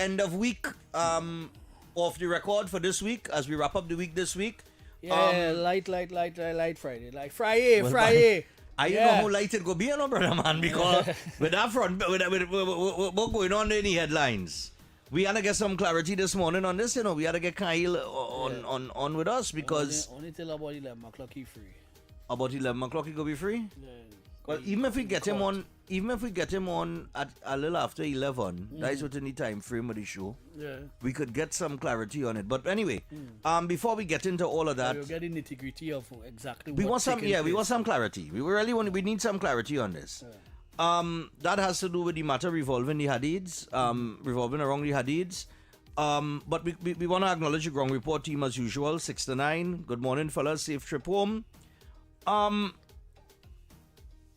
end of week off the record for this week as we wrap up the week this week. Yeah, light Friday. Like Friday. I don't know how light it go be, no, brother, man, because with that front, with what going on in the headlines, we had to get some clarity this morning on this, we had to get Kyle on with us because... Only till about 11 o'clock he free. About 11 o'clock he go be free? Yeah. Well, even if we get him on at a little after 11, that is within the time frame of the show. Yeah. We could get some clarity on it. But anyway, before we get into all of that, we'll get the nitty-gritty of exactly we what's want some. Yeah, we want some clarity. We need some clarity on this. Yeah. That has to do with the matter revolving the Hadids, revolving around the Hadids. But we want to acknowledge the ground report team as usual. 6 to 9. Good morning, fellas. Safe trip home.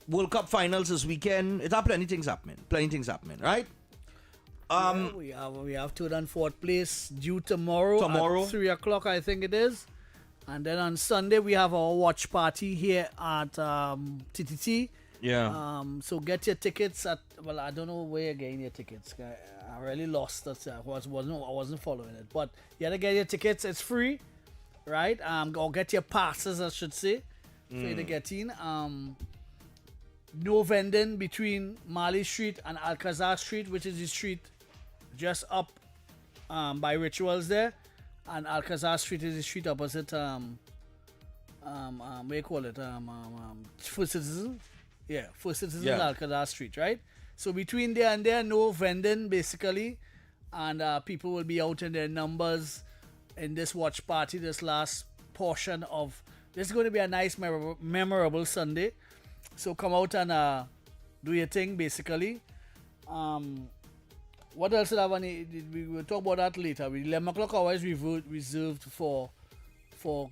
World Cup finals this weekend. It have plenty things happening, right? We have third and fourth place due tomorrow at 3 o'clock, I think it is. And then on Sunday we have our watch party here at TTT. Yeah. So get your tickets at, well, I don't know where you're getting your tickets. I really lost that. I wasn't following it. But you gotta get your tickets. It's free, right? Or get your passes, I should say, for you to get in. No vending between Mali Street and Alcazar Street, which is the street just up by Rituals there, and Alcazar Street is the street opposite what do you call it, First Citizen. Yeah, First Citizen, Alcazar Street, right? So between there and there, no vending basically, and people will be out in their numbers in this watch party, this last portion of this is going to be a nice memorable Sunday. So come out and do your thing, basically. What else did I want? We will talk about that later. 11 o'clock always reserved for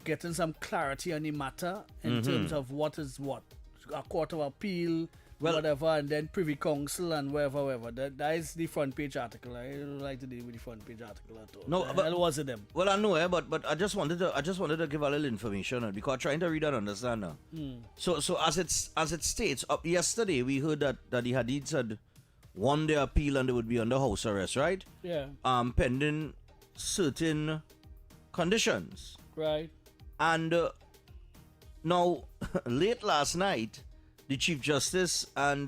getting some clarity on the matter in terms of what is what. A court of appeal, whatever, and then Privy Council and wherever. That is the front page article. I don't like to deal with the front page article at all. No, but was it them? Well, I know, but I just wanted to give a little information because trying to read and understand now. So as it states, yesterday we heard that the Hadids had won their appeal and they would be under house arrest, right? Yeah. Pending certain conditions. Right. And now, late last night, the Chief Justice and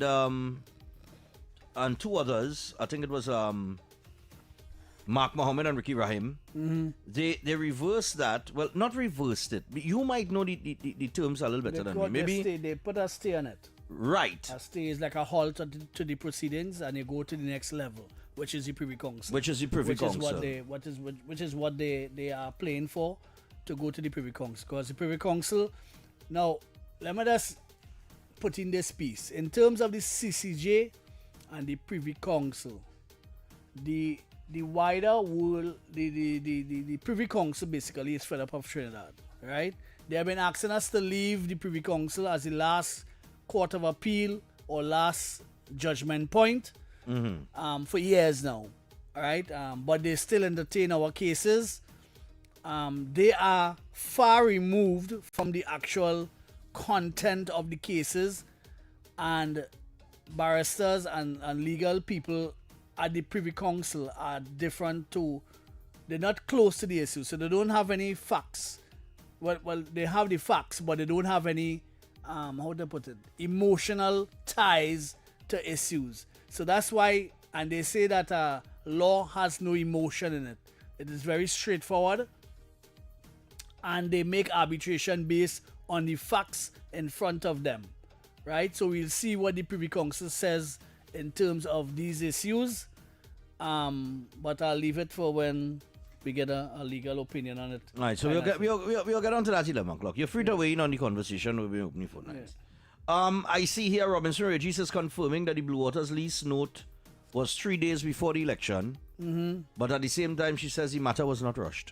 two others, I think it was Mark Mohammed and Ricky Rahim, they reversed that. Well, not reversed it. You might know the terms a little better than me. Maybe they put a stay on it. Right. A stay is like a halt to the proceedings, and you go to the next level, which is the Privy Council. Which is what they are playing for, to go to the Privy Council. Because the Privy Council, now, let me just put in this piece. In terms of the CCJ and the Privy Council, the wider world, the Privy Council basically is fed up of Trinidad, right? They have been asking us to leave the Privy Council as the last court of appeal or last judgment point for years now, right? But they still entertain our cases. They are far removed from the actual content of the cases, and barristers and legal people at the Privy Council are different too. They're not close to the issue, so they don't have any facts. Well, they have the facts, but they don't have any, how to put it, emotional ties to issues. So that's why, and they say that law has no emotion in it. It is very straightforward, and they make arbitration based on the facts in front of them, right? So we'll see what the Privy Council says in terms of these issues, but I'll leave it for when we get a legal opinion on it. Right, so we'll get on to that 11 o'clock. You're free to weigh in on the conversation. We'll be opening for next. I see here Robinson Regis is confirming that the Blue Waters lease note was 3 days before the election, but at the same time she says the matter was not rushed.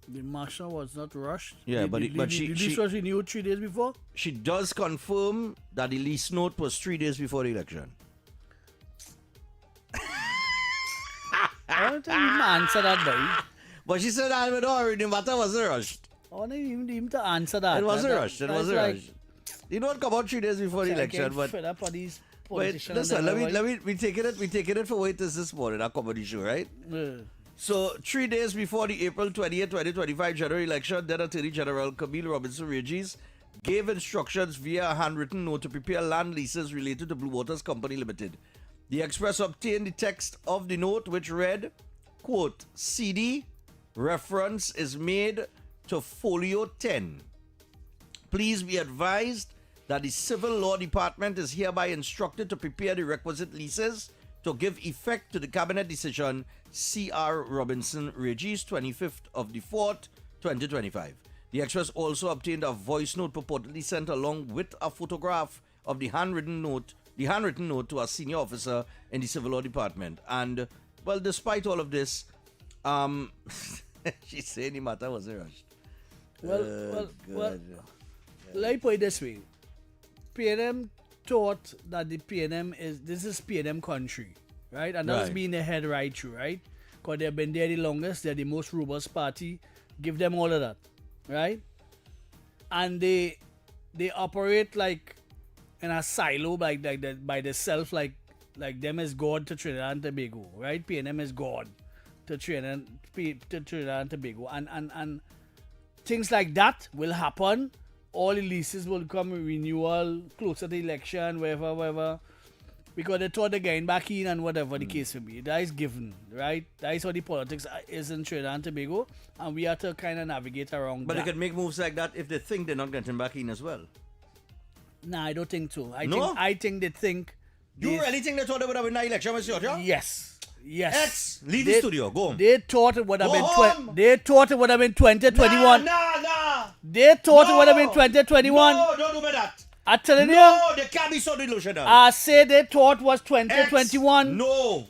The matter was not rushed? Yeah, but she was renewed 3 days before? She does confirm that the lease note was 3 days before the election. I don't think him answer that, boy. But she said that the matter wasn't rushed. I want him to answer that. It wasn't rushed. It wasn't rushed. You don't come out 3 days before the election, but... fed up on these politician. listen, we taking it for what it is this morning, our comedy show, right? So, 3 days before the April 28, 2025 general election, then Attorney General Camille Robinson Regis gave instructions via a handwritten note to prepare land leases related to Blue Waters Company Limited. The Express obtained the text of the note, which read, quote, CD, reference is made to folio 10. Please be advised that the Civil Law Department is hereby instructed to prepare the requisite leases to give effect to the Cabinet Decision C.R. Robinson Regis, 25th of the 4th, 2025. The Express also obtained a voice note purportedly sent along with a photograph of the handwritten note to a senior officer in the Civil Law Department. And, well, despite all of this, she's saying the matter wasn't rushed. Well, let me put it this way. PNM thought that this is PNM country, right? And that's been their head right through, right? Because they've been there the longest, they're the most robust party. Give them all of that, right? And they operate like in a silo, like that by themselves, like them as God to Trinidad and Tobago, right? PNM is God to Trinidad and Tobago, and things like that will happen. All the leases will come renewal closer to the election, wherever, because they thought they're getting back in and whatever the case will be. That is given, right? That is how the politics is in Trinidad and Tobago, and we have to kind of navigate around But that. they can make moves like that if they think they're not getting back in as well. Nah, I don't think so. I No? think they think... You really think they thought they would have won the election, Mr. X? Yes. X, leave the studio, go home. They thought it would have Go been... home. They thought it would have been 2021. Nah. They thought it No. would have been 2021. No, don't do me that. I'm telling you. No, they can't be so delusional. I say they thought was 2021. No,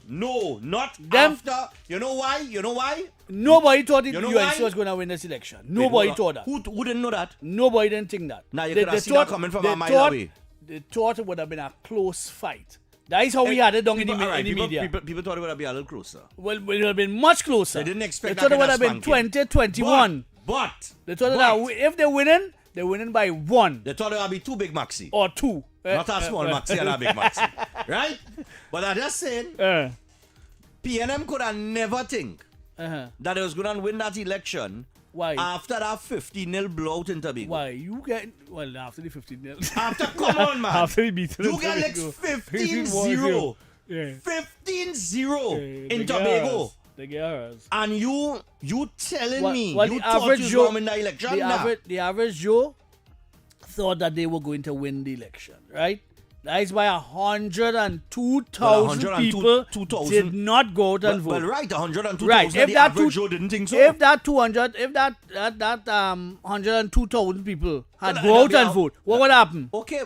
not Them- after. You know why? Nobody thought the You know UNC why? was going to win this election. Nobody thought that. Who didn't know that? Nobody didn't think that. Now you could have seen that coming from a mile away. They thought it would have been a close fight. That is how we had it down in the media. People thought it would have been a little closer. Well, it would have been much closer. They didn't expect They that thought it would kind have of been spanking. 2021. But They thought that if they're winning by 1 they thought it would be too big maxi. or 2. Not a small maxi and a big maxi. Right? But I'm just saying, PNM could have never think that they was going to win that election. Why? After that 50-0 blowout in Tobago. Why? You get... Well, after the 15-0. After, come on, man. After the beating. You get like 15-0. Yeah. 15-0 in Tobago. They get ours. And you telling me Well, you the thought average you Joe, was going to win the election? Nah. the average Joe thought that they were going to win the election, right? That is why 102,000 people 2,000. did not go out and vote. Well, right, 102,000. Right, if The that average two- Joe didn't think so. If that 102,000 people had Well, go out yeah, and vote, what would happen? Okay,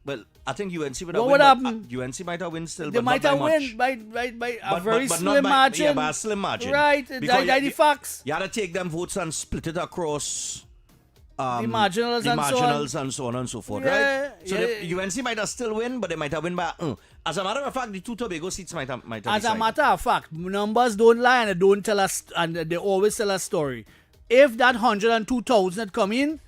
well, I think UNC would have What win. would but, happen? UNC might have win still, They but might not have by much. win by a But- very but not slim by- margin. Yeah, by a slim margin. Right, Because that the facts. You had to take them votes and split it across The marginals and so on. marginals and so on and so forth, Yeah, right? So yeah. the UNC might have still win, but they might have win by. As a matter of fact, the two Tobago seats might have. As a decided. matter of fact, numbers don't lie and they don't tell us, and they always tell a story. If that 102,000 had come in,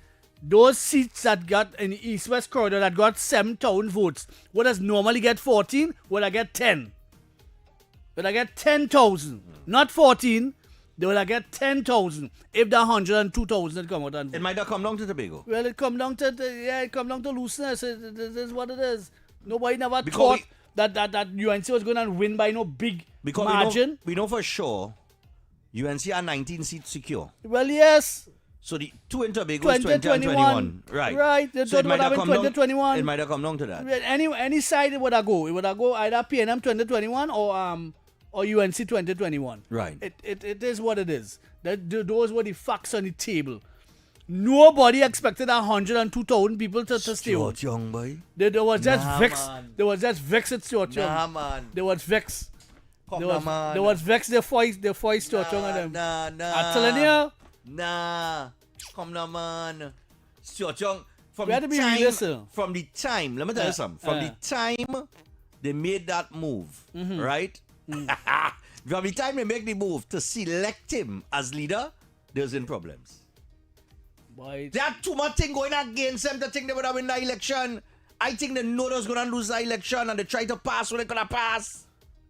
those seats that got in the East-West corridor that got 7,000 votes, would have normally get 14, would have get 10. Would have get 10,000, not 14. They would have get 10,000 if the 102,000 had come out and It vote. might have come down to Tobago. Well, it come down to looseness. It is what it is. Nobody never Because thought that UNC was going to win by no big Because margin. we know for sure UNC are 19 seats secure. Well, yes. So the two in Tobago is 20 and 2021. 21. Right. Right. They So thought it would have been come down- 2021. It might have come down to that. Any side it would have go. It would have go either PNM 2021 or UNC 2021. Right. It is what it is. Those were the facts on the table. Nobody expected 102,000 people to stay on. Stuart Young, boy. There was just Nah, vex. man. There was just vex at Stuart Young. Nah, man. There was vex. Come There on, was, man. there was vex. They voice Stuart Young and them. Nah. I'm telling you. Nah. Come on, man. Stuart Young. We had to be realistic. From the time, let me tell you something. From the time they made that move, right? From the time they make the move to select him as leader, they was in problems. Boy, They had too much thing going against them to think they would have win the election. I think they know they was going to lose the election and they try to pass when they could have passed.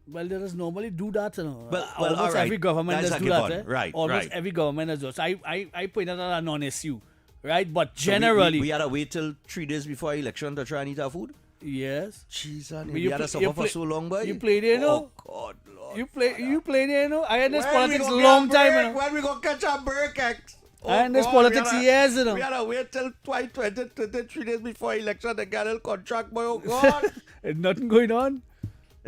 Well, they just normally do that, you know. Well, Almost all right. every government That's does a do that. given. Right, Almost right. every government does that. So I point out a non-issue, right? But So generally, we had to wait till 3 days before election to try and eat our food? yes. Jesus, But we you had to play- suffer you for play- so long, boy. you play there, no? Oh, God, Lord. You play there, you know. I had this When politics we gonna long get a time, break? you know. When we gonna catch a break, X? I had this God, politics we had years, you know. We had to wait till 23 days before election to get a contract, boy. Oh, God. And nothing going on.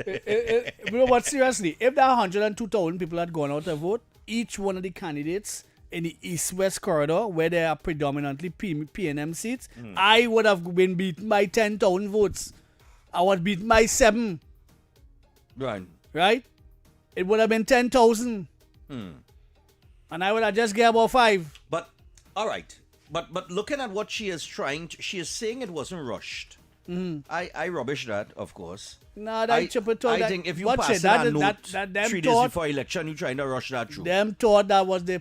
You know what? Seriously, if there 102,000 people had gone out to vote, each one of the candidates in the East-West corridor, where there are predominantly PNM seats, I would have been beaten by 10,000 votes. I would beat by 7, Right. right? It would have been 10,000. And I would have just get about 5. But, all right. But looking at what she is she is saying it wasn't rushed. I rubbish that, of course. No, that chipper told I that. think if you watch pass it, that, that, note that them 3 days thought, before election, you trying to rush that through. them thought that was they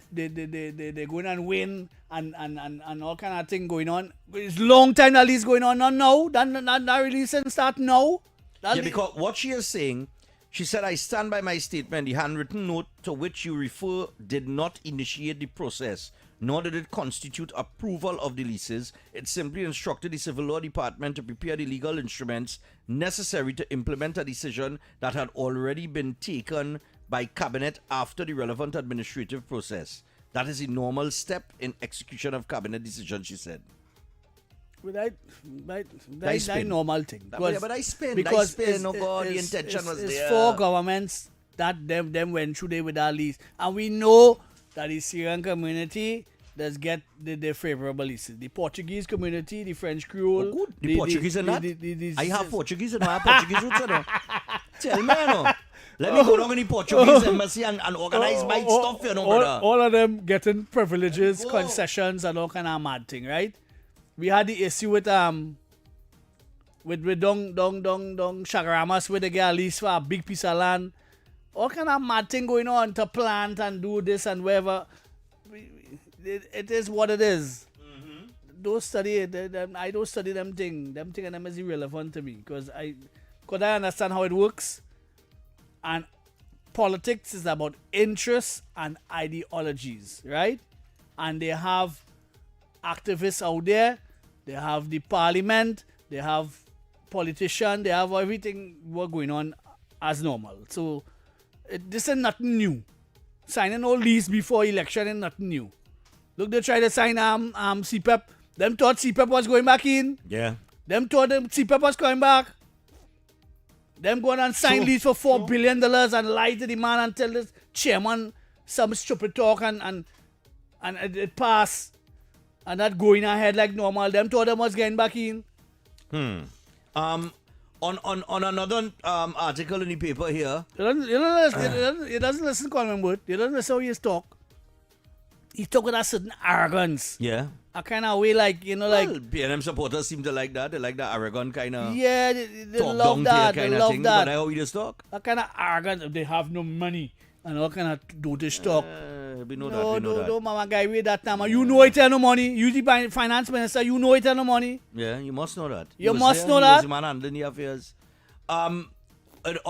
going and win and all kind of thing going on. It's long time that is going on now. That release and start now. Yeah, because what she is saying, she said, I stand by my statement. The handwritten note to which you refer did not initiate the process, nor did it constitute approval of the leases. It simply instructed the Civil Law Department to prepare the legal instruments necessary to implement a decision that had already been taken by Cabinet after the relevant administrative process. That is a normal step in execution of Cabinet decision, she said. But that normal thing. But I spin. Because oh God, the intention was it's there. 4 governments that them went through there with our lease. And we know that the Syrian community does get the favorable leases. The Portuguese community, the French Creole. Oh, good. The Portuguese in that? I have Portuguese and I have Portuguese roots. Tell me, no. Let me go down in the Portuguese embassy and organize my stuff, you know, brother. All of them getting privileges, Whoa. concessions, and all kind of mad thing, right? We had the issue with Dong Shagaramas where they get a lease for a big piece of land. All kind of mad thing going on to plant and do this and whatever. It is what it is. Don't study it. I don't study them thing. Them thing and them is irrelevant to me because I understand how it works. And politics is about interests and ideologies, right? And they have activists out there, they have the parliament, they have politicians, they have everything what going on as normal. So this is nothing new. Signing all lease before election is nothing new. Look, they try to sign CPEP. Them thought CPEP was going back in. Yeah. Them thought CPEP was coming back. Them going and sign lease for $4 billion and lie to the man and tell the chairman some stupid talk and it passed. And that going ahead like normal. Them thought them was getting back in. On another article in the paper here. He doesn't listen to Colin Wood. He doesn't listen how he talk. He talk with a certain arrogance. Yeah. A kind of way like, Well, PNM supporters seem to like that. They like that arrogant kind of yeah, they talk love down that. kind They of love thing. that. But how we just talk? A kind of arrogant. They have no money. And all kind of dotish talk. We know that. No, mama guy with that time. You know it have no money. You the finance minister, you know it have no money. Yeah, you must know that. You He was must there, know he that. was the man handling the affairs. On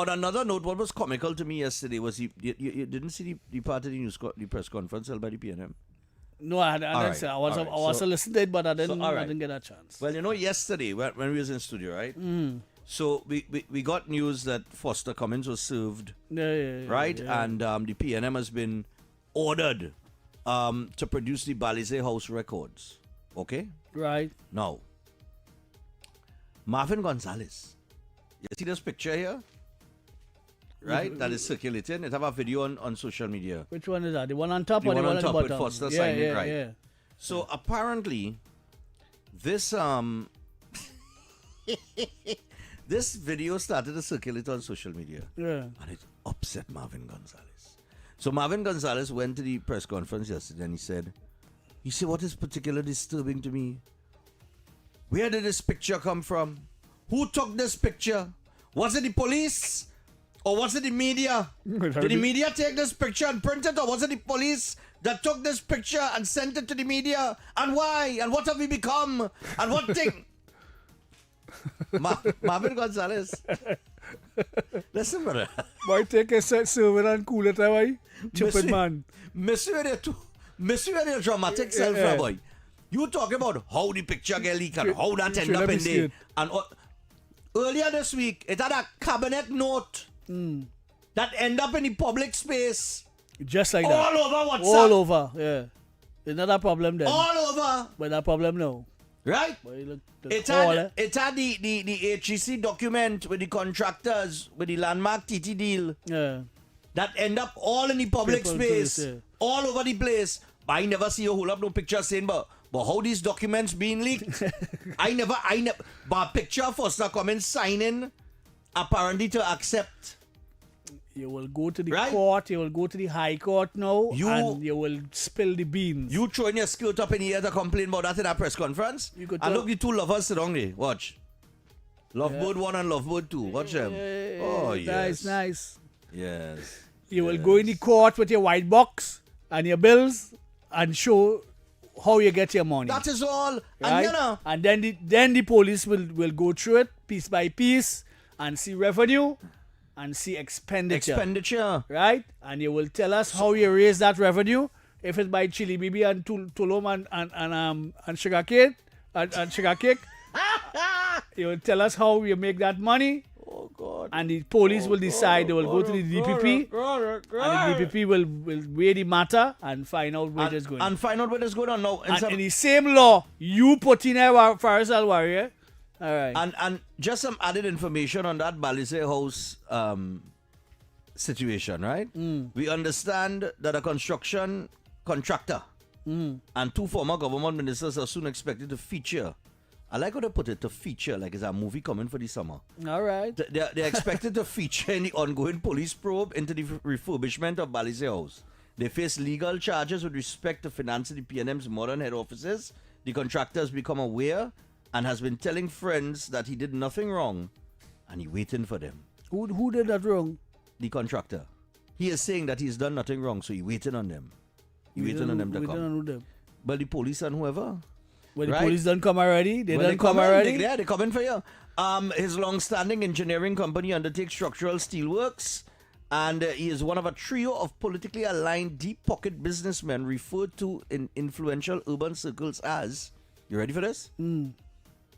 another note, what was comical to me yesterday was you didn't see the part of the press conference held by the PNM. No, I didn't All say. right, I was all right. also listening to it, but I didn't all right. I didn't get a chance. Well, you know, yesterday when we was in studio, right? So we got news that Foster Cummins was served, Yeah, right? yeah. And the PNM has been ordered to produce the Balize House records. Okay? Right. Now, Marvin Gonzalez. You see this picture here? Right? That is circulating. It have a video on social media. Which one is that? The one on top The or the one one on at top the with bottom? Foster signing, right. Yeah. So apparently, this this video started to circulate on social media. Yeah. And it upset Marvin Gonzalez. So Marvin Gonzalez went to the press conference yesterday and he said, what is particularly disturbing to me? Where did this picture come from? Who took this picture? Was it the police? Or was it the media? Did the media take this picture and print it? Or was it the police that took this picture and sent it to the media? And why? And what have we become? And what thing? Marvin Gonzalez. Listen, brother. Boy, take a server and cool it away. Stupid man. Monsieur, the dramatic self, Yeah. boy. You talk about how the picture get leaked and how that Let end up me in see there. it. And earlier this week, it had a cabinet note that end up in the public space. Just like All that. over WhatsApp. All over, yeah. It's not a problem then. All over. But a problem now. Right? Boy, look, It had the HEC document with the contractors, with the landmark TT deal Yeah. that end up all in the public People space, place, yeah. all over the place. But I never see a whole up no picture saying, but how these documents being leaked? I never, but a picture of Foster Cummins signing apparently to accept. You will go to the Right? court, you will go to the high court now, You- and you will spill the beans. You throwing your skirt up in the air to complain about that in a press conference? You could And tell- look, the two lovers sit down there. Watch. Lovebird 1 and Lovebird 2. Watch them. Oh, yes. Nice. Yes. You will go in the court with your white box and your bills and show how you get your money. That is all. right? And you know, And then the police will go through it piece by piece and see revenue and see expenditure. Right? And you will tell us how you raise that revenue. If it's by chili bibi and tulum and sugar cake and sugar cake. You will tell us how you make that money. oh God. And the police will decide. They will go to the DPP. And the DPP will weigh the matter and find out where it's going. And find out what is going on now. And in the same law, you put in a Faris Al Warrior. All right. And just some added information on that Balise House situation, right? We understand that a construction contractor and two former government ministers are soon expected to feature. I like how they put it, to feature, like it's a movie coming for the summer. All right. They're expected to feature in the ongoing police probe into the refurbishment of Balise House. They face legal charges with respect to financing the PNM's modern head offices. The contractor has become aware and has been telling friends that he did nothing wrong and he waiting for them. Who did that wrong? The contractor. He is saying that he's done nothing wrong, so he waiting on them. He waiting on them to We come. don't know them. But the police and whoever. Well, the Right. police don't come already. They Well, don't come in, already. they're coming for you. His long-standing engineering company undertakes structural steelworks, and he is one of a trio of politically aligned deep-pocket businessmen referred to in influential urban circles as. You ready for this? You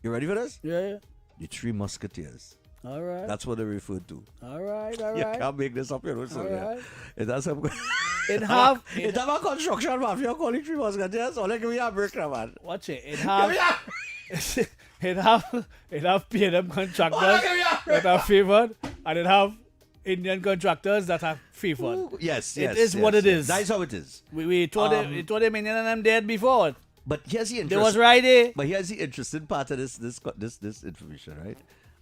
ready for this? Yeah. The Three Musketeers. All right. That's what they're referred to. All right. You can't make this up, you know. So, All yeah. right. It has some. It have It have a construction mafia calling Three Musketeers. So, like, give me a break, now, man. watch it. It Give have me a. it have PNM contractors Oh, give me a break. that are favored, and it have Indian contractors that are favored. Yes, It yes. is what it is. That's how it is. We told them Indian and them dead before. But here's the They was interesting. right there. But here's the interesting part of this information, right?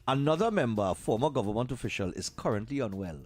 Another member, a former government official, is currently unwell.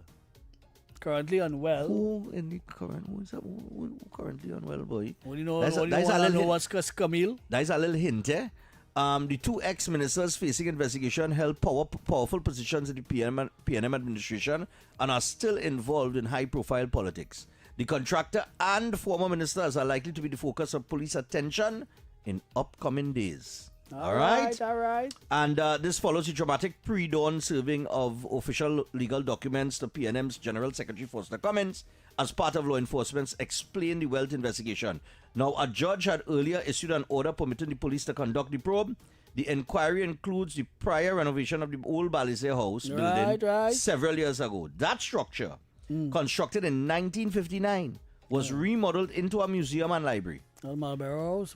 Currently unwell. Who in the current? Who is that? Who currently unwell, boy? Only know That's a only wanna little know hint. what's Camille. That is a little hint, eh? The two ex-ministers facing investigation held powerful positions in the PNM administration and are still involved in high-profile politics. The contractor and former ministers are likely to be the focus of police attention in upcoming days. All right. All right. And this follows the dramatic pre-dawn serving of official legal documents to PNM's General Secretary Foster Cummins as part of law enforcement's Explain the Wealth investigation. Now, a judge had earlier issued an order permitting the police to conduct the probe. The inquiry includes the prior renovation of the old Balise House building Right. several years ago. That structure, constructed in 1959, was remodeled into a museum and library. Marlboroughs.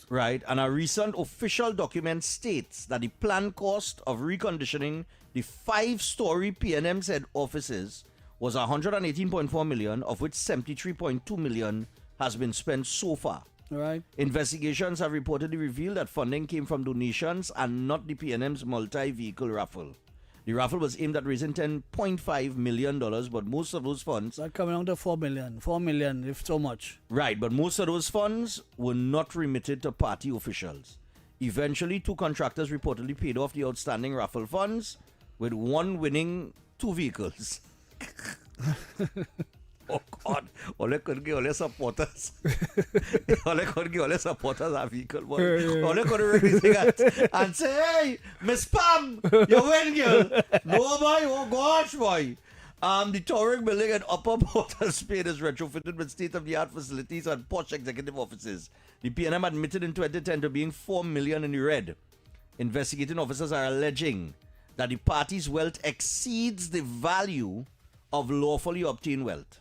Right, and a recent official document states that the planned cost of reconditioning the 5-story PNM's head offices was 118.4 million, of which 73.2 million has been spent so far. All right. Investigations have reportedly revealed that funding came from donations and not the PNM's multi-vehicle raffle. The raffle was aimed at raising $10.5 million, but most of those funds... That coming down to 4 million. 4 million, if so much. Right, but most of those funds were not remitted to party officials. Eventually, two contractors reportedly paid off the outstanding raffle funds, with one winning 2 vehicles. Oh, God. Ole could give ole supporters. Ole could give ole supporters a vehicle, boy. Ole could release it and say, hey, Miss Pam, you win, girl. No, boy, oh gosh, boy. The touring building at Upper Port of Spain is retrofitted with state-of-the-art facilities and posh executive offices. The PNM admitted in 2010 to being 4 million in the red. Investigating officers are alleging that the party's wealth exceeds the value of lawfully obtained wealth.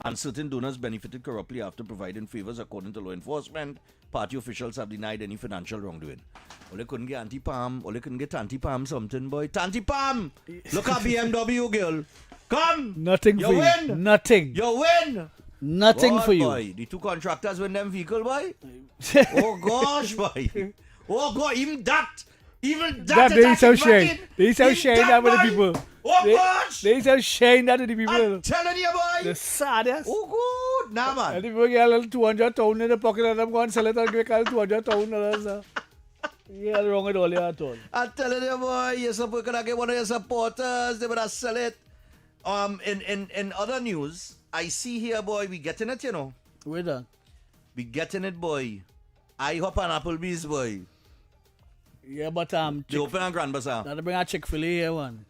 And certain donors benefited corruptly after providing favors according to law enforcement. Party officials have denied any financial wrongdoing. Ole couldn't get Auntie Pam. Ole couldn't get Auntie Pam something, boy. Auntie Pam! Look at BMW, girl. Come! Nothing you for win. you. Nothing. You win! Nothing God, for you. Boy. The two contractors win them vehicle, boy. Oh, gosh, boy. Oh, God, even that They so shame. They so shame that with the boy. people. Oh, gosh! They so shame that with the people. I'm telling you, boy. The saddest. Oh, good. Nah, man. And the people get a little 200,000 in the pocket and them go and sell it and get $200,000. Yeah, wrong with all you at all. I'm telling you, boy, you're supposed to get one of your supporters. They better sell it. In other news, I see here, boy, we getting it, you know. Where done? We getting it, boy. IHOP and Applebee's, boy. Yeah, but They open on Grand Bazaar. Now they bring a Chick-fil-A here, one.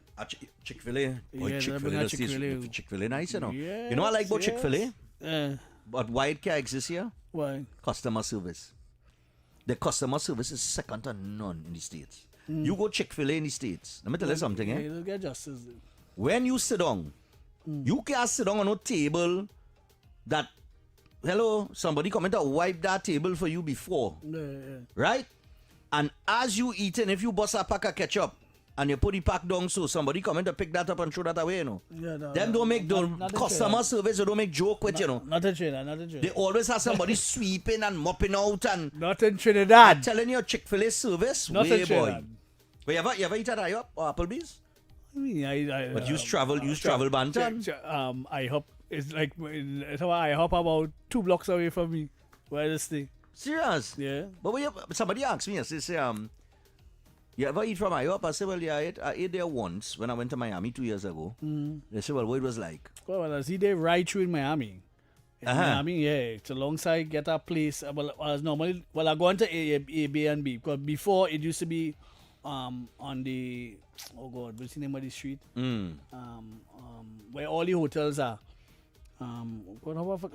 Chick-fil-A. Boy, Yeah, Chick-fil-A. they bring a Chick-fil-A. Chick-fil-A nice, you know. Yes, You know what I like about yes. Chick-fil-A? Yeah. But why it can't exist here? Why? Customer service. The customer service is second to none in the States. You go Chick-fil-A in the States. Let me tell you something, Yeah, eh? you don't get justice. When you sit down, you can't sit down on a table that, hello, somebody come in to wipe that table for you before. Yeah. Right? And as you eating, if you bust a pack of ketchup and you put the pack down so somebody come in to pick that up and throw that away, you know. Yeah, no, Them don't make the not in customer China. service, they don't make joke with, you know. Not in China, not in They Trinidad. always have somebody sweeping and mopping out and Not in Trinidad. telling you Chick-fil-A service. Not way in boy. Trinidad. But you ever eat at IHOP or Applebee's? I mean, But you travel Bantam. I hop. It's like I hop about 2 blocks away from me. Where this thing? Serious? Yeah. But somebody asked me, they say, you ever eat from IHOP? I said, well, yeah, I ate there once when I went to Miami 2 years ago. They said, well, what it was like? Well, I see they ride through in Miami. In Uh-huh. Miami, yeah, it's alongside get a place. Well, I was normally I go into Airbnb because before it used to be on the what's the name of the street? Where all the hotels are.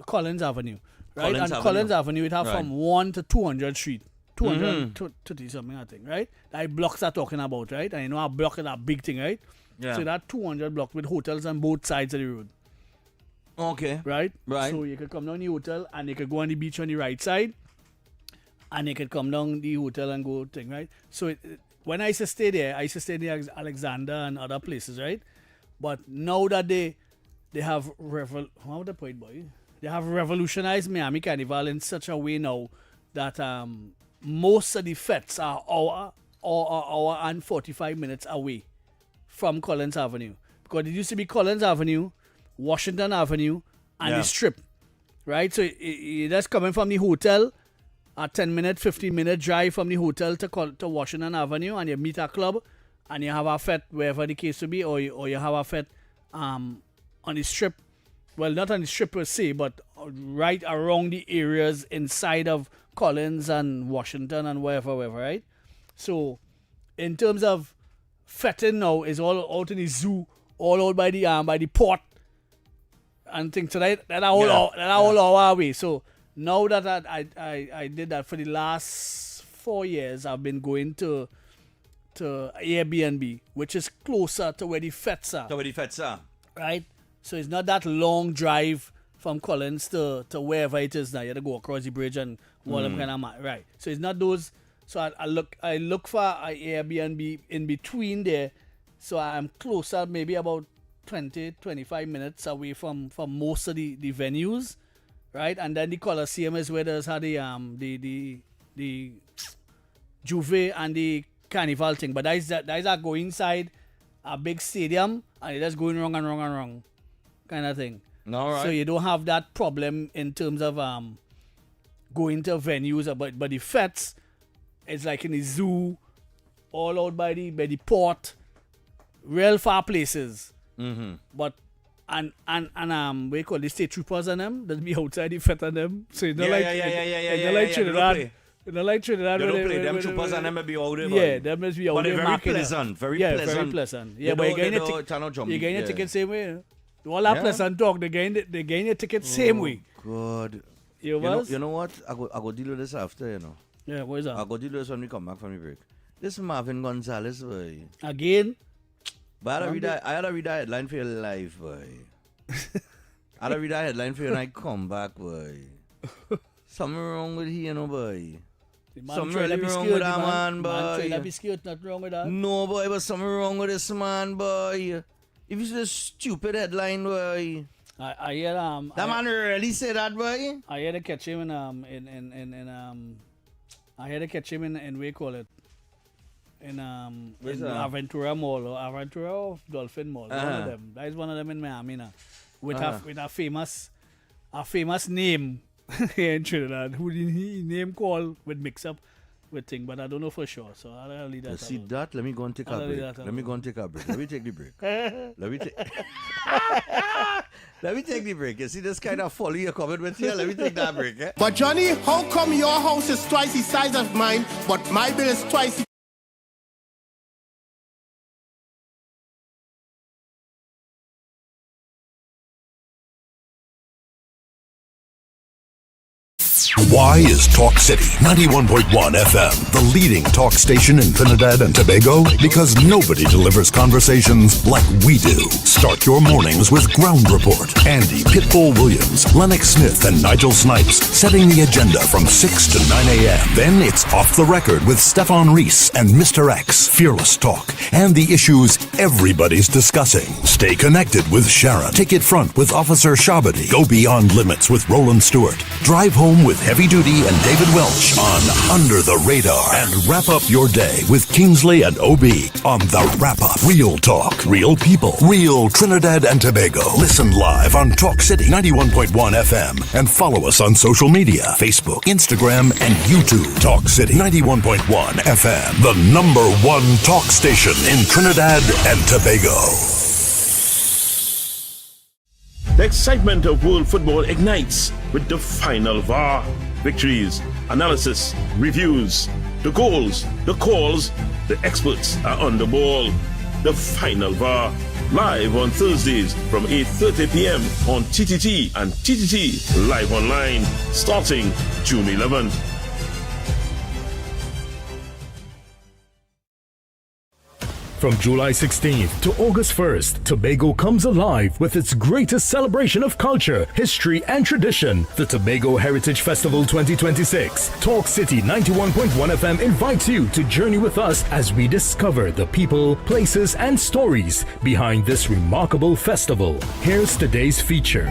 Collins Avenue, right? Collins and Avenue. Collins Avenue, it have Right. from 1 to 200 Street. 200 to something, I think, right? That blocks are talking about, right? And you know, a block is a big thing, right? Yeah. So that 200 block with hotels on both sides of the road, Okay. right? Right. So you could come down the hotel and you could go on the beach on the right side, and you could come down the hotel and go thing, right? So when I used to stay there, I used to stay near Alexander and other places, right? But now that they have how would I put it, boy? They have revolutionized Miami Carnival in such a way now that most of the fetes are hour and 45 minutes away from Collins Avenue. Because it used to be Collins Avenue, Washington Avenue, and Yeah. the Strip, right? So it just coming from the hotel, a 10-minute, 15-minute drive from the hotel to Washington Avenue, and you meet a club, and you have a fete wherever the case will be, or you have a fete on the Strip. Well, not on the Strip per se, but right around the areas inside of Collins and Washington and wherever, right? So, in terms of fetting now, is all out in the zoo, all out by the port, and things. So that whole hour away. So now that I did that for the last 4 years, I've been going to Airbnb, which is closer to where the fetes are. So where the feds are. Right? So it's not that long drive from Collins to wherever it is now. You have to go across the bridge and all them kind of right. So it's not those. So I look for an Airbnb in between there. So I'm closer, maybe about 20-25 minutes away from most of the venues, right? And then the Coliseum is where there's had the Juve and the Carnival thing. But that is a go inside a big stadium and it's just going wrong kind of thing. All right. So you don't have that problem in terms of going to venues, but the fetes, it's like in the zoo, all out by the port, real far places. Mm-hmm. But and we call the state troopers and them that be outside the fete and them. So you know Yeah, like they Trinidad. don't You know like Trinidad. They don't play. Them troopers and them may be out there. Yeah, them must be out but there. But they're very pleasant. Very pleasant. Yeah, but you're getting your ticket same way. All that pleasant talk, they gain your ticket same way. God. You know what? I go deal with this after, you know. Yeah, what is that? I go deal with this when we come back from the break. This Marvin Gonzalez, boy. Again? But I had to read that headline for your life, boy. I had to read that headline for you and I come back, boy. Something wrong with he, you know, boy. Something really wrong with that man, boy. Man trying to be scared, nothing wrong with that. No, boy, but something wrong with this man, boy. If you see the stupid headline, boy. I hear that man really say that, boy. I had to catch him in I had to catch him in we call it in Aventura Mall or Aventura or Dolphin Mall. One of them. That is one of them in Miami now. With a famous name here in Trinidad. Who he name call with mix up with thing, but I don't know for sure. So I'll leave that. See that? Let me go and take a break. Let me take the break. Let me take the break. You see this kind of folly you're coming with here? Let me take that break. Eh? But Johnny, how come your house is twice the size of mine, but my bill is twice the... Why is Talk City 91.1 FM the leading talk station in Trinidad and Tobago? Because nobody delivers conversations like we do. Start your mornings with Ground Report. Andy Pitbull Williams, Lennox Smith, and Nigel Snipes setting the agenda from 6 to 9 a.m. Then it's Off the Record with Stephan and Mr X. Fearless talk and the issues everybody's discussing. Stay connected with Sharon. Take it front with Officer Shabadi. Go beyond limits with Roland Stewart. Drive home with Heavy Duty and David Welch on Under the Radar. And wrap up your day with Kingsley and OB on The Wrap Up. Real talk, real people, real Trinidad and Tobago. Listen live on Talk City 91.1 FM and follow us on social media, Facebook, Instagram, and YouTube. Talk City 91.1 FM, the #1 talk station in Trinidad and Tobago. The excitement of world football ignites with the final VAR. Victories, analysis, reviews, the goals, the calls, the experts are on the ball. The final VAR, live on Thursdays from 8:30 p.m. on TTT and TTT Live Online, starting June 11th. From July 16th to August 1st, Tobago comes alive with its greatest celebration of culture, history, and tradition, the Tobago Heritage Festival 2026. Talk City 91.1 FM invites you to journey with us as we discover the people, places, and stories behind this remarkable festival. Here's today's feature.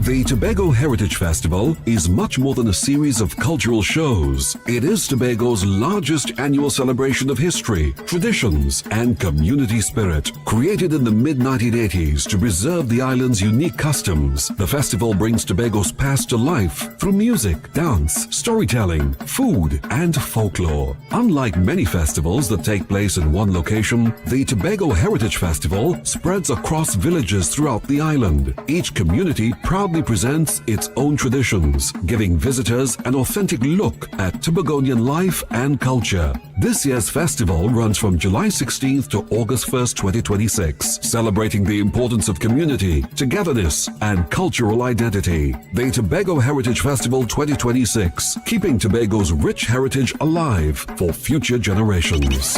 The Tobago Heritage Festival is much more than a series of cultural shows. It is Tobago's largest annual celebration of history, traditions, and community spirit. Created in the mid-1980s to preserve the island's unique customs, the festival brings Tobago's past to life through music, dance, storytelling, food, and folklore. Unlike many festivals that take place in one location, the Tobago Heritage Festival spreads across villages throughout the island. Each community proudly presents its own traditions, giving visitors an authentic look at Tobagonian life and culture. This year's festival runs from July 16th to August 1st, 2026, celebrating the importance of community, togetherness, and cultural identity. The Tobago Heritage Festival 2026, keeping Tobago's rich heritage alive for future generations.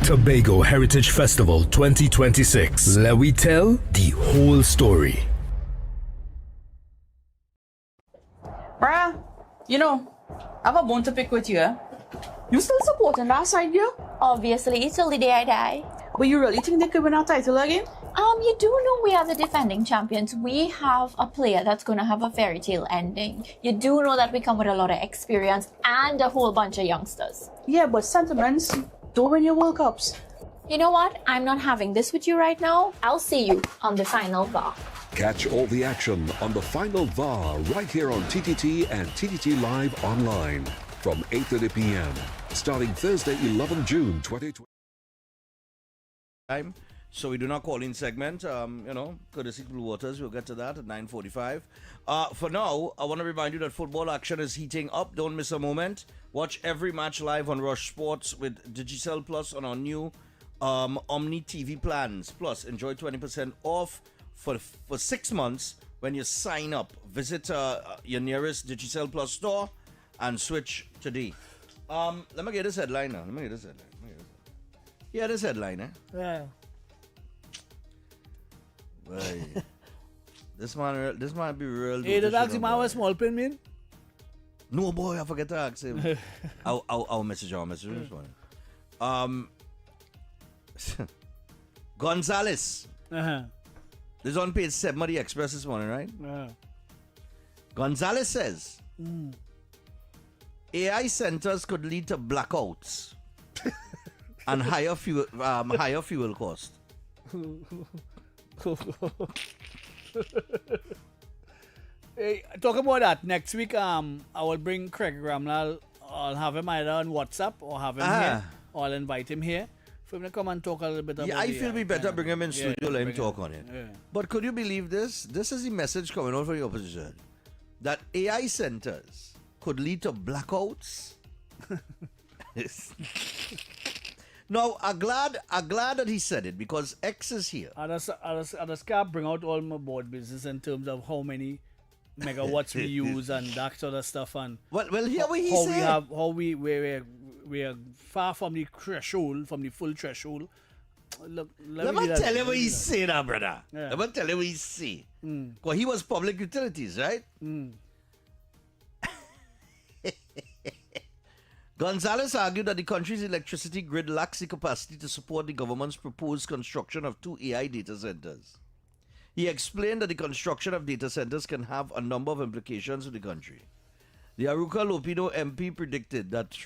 Tobago Heritage Festival 2026. Let we tell the whole story. Bruh, you know, I have a bone to pick with you, eh? You still supporting that side, girl? Obviously, till the day I die. But you really think they could win our title again? You do know we are the defending champions. We have a player that's going to have a fairy tale ending. You do know that we come with a lot of experience and a whole bunch of youngsters. Yeah, but sentiments don't win your World Cups. You know what? I'm not having this with you right now. I'll see you on the final VAR. Catch all the action on the final VAR right here on TTT and TTT Live Online from 8:30 p.m. starting Thursday, 11 June 2020. Time. So we do not call in segment, courtesy Blue Waters. We'll get to that at 9:45. For now, I want to remind you that football action is heating up. Don't miss a moment. Watch every match live on Rush Sports with Digicel Plus on our new Omni TV plans. Plus, enjoy 20% off for 6 months when you sign up. Visit your nearest Digicel Plus store and switch today. Let me get this headline now. Yeah, this headline, eh? Yeah. Right. This man be real. Hey, did ask him how a small pin mean? No, boy, I forget to ask him. I'll message this morning. Gonzalez. This is on page 7 of the Express this morning, right? Gonzalez says AI centers could lead to blackouts and higher fuel cost. Hey, talk about that next week. I will bring Craig Ramlal. I'll have him either on WhatsApp or have him here. Or I'll invite him here for him to come and talk a little bit about. Yeah, I feel we better bring him in studio, let him talk on it. Yeah. But could you believe this? This is the message coming out from the opposition that AI centers could lead to blackouts. No, I'm glad that he said it because X is here. I just can't bring out all my board business in terms of how many megawatts we use and that sort of stuff. And well, hear what he said. We're far from the threshold, from the full threshold. Look, let me tell you what he said, brother. Yeah. Let me tell you what he said. Because he was public utilities, right? Gonzalez argued that the country's electricity grid lacks the capacity to support the government's proposed construction of 2 AI data centers. He explained that the construction of data centers can have a number of implications for the country. The Aruca Lopino MP predicted that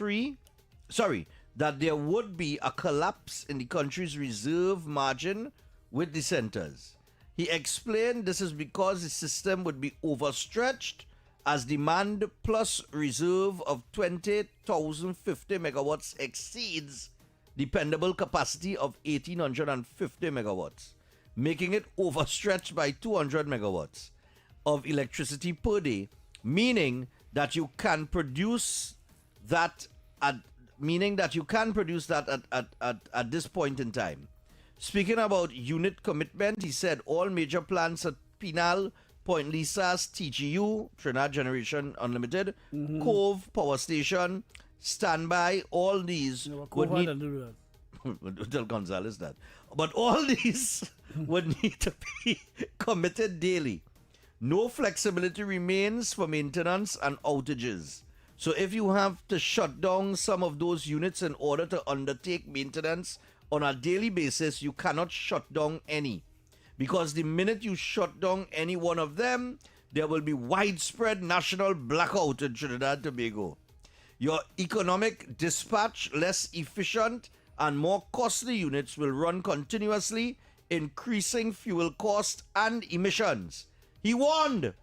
there would be a collapse in the country's reserve margin with the centers. He explained this is because the system would be overstretched as demand plus reserve of 20,050 megawatts exceeds dependable capacity of 1,850 megawatts, making it overstretched by 200 megawatts of electricity per day, meaning that you can produce that at this point in time. Speaking about unit commitment, he said all major plants at Pinal, Point Lisas, TGU, Trinidad Generation Unlimited, Cove Power Station, Standby, all these would need... Tell Gonzalez that. But all these would need to be committed daily. No flexibility remains for maintenance and outages. So if you have to shut down some of those units in order to undertake maintenance on a daily basis, you cannot shut down any. Because the minute you shut down any one of them, there will be widespread national blackout in Trinidad and Tobago. Your economic dispatch, less efficient and more costly units will run continuously, increasing fuel cost and emissions. He warned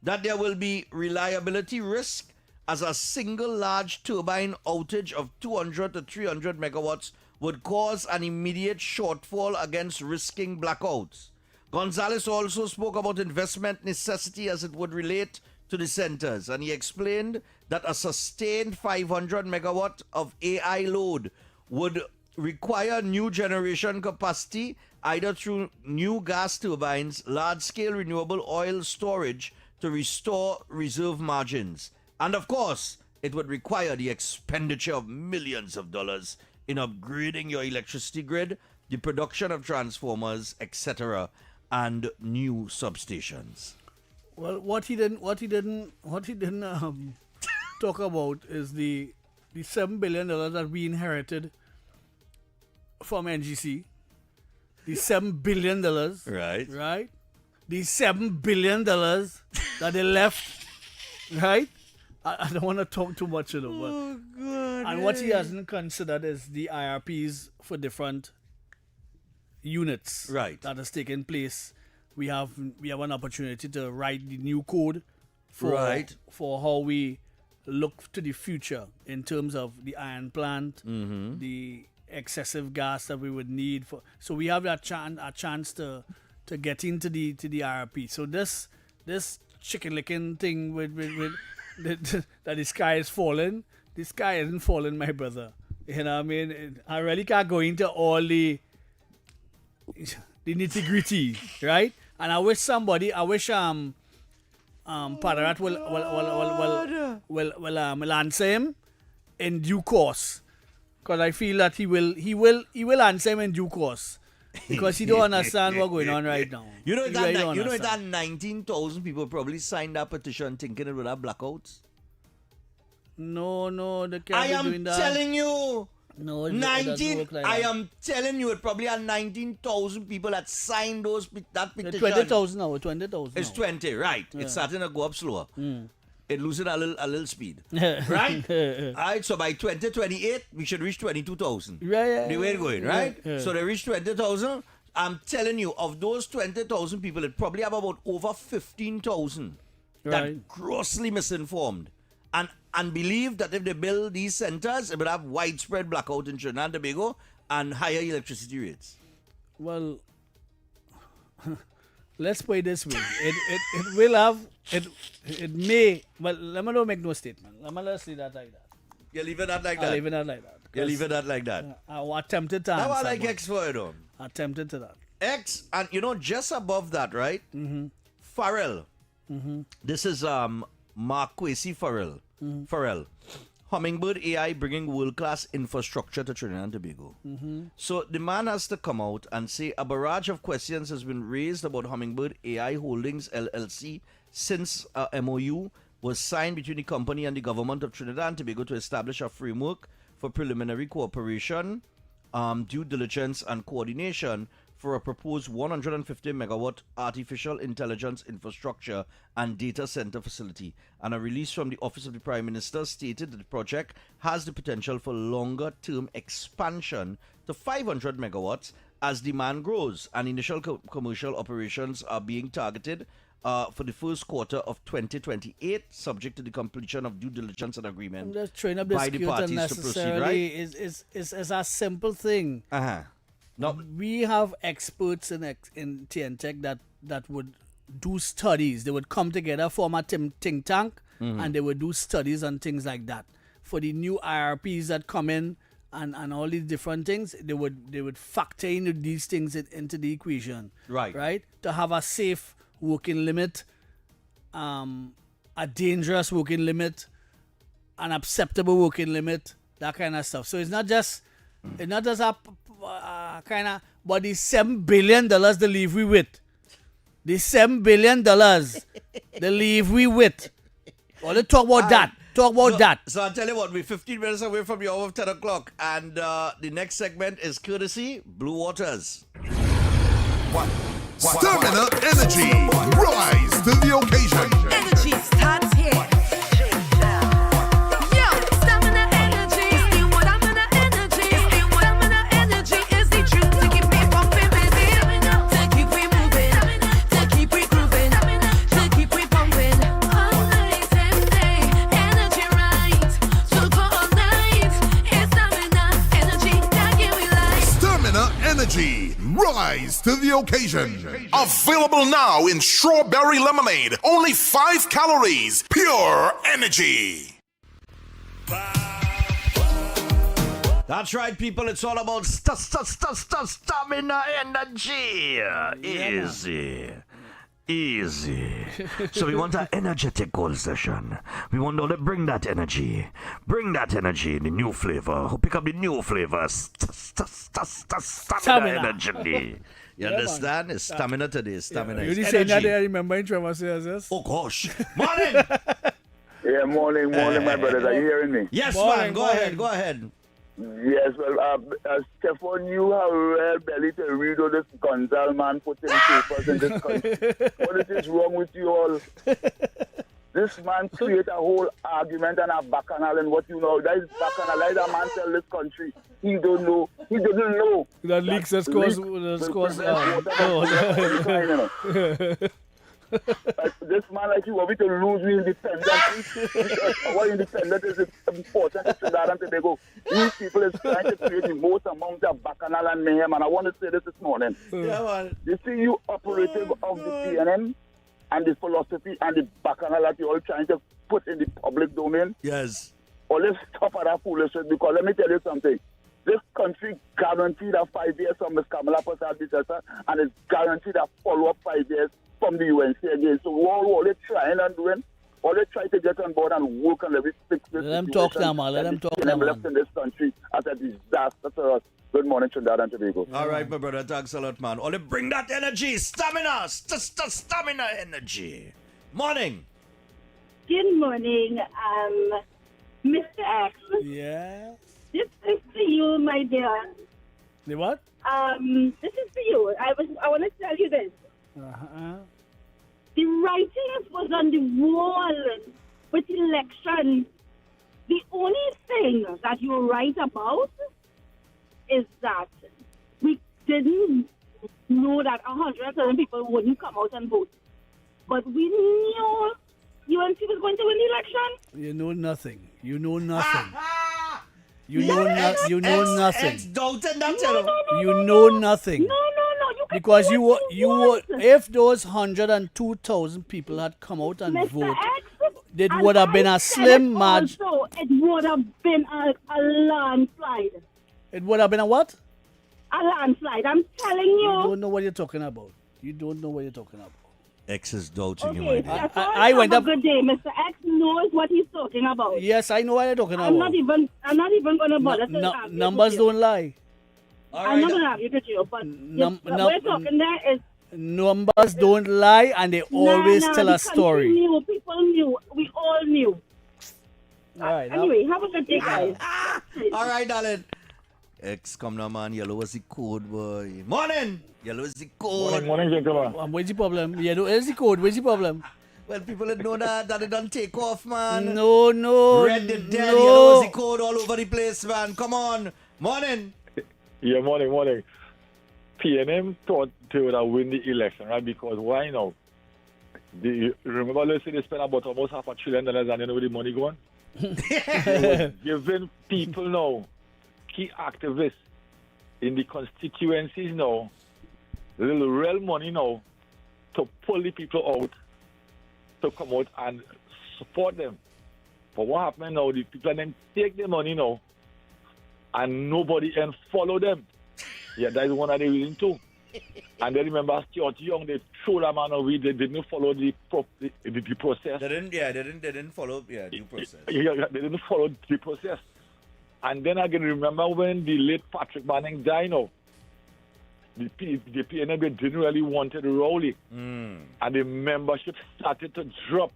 that there will be reliability risk as a single large turbine outage of 200 to 300 megawatts would cause an immediate shortfall against risking blackouts. Gonzalez also spoke about investment necessity as it would relate to the centers, and he explained that a sustained 500 megawatt of AI load would require new generation capacity either through new gas turbines, large-scale renewable oil storage to restore reserve margins. And of course, it would require the expenditure of millions of dollars in upgrading your electricity grid, the production of transformers, etc., and new substations. Well, what he didn't talk about is the $7 billion that we inherited from NGC. The $7 billion. Right? The $7 billion that they left. Right? I don't want to talk too much, but and what he hasn't considered is the IRPs for different units that has taken place. We have an opportunity to write the new code for how we look to the future in terms of the iron plant, the excessive gas that we would need for. So we have a chance to get into the IRP. So this chicken licking thing with that the sky is falling. The sky isn't falling, my brother. You know what I mean? I really can't go into all the nitty-gritty, right? And I wish Padarat will answer him in due course, because I feel that he will answer him in due course, because he don't understand what's going on right now. You know He really don't that understand. 19,000 people probably signed that petition thinking it would have blackouts. No, they can't I be am doing that. telling you. No, it doesn't work like I that. am telling you, it probably had 19,000 people that signed that petition. 20,000 now. 20,000. It's 20, right? It's starting to go up slower. It losing a little speed, Yeah. right? All right. So by 2028, we should reach 22,000. Yeah. The way it's going, right? Yeah. So they reach 20,000. I'm telling you, of those 20,000 people, it probably have about over 15,000 that Right. grossly misinformed and believe that if they build these centers, it will have widespread blackout in Trinidad and Tobago and higher electricity rates. Well, let's put it this way. It will have, it may, but let me not make no statement. Let me just leave that like that. You're leaving that like I'll that? leave it like that. You're leaving that like that? I attempted to Now I answer. like but X for it on. I attempted to that. X, and just above that, right? Farrell. This is Marquesi Farrell. Farrell. Hummingbird AI bringing world-class infrastructure to Trinidad and Tobago. So the man has to come out and say a barrage of questions has been raised about Hummingbird AI Holdings LLC since a MOU was signed between the company and the government of Trinidad and Tobago to establish a framework for preliminary cooperation, due diligence and coordination for a proposed 150 megawatt artificial intelligence infrastructure and data center facility. And a release from the Office of the Prime Minister stated that the project has the potential for longer term expansion to 500 megawatts as demand grows, and initial commercial operations are being targeted for the first quarter of 2028, subject to the completion of due diligence and agreement I'm just trying to be by the parties to proceed, right? is a simple thing. No, We have experts in TNTech that would do studies. They would come together, form a think tank, and they would do studies on things like that. For the new IRPs that come in and all these different things, they would factor in these things into the equation. Right? To have a safe working limit, a dangerous working limit, an acceptable working limit, that kind of stuff. So it's not just a kind of, but the $7 billion they leave we with. The $7 billion they leave we with. Well, let's talk about that. So I'll tell you what, we're 15 minutes away from the hour of 10 o'clock, and the next segment is courtesy Blue Waters. Stamina Energy. Rise to the occasion. Energy starts here. Yo, stamina energy. It's the what I'm gonna energy. It's the what I'm gonna energy. Is the truth to keep me pumping, baby. To keep me moving. To keep me grooving. To keep me pumping. All night and day. Energy right. So go all night. It's stamina energy that give me life. Stamina Energy. Rise to the occasion. Available now in strawberry lemonade. Only 5 calories. Pure energy. That's right, people. It's all about stamina energy. Easy. So we want an energetic goal session. We want all to bring that energy. The new flavor. Pick up the new flavor. Stamina energy. You understand? It's stamina today. Stamina You is didn't say that energy. I remember in Trevor says this. Oh gosh. Morning. Yeah, morning, my brothers. Are you hearing me? Yes, Morning, man. Go ahead. Yes, well, Stephan, you have rare belly to read all this Gonzal man putting papers in this country. What is wrong with you all? This man create a whole argument and a bacchanal and what you know. That is bacchanal. Like that man tell this country. He don't know. He doesn't know. That leaks has caused. This man like you want me to lose me independence. Our independence is important to Trinidad and Tobago. These people is trying to create the most amount of bacchanal and mayhem, and I want to say this morning. Yeah, man. You see, you operative of the PNM and the philosophy and the bacchanal that you're all trying to put in the public domain. Yes. Or let's stop at that foolishness, because let me tell you something. This country guaranteed a 5 years from Ms. Kamala Prasad, and it's guaranteed a follow-up 5 years from the UNC again. So all they're trying and doing, all they try to get on board and work on every fix this Let them talk now, man. Let them talk now, left in this country as a disaster to us. Good morning, Trinidad and Tobago. All right, my brother. Thanks a lot, man. Only bring that energy, stamina, stamina energy. Morning. Good morning, Mr. X. Yeah. This is for you, my dear. The what? This is for you. I want to tell you this. The writings was on the wall with election. The only thing that you write about is that we didn't know that 100,000 people wouldn't come out and vote. But we knew UNC was going to win the election. You know nothing. You know nothing. You know nothing. Ex-doubting that, You know nothing. No. You can Because do you what were, want. if those 102,000 people had come out and Mr. voted, X, it and would have been I a said slim it margin. also, it would have been a landslide. It would have been a what? A landslide. I'm telling You you. don't know what you're talking about. You don't know what you're talking about. X is doubting you, my Okay, dear. Stefan, I went have up- a good day. Mr. X knows what he's talking about. Yes, I know what you're talking I'm about. not even going to bother to argue Numbers with you. don't lie. All I'm not right. going to argue with you, but Num- what num- we're talking there is Numbers don't lie, and they always tell the a story. country knew, people knew, we all knew. All right. Anyway, have a good day, guys. All right, darling. X, come now, man. Yellow was the code, boy. Morning. Yellow is the code. Morning, gentlemen. What's the problem? Yeah, where's the code? Where's the problem? Well, people didn't know that it don't take off, man. No. Red the dead. no. Yellow is the code all over the place, man. Come on. Morning. Yeah, morning. PNM thought they would have win the election, right? Because why now? Remember, let's say they spent about almost $500 billion and you know where the money going? They was giving people now, key activists in the constituencies now, little real money now to pull the people out, to come out and support them. But what happened now, the people then take the money now and nobody and follow them. Yeah, that's one of the reasons too. And then remember Stuart Young, they threw that man away, they didn't follow the process. They didn't follow due process. Yeah, they didn't follow the process. And then again, remember when the late Patrick Manning died now, the PNM didn't really want to Rowley. And the membership started to drop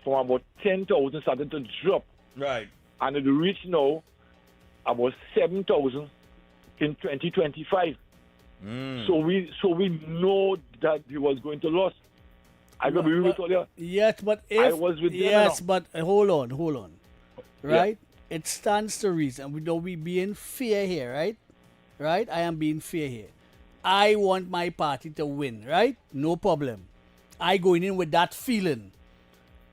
from about 10,000 started to drop. Right. And it reached now about 7,000 in 2025. So we know that he was going to lose. I got to be real with you. Yes, but if I was with them yes, now. but hold on. Right? It stands to reason. We don't be being fair here, right? Right? I am being fair here. I want my party to win, right? No problem. I going in with that feeling.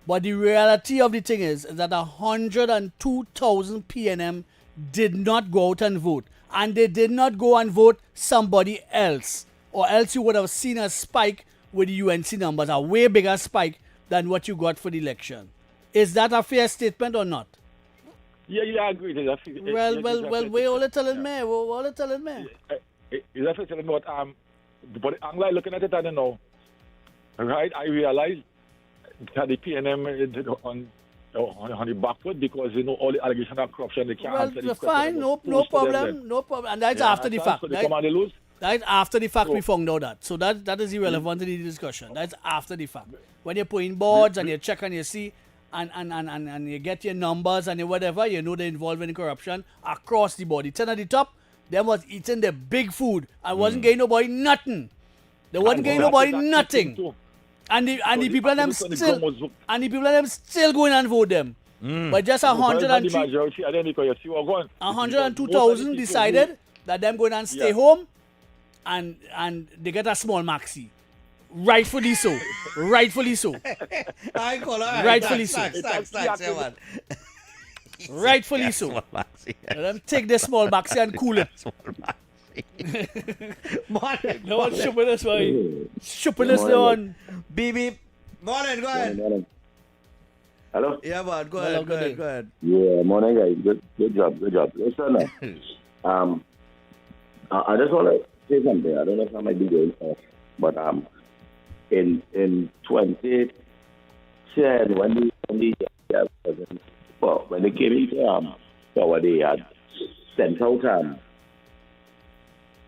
But the reality of the thing is that 102,000 PNM did not go out and vote. And they did not go and vote somebody else. Or else you would have seen a spike with the UNC numbers, a way bigger spike than what you got for the election. Is that a fair statement or not? Yeah, I agree. Well, we all telling me. All telling me. Is that telling me what but the angle I looking at it, I don't know. Right? I realize that the PNM on the back foot because you know all the allegations of corruption they can't answer Well, the fine, no problem. And that's after the fact. So they come and they lose. That's after the fact So- we found out that. So that is irrelevant to the discussion. That's after the fact. When you put in boards and you check and you see and you get your numbers and your whatever, you know they're involved in corruption across the board. The 10 at the top, them was eating the big food and wasn't getting nobody nothing. They wasn't getting nobody nothing. And the people of them still going and vote them. But just 102,000 decided that them going and stay home and they get a small maxi. Rightfully so. Rightfully so. I call her. Rightfully so. Thanks, yeah, man. Rightfully so. Let them take the small box and cool it. Morning. No one shipping this one. Shipping this one. Beep, beep. Morning, go ahead. Morning. Hello? Yeah, man, go Hello, ahead, go good day. ahead, go ahead. Yeah, morning, guys. Good job. Listen, I just want to say something. I don't know if I might be going off, but in 2010, when they came into power, they had sent out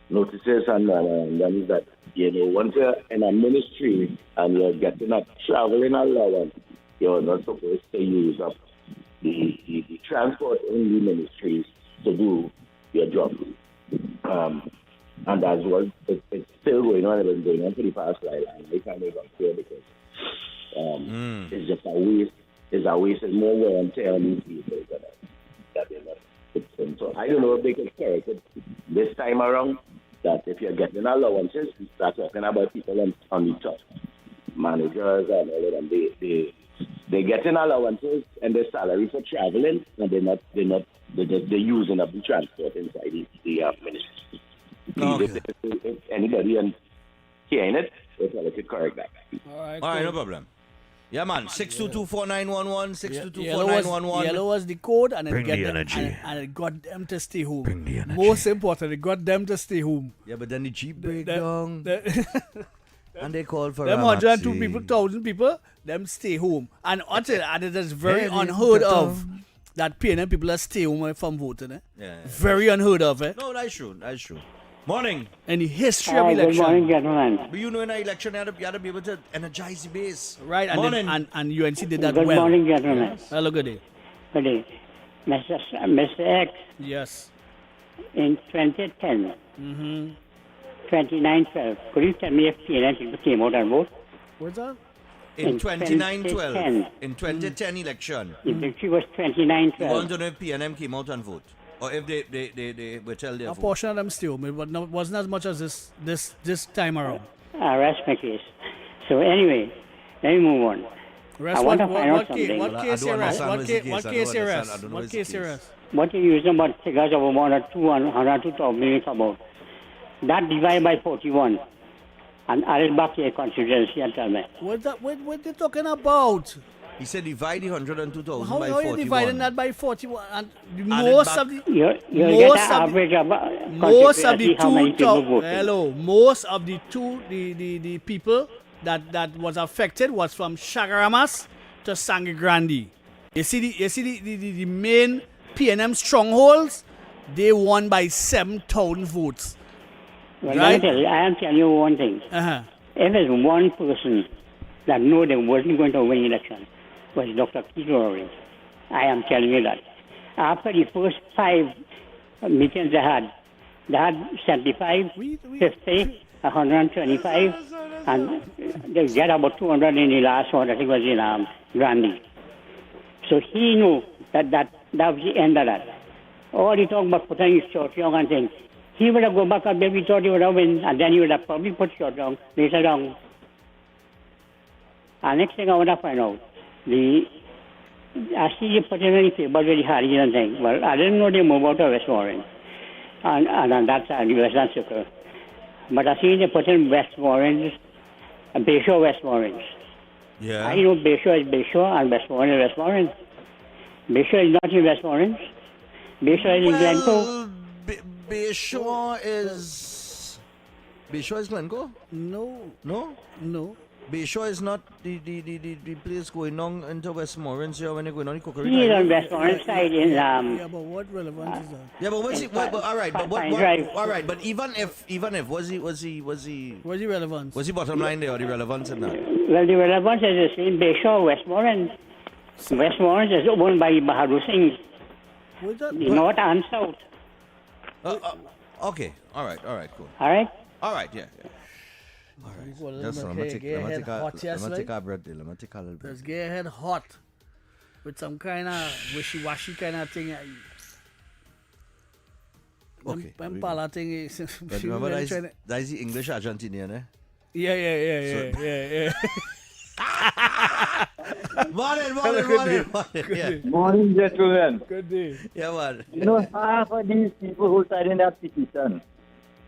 notices and then that, once you're in a ministry and you're getting a traveling allowance, you're not supposed to use up the transport only ministries to do your job. And that's what it's still going on. It's been going on for the past while, and I can't even clear because it's just a waste. It's a waste. It's more wear and tear on these people that they're not fixing. So I don't know if they can correct it this time around. That if you're getting allowances, we start talking about people on the top, managers and all of them. They getting allowances and their salary for traveling, and they're using up the transport inside the ministry. Okay. If anybody hearing it, they tell us to correct that. All right, no problem. Yeah, man. 6224911, 6224911. Yellow was the code, and Bring the energy. And it got them to stay home. Bring the energy. Most important, it got them to stay home. Yeah, but then the Jeep break down. And they called for them a 102 maxi. people, 1,000 people, them stay home. And it is very unheard of that PNM people are stay home from voting. Yeah. Very unheard of. No, that's true. Morning. In the history of election. Good morning, gentlemen. But you know, in an election, you had to be able to energize the base. Right, and Morning. then, and UNC did that Good well. morning, gentlemen. Yes. Hello, good day. Good day. Mr. X, Yes. in 2010, Mm-hmm. 2912, could you tell me if PNM people came out and vote? What's that? In 2912, 2010. in 2010 election, The victory was you want 2912. to know if PNM came out and vote, or if they were tell their A vote. portion of them still, but wasn't as much as this time around. Rest my case. So anyway, let me move on. Rest, I want to find out what something. case you rest? What case you rest? What case you rest? What you use about figures of about 200,000 million about. That divided by 41. And added back to your constituency and tell me. What they talking about? He said divide the 102,000 How by are you 41. dividing that by 41? And Add most it of back. the You most get an of average of most of the how many people voted. hello, most of the people that was affected was from Chagaramas to Sangre Grande. You see the main PNM strongholds, they won by 7,000 votes. Well, Right? I am telling you one thing. Uh-huh. If there's one person that knew they wasn't going to win election, was Dr. Peter Orange. I am telling you that. After the first 5 meetings they had 75, 50, 125, and they get about 200 in the last one, I think was in Grande. So he knew that was the end of that. All he talked about putting his short young and things. He would have gone back and maybe thought he would have win, and then he would have probably put short young later on. And next thing I want to find out, I see you put in any paper very hard and thing. Well, I didn't know they move out of West Warren. And on that side, the Western Circle. But I see they put in West Warrens, and Bayshore West Warrens. Yeah. I know Bayshore is Bayshore and West Warren is West Warren. Bayshore is not in West Warren. Bayshore is in Glencoe. Bayshore is Glencoe? No. Bayshore is not the place going on into Westmoreland here when they're going on the cookery. He is on West Warren side in Yeah, but what relevance is that? Yeah, but what's he? But all right, but what? All right, but even if was he? What's the relevance? Was he bottom line there or the relevance in that? Well, the relevance is the same. Bayshore, West Warren. West Warren is owned by Bahadur Singh. What's that? The north and south. Okay, all right, cool. All right? All right, yeah. All right. Just let me take a breath. Let me take a little breath. Let's get ahead hot with some kind of wishy-washy kind of thing. Okay. Pala thing is. But remember, that's the English Argentinian, eh? Yeah. Morning. Yeah. Morning, gentlemen. Good day. Yeah, man. You know, half of these people who signed that petition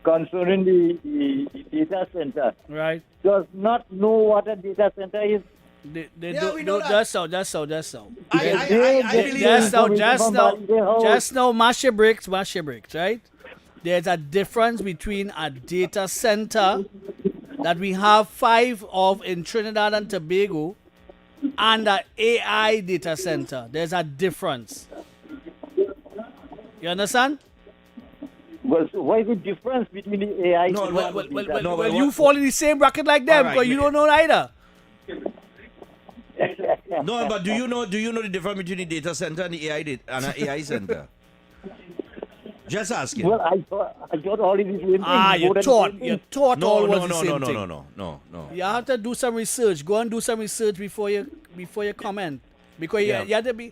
concerning the data center does not know what a data center is. They Yeah, we do, know do, that. just so. I believe Just that. now, mash your bricks, right? There's a difference between a data center that we have 5 of in Trinidad and Tobago and an AI data center. There's a difference. You understand? Well, so what is the difference between the AI No, and well, the data Well, center? you fall in the same bracket like them All right, because you don't know either. No, but do you know the difference between the data center and the and an AI center? Just asking. Well, I thought all of these same things. You thought all was the same no, thing. no. You have to do some research. Go and do some research before you comment. Because you have to be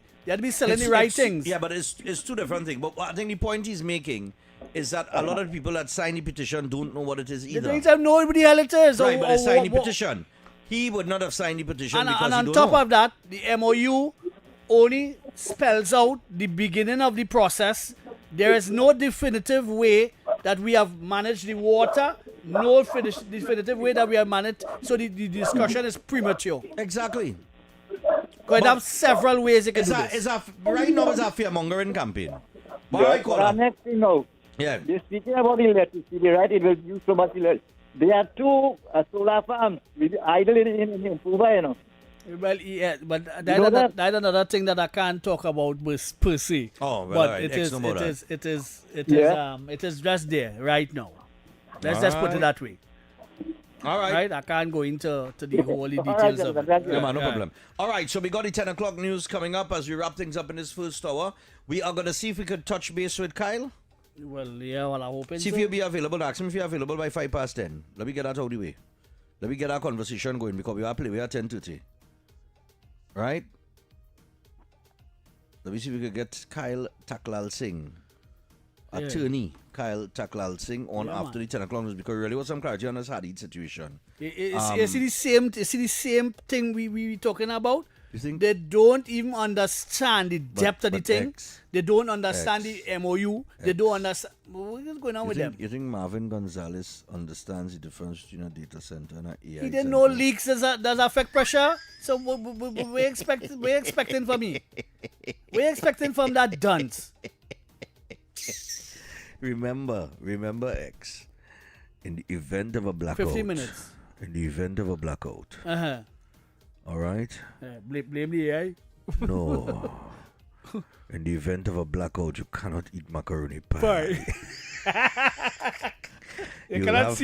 selling the right things. Yeah, but it's two different things. But I think the point he's making is that a lot of people that sign the petition don't know what it is either. They don't have no idea what the hell it is. Right, but they signed the petition. He would not have signed the petition because And he on don't top know. of that, the MOU only spells out the beginning of the process. There is no definitive way that we have managed the water, no definitive way that we have managed, so the discussion is premature. Exactly. Because there are several ways you can do this. Right now it's a fear-mongering campaign. But Yeah, all right, but our caller. next thing now, Yeah. they're speaking about electricity, right? It will use so much electricity. There are 2 solar farms idle in Cuba, you know. Well, yeah, but You know that? that's another thing that I can't talk about per se. Oh, well, but all right. it X is no more that. it is just there right now. Let's just put it that way. All right. Right? I can't go into the whole details right, of it. thank you. Yeah, man, no problem. All right, so we got the 10 o'clock news coming up as we wrap things up in this first hour. We are going to see if we could touch base with Kyle. Well, yeah, well, I'm hoping See if so. he'll be available. Ask him if you're available by 10:05. Let me get that out of the way. Let me get our conversation going because we are 10:30. Right? Let me see if we could get Kyle Taklal Singh, attorney Kyle Taklal Singh, on after the 10 o'clock news because we really want some clarity on this Hadid situation. You see the same thing we talking about? You think? They don't even understand the depth of the thing. X. They don't understand the MOU. They don't understand. What is going on with them? You think Marvin Gonzalez understands the difference between a data center and an AI He didn't know leaks does affect pressure. So we're expecting from me. We're expecting from that dunce. Remember, X. In the event of a blackout. 15 minutes. In the event of a blackout. All right? Blame the AI. No. In the event of a blackout, you cannot eat macaroni pie. You cannot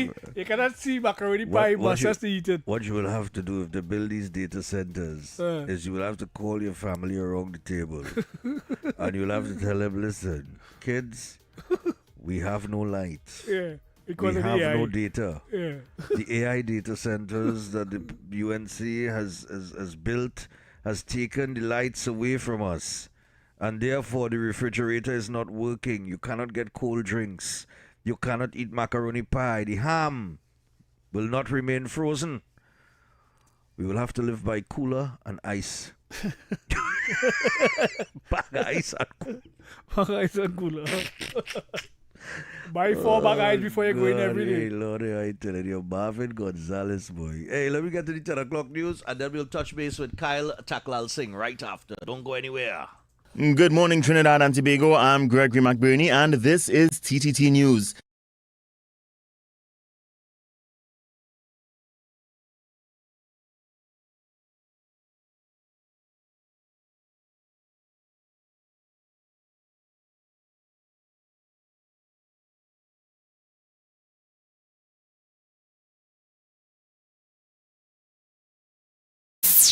see macaroni pie just to eat it. What you will have to do if they build these data centers is you will have to call your family around the table and you'll have to tell them, listen, kids, we have no light. Yeah. We Because of the have AI. no data. Yeah. The AI data centers that the UNC has built has taken the lights away from us. And therefore, the refrigerator is not working. You cannot get cold drinks. You cannot eat macaroni pie. The ham will not remain frozen. We will have to live by cooler and ice. Bag ice and cooler. Bag ice and cooler. Buy 4 bag ice before you go in every day. Hey, Lord, I telling you, Marvin Gonzalez, boy. Hey, let me get to the 10 o'clock news, and then we'll touch base with Kyle Taklal Singh right after. Don't go anywhere. Good morning, Trinidad and Tobago. I'm Gregory McBurney, and this is TTT News.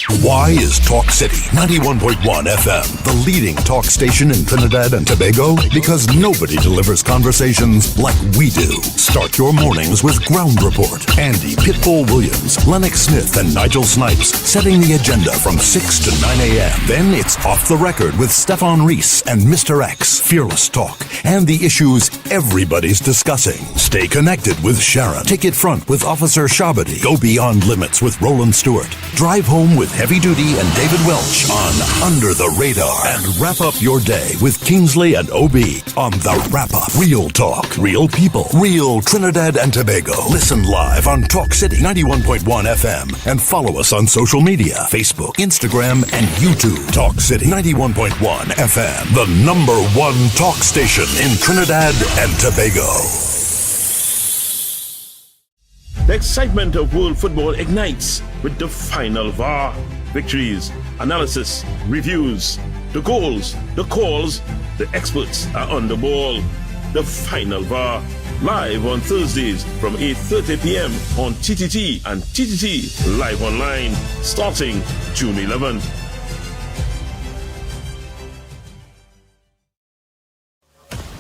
Why is Talk City 91.1 FM the leading talk station in Trinidad and Tobago? Because nobody delivers conversations like we do. Start your mornings with Ground Report. Andy Pitbull Williams, Lennox Smith, and Nigel Snipes setting the agenda from 6 to 9 a.m. Then it's Off the Record with Stephan and Mr X. Fearless talk and the issues everybody's discussing. Stay connected with Sharon. Take it front with Officer Shabadi. Go beyond limits with Roland Stewart. Drive home with Heavy Duty and David Welch on Under the Radar. And wrap up your day with Kingsley and OB on The Wrap Up. Real talk, real people, real Trinidad and Tobago. Listen live on Talk City 91.1 FM and follow us on social media, Facebook, Instagram, and YouTube. Talk City 91.1 FM, the #1 talk station in Trinidad and Tobago. The excitement of world football ignites with the final VAR. Victories, analysis, reviews, the goals, the calls, the experts are on the ball. The final VAR, live on Thursdays from 8:30 p.m. on TTT and TTT Live Online, starting June 11th.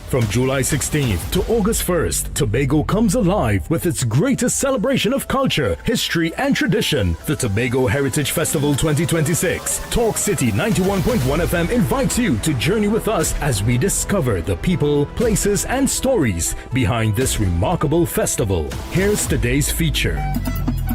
From July 16th to August 1st, Tobago comes alive with its greatest celebration of culture, history, and tradition, the Tobago Heritage Festival 2026. Talk City 91.1 FM invites you to journey with us as we discover the people, places, and stories behind this remarkable festival. Here's today's feature.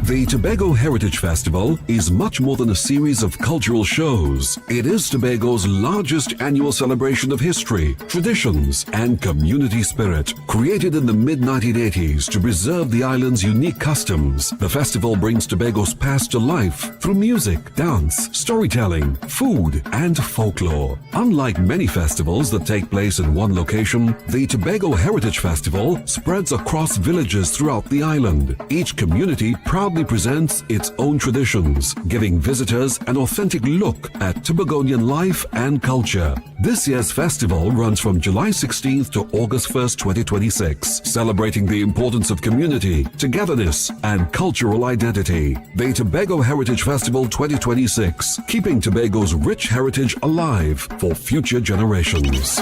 The Tobago Heritage Festival is much more than a series of cultural shows. It is Tobago's largest annual celebration of history, traditions, and community spirit. Created in the mid-1980s to preserve the island's unique customs, the festival brings Tobago's past to life through music, dance, storytelling, food, and folklore. Unlike many festivals that take place in one location, the Tobago Heritage Festival spreads across villages throughout the island. Each community proudly presents its own traditions, giving visitors an authentic look at Tobagonian life and culture. This year's festival runs from July 16th to August 1st, 2026, celebrating the importance of community, togetherness, and cultural identity. The Tobago Heritage Festival 2026, keeping Tobago's rich heritage alive for future generations.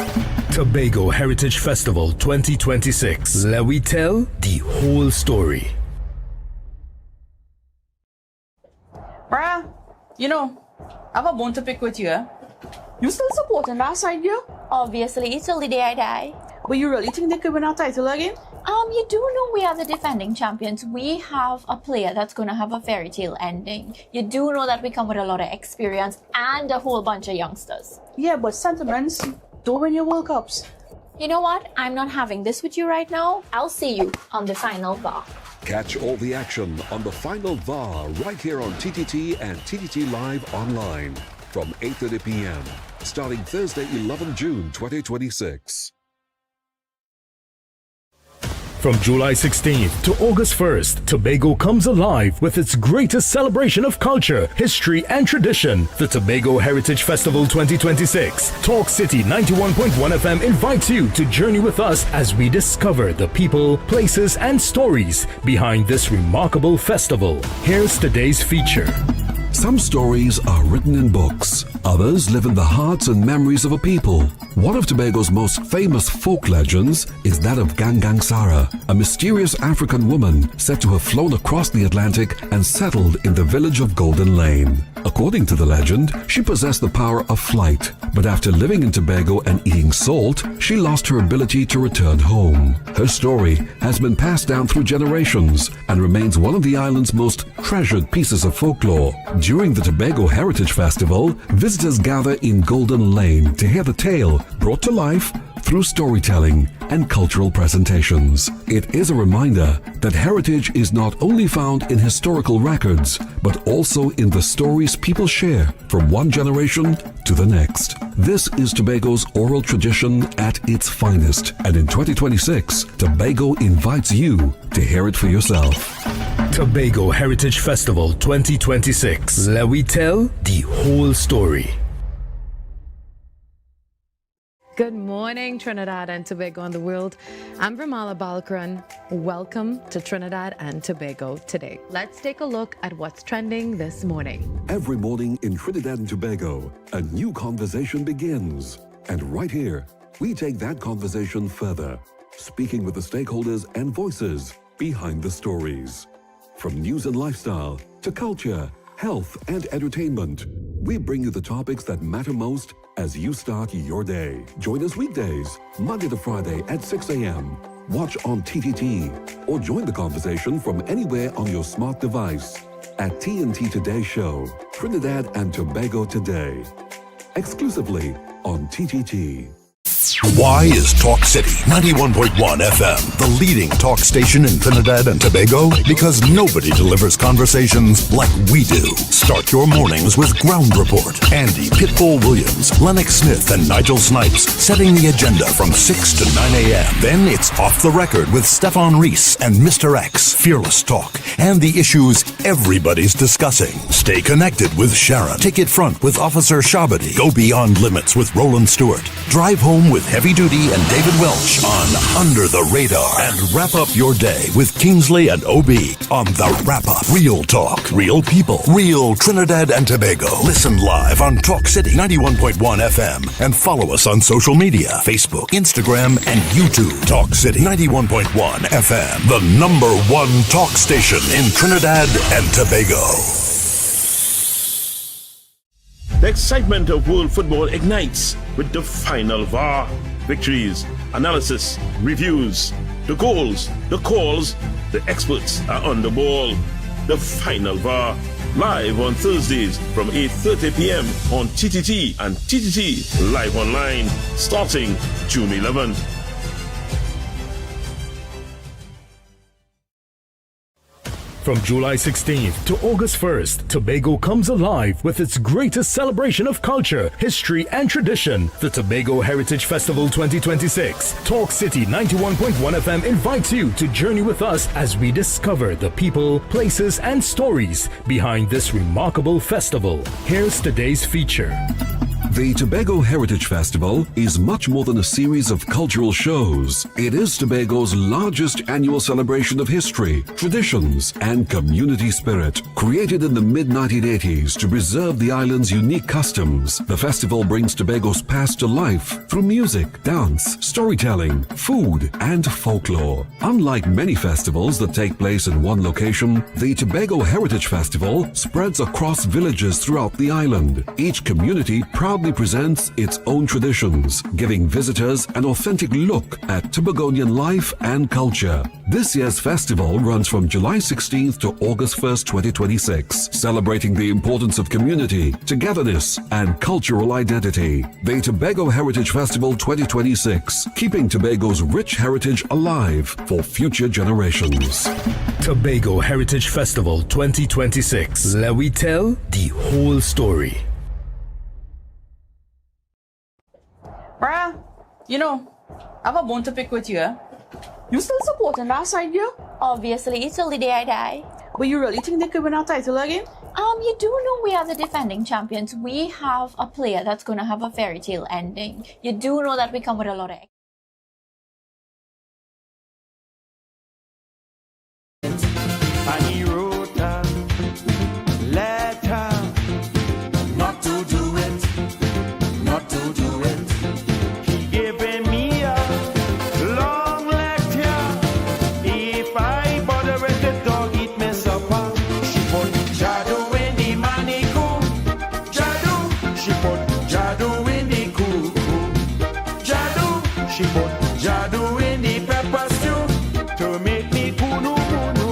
Tobago Heritage Festival 2026. Let we tell the whole story. Bruh, I have a bone to pick with you, eh? You still supporting that side, girl? Obviously, till the day I die. But you really think they could win our title again? You do know we are the defending champions. We have a player that's going to have a fairy tale ending. You do know that we come with a lot of experience and a whole bunch of youngsters. Yeah, but sentiments don't win your World Cups. You know what? I'm not having this with you right now. I'll see you on the final VAR. Catch all the action on the final VAR right here on TTT and TTT Live Online from 8:30 p.m. starting Thursday, 11 June 2026. From July 16th to August 1st, Tobago comes alive with its greatest celebration of culture, history, and tradition, the Tobago Heritage Festival 2026. Talk City 91.1 FM invites you to journey with us as we discover the people, places, and stories behind this remarkable festival. Here's today's feature. Some stories are written in books. Others live in the hearts and memories of a people. One of Tobago's most famous folk legends is that of Gangang Sara, a mysterious African woman said to have flown across the Atlantic and settled in the village of Golden Lane. According to the legend, she possessed the power of flight, but after living in Tobago and eating salt, she lost her ability to return home. Her story has been passed down through generations and remains one of the island's most treasured pieces of folklore. During the Tobago Heritage Festival, visitors gather in Golden Lane to hear the tale brought to life through storytelling and cultural presentations. It is a reminder that heritage is not only found in historical records, but also in the stories people share from one generation to the next. This is Tobago's oral tradition at its finest, and in 2026, Tobago invites you to hear it for yourself. Tobago Heritage Festival 2026. Let we tell the whole story. Good morning, Trinidad and Tobago and the world. I'm Bramala Balkaran. Welcome to Trinidad and Tobago today. Let's take a look at what's trending this morning. Every morning in Trinidad and Tobago, a new conversation begins. And right here, we take that conversation further, speaking with the stakeholders and voices behind the stories. From news and lifestyle to culture, health and entertainment, we bring you the topics that matter most as you start your day. Join us weekdays, Monday to Friday at 6 a.m. Watch on TTT or join the conversation from anywhere on your smart device at TNT Today Show, Trinidad and Tobago Today, exclusively on TTT. Why is Talk City 91.1 FM the leading talk station in Trinidad and Tobago? Because nobody delivers conversations like we do. Start your mornings with Ground Report. Andy Pitbull Williams, Lennox Smith, and Nigel Snipes setting the agenda from 6 to 9 a.m. Then it's Off the Record with Stephan and Mr X. Fearless talk and the issues everybody's discussing. Stay connected with Sharon. Take it front with Officer Shabadi. Go beyond limits with Roland Stewart. Drive home with Heavy Duty and David Welch on Under the Radar. And wrap up your day with Kingsley and OB on The Wrap Up. Real talk, real people, real Trinidad and Tobago. Listen live on Talk City 91.1 FM and follow us on social media, Facebook, Instagram, and YouTube. Talk City 91.1 FM, the #1 talk station in Trinidad and Tobago. The excitement of world football ignites with the final VAR. Victories, analysis, reviews, the goals, the calls, the experts are on the ball. The final VAR, live on Thursdays from 8:30 p.m. on TTT and TTT Live Online, starting June 11th. From July 16th to August 1st, Tobago comes alive with its greatest celebration of culture, history, and tradition, the Tobago Heritage Festival 2026. Talk City 91.1 FM invites you to journey with us as we discover the people, places, and stories behind this remarkable festival. Here's today's feature. The Tobago Heritage Festival is much more than a series of cultural shows. It is Tobago's largest annual celebration of history, traditions, and community spirit. Created in the mid-1980s to preserve the island's unique customs, the festival brings Tobago's past to life through music, dance, storytelling, food, and folklore. Unlike many festivals that take place in one location, the Tobago Heritage Festival spreads across villages throughout the island. Each community proudly presents its own traditions, giving visitors an authentic look at Tobagonian life and culture. This year's festival runs from July 16th to August 1st, 2026, celebrating the importance of community, togetherness, and cultural identity. The Tobago Heritage Festival 2026, keeping Tobago's rich heritage alive for future generations. Tobago Heritage Festival 2026. Let we tell the whole story. Bruh, I have a bone to pick with you. You still supporting that side, girl? Obviously, till the day I die. But you really think they could win our title again? You do know we are the defending champions. We have a player that's going to have a fairy tale ending. You do know that we come with a lot of... And he wrote a letter not to do it, not to do it. He gave me a long lecture. If I bother with the dog, eat me supper. She put Jadu in the manico. Jadu, she put Jadu in the cuckoo. Jadu, she put Jadu in the pepper stew to make me kunu kunu.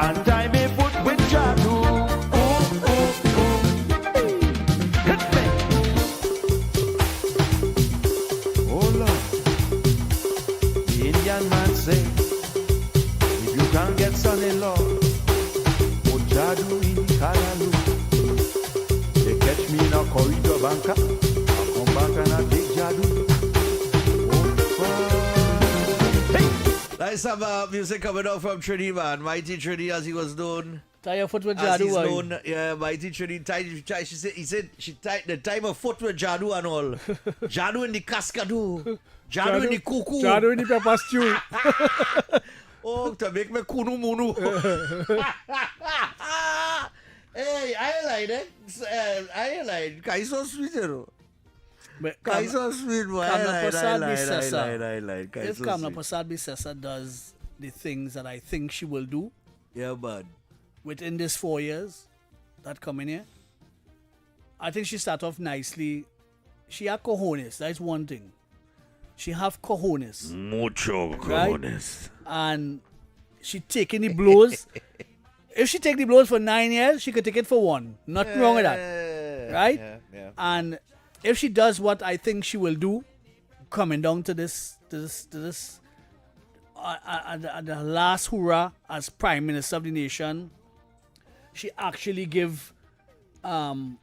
And tie me foot with Jadu. Hit me. Oh Lord. The Indian man say, if you can't get son-in-law, put Jadu in the Kalalu. They catch me in a corridor banker. I come back and I take Jadu. Nice have music coming out from Trini, man. Mighty Trini, as he was known. Tie your foot with As he's Jadu. known, yeah, my teacher, he said she tied the time of foot with Jadu and all. Jadu in the cascadu. Jadu in the cuckoo. Jadu in the pepper stew. Oh, to make me kunu munu. Hey, I like it. I like Kai so sweet, you know. Kai so sweet, boy. I like. If Kamla Prasad Bissessa does the things that I think she will do, yeah, bud, within this 4 years that come in here, I think she start off nicely. She have cojones. That's one thing. She have cojones. Mucho right? cojones. And she taking the blows. If she take the blows for 9 years, she could take it for 1. Nothing wrong with that. Right? Yeah. And if she does what I think she will do, coming down to this at the last hurrah as Prime Minister of the nation, she actually give PNM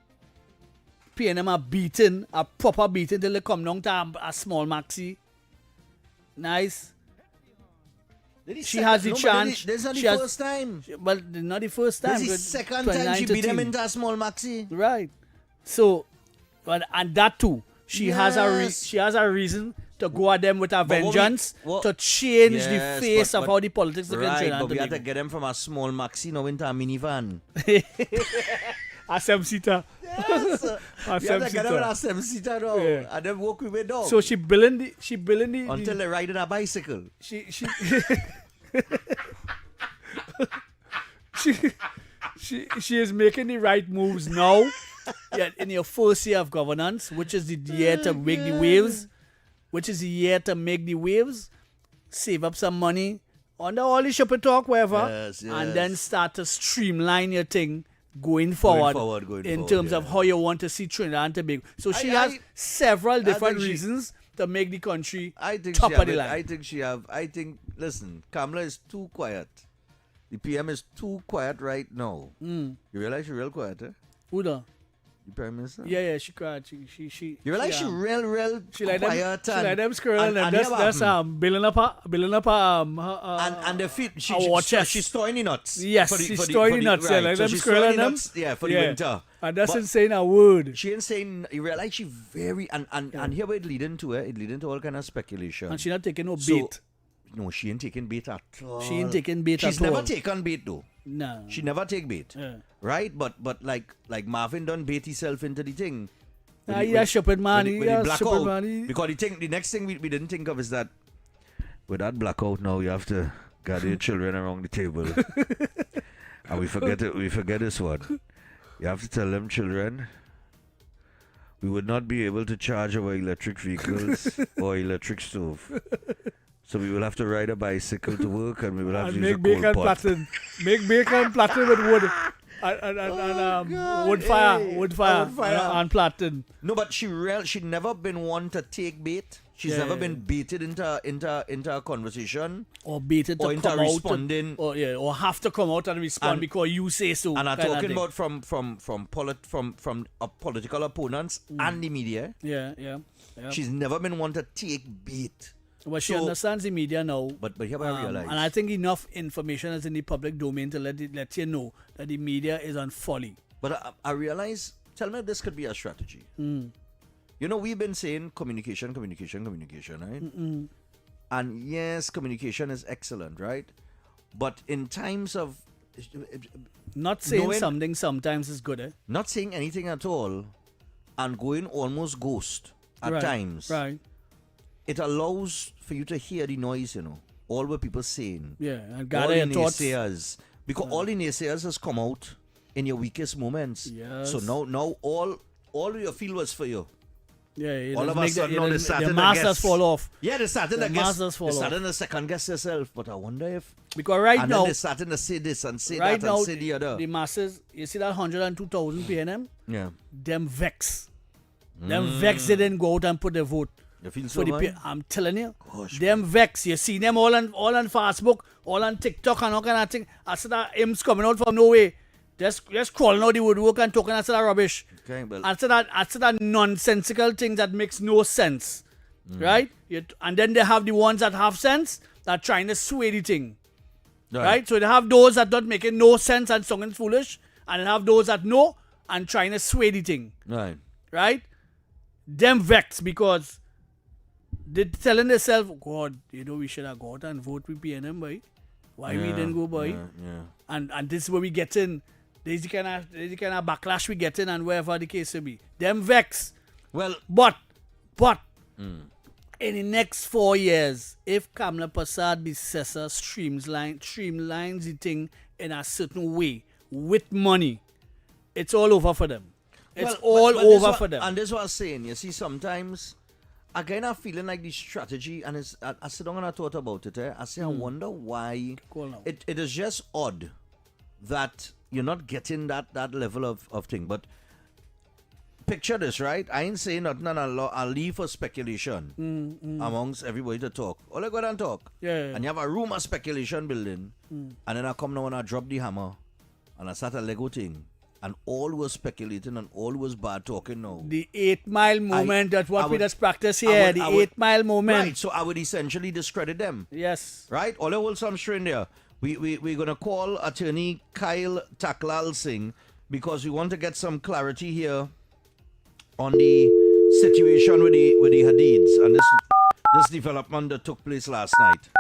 a proper beating till they come down to a small maxi. Nice. She has the chance. This is not the first time. Well, not the first time. This is the second time she beat them into a small maxi. Right. So, and that too, she has a reason to go at them with a vengeance to change the face of how the politics are right, going. But we have to get them from a small maxi now into a minivan. A 7-seater. Yes. We have to get them in a 7-seater now. Yeah. And then walk with a dog. So she billing the until they ride on a bicycle. She is making the right moves now. Yeah, in your first year of governance, which is the year to make the waves, save up some money under all the shop and talk, whatever, yes. and then start to streamline your thing going forward in terms of how you want to see Trinidad and Tobago. So she has several different reasons to make the country top of the line. Listen, Kamala is too quiet. The PM is too quiet right now. You realize she's real quiet, eh? Who the? The Prime Minister? Yeah, she cried. She you realize she real quiet. She like them squirrel and that's building up and the feet she's storing the nuts. Yes, she's storing the nuts. Yeah, like them squirrel and them. Yeah, for the winter. And that's saying a word. She ain't saying. You realize she very and here where it leading to it leading to all kind of speculation. And she not taking no bait. No, she ain't taking bait at all. She ain't taking bait at all. She's never taken bait though. No. She never take bait. Right? But like Marvin done bait himself into the thing. Stupid man. Because the next thing we didn't think of is that with that blackout now you have to gather your children around the table. And we forget this one. You have to tell them, children, we would not be able to charge our electric vehicles or electric stove. So we will have to ride a bicycle to work, and we will have to use a coal pot. Make bacon platen with wood and wood fire and platen. No, but she never been one to take bait. She's never been baited into a conversation or baited to into come responding out or have to come out and respond because you say so. And I'm talking about from political opponents and the media. Yeah. She's never been one to take bait. But she understands the media now. But here I realize. And I think enough information is in the public domain to let you know that the media is on folly. But I realize, tell me if this could be a strategy. You know, we've been saying communication, right? And yes, communication is excellent, right? But in times of... Not saying something sometimes is good, eh? Not saying anything at all and going almost ghost at times. Right. It allows for you to hear the noise, you know. All what people saying. Yeah, and gather your thoughts. Naysayers. Because all the naysayers has come out in your weakest moments. Yes. So now all your feel was for you. Yeah, all of a sudden now they're starting the masters fall off. Yeah, they're starting to guess. They're starting to second guess yourself. But I wonder if... Because right and now... then they're starting to say this and say that and say the other. The masses, you see that 102,000 PNM? Yeah. Them vex. Them vex didn't go out and put their vote. You feel so bad? I'm telling you. Gosh, them vex. You see them all on Facebook, all on TikTok and all kind of thing. I said that hymns coming out from nowhere. Just crawling out the woodwork and talking that rubbish. Okay, well. I said that nonsensical thing that makes no sense. Right? And then they have the ones that have sense that are trying to sway the thing. Right? So they have those that don't making no sense and sounding foolish, and they have those that know and trying to sway the thing. Right. Right? Them vex because they're telling themselves, God, we should have got and vote with PNM, boy. Why we didn't go, boy? Yeah. And this is where we get in. There's the kind of backlash we get in, and wherever the case will be. Them vex. Well, but in the next 4 years, if Kamla Prasad Bissessa streamlines the thing in a certain way with money, it's all over for them. It's all over for them. And this is what I'm saying. You see, sometimes I kind of feeling like the strategy, and I sit down and I thought about it. I say, I wonder why it is just odd that you're not getting that level of thing. But picture this, right? I ain't saying nothing, and I'll leave for speculation amongst everybody to talk. All I go and talk. Yeah. And you have a room of speculation building, and then I come now and I drop the hammer, and I start a Lego thing. And all was speculating and all was bad talking now. The 8 Mile movement, that's what we just practice here. The 8 Mile movement. Right, so I would essentially discredit them. Yes. Right? All the whole some string there. We're going to call attorney Kyle Taklal Singh because we want to get some clarity here on the situation with the Hadids and this development that took place last night.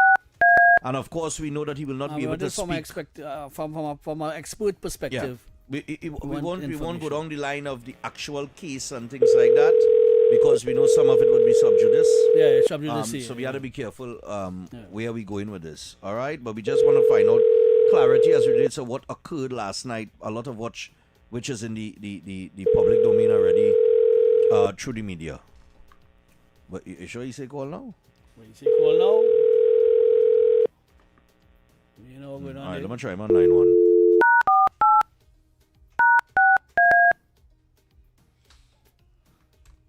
And of course, we know that he will not be able to speak. From an expert perspective. Yeah. We won't go down the line of the actual case and things like that because we know some of it would be sub judice. Yeah, sub judice. So we have to be careful where are we going with this. All right? But we just want to find out clarity as relates to what occurred last night. A lot of which is in the public domain already through the media. But you sure you say call now? When you say call now? All right, let me try him on line 1.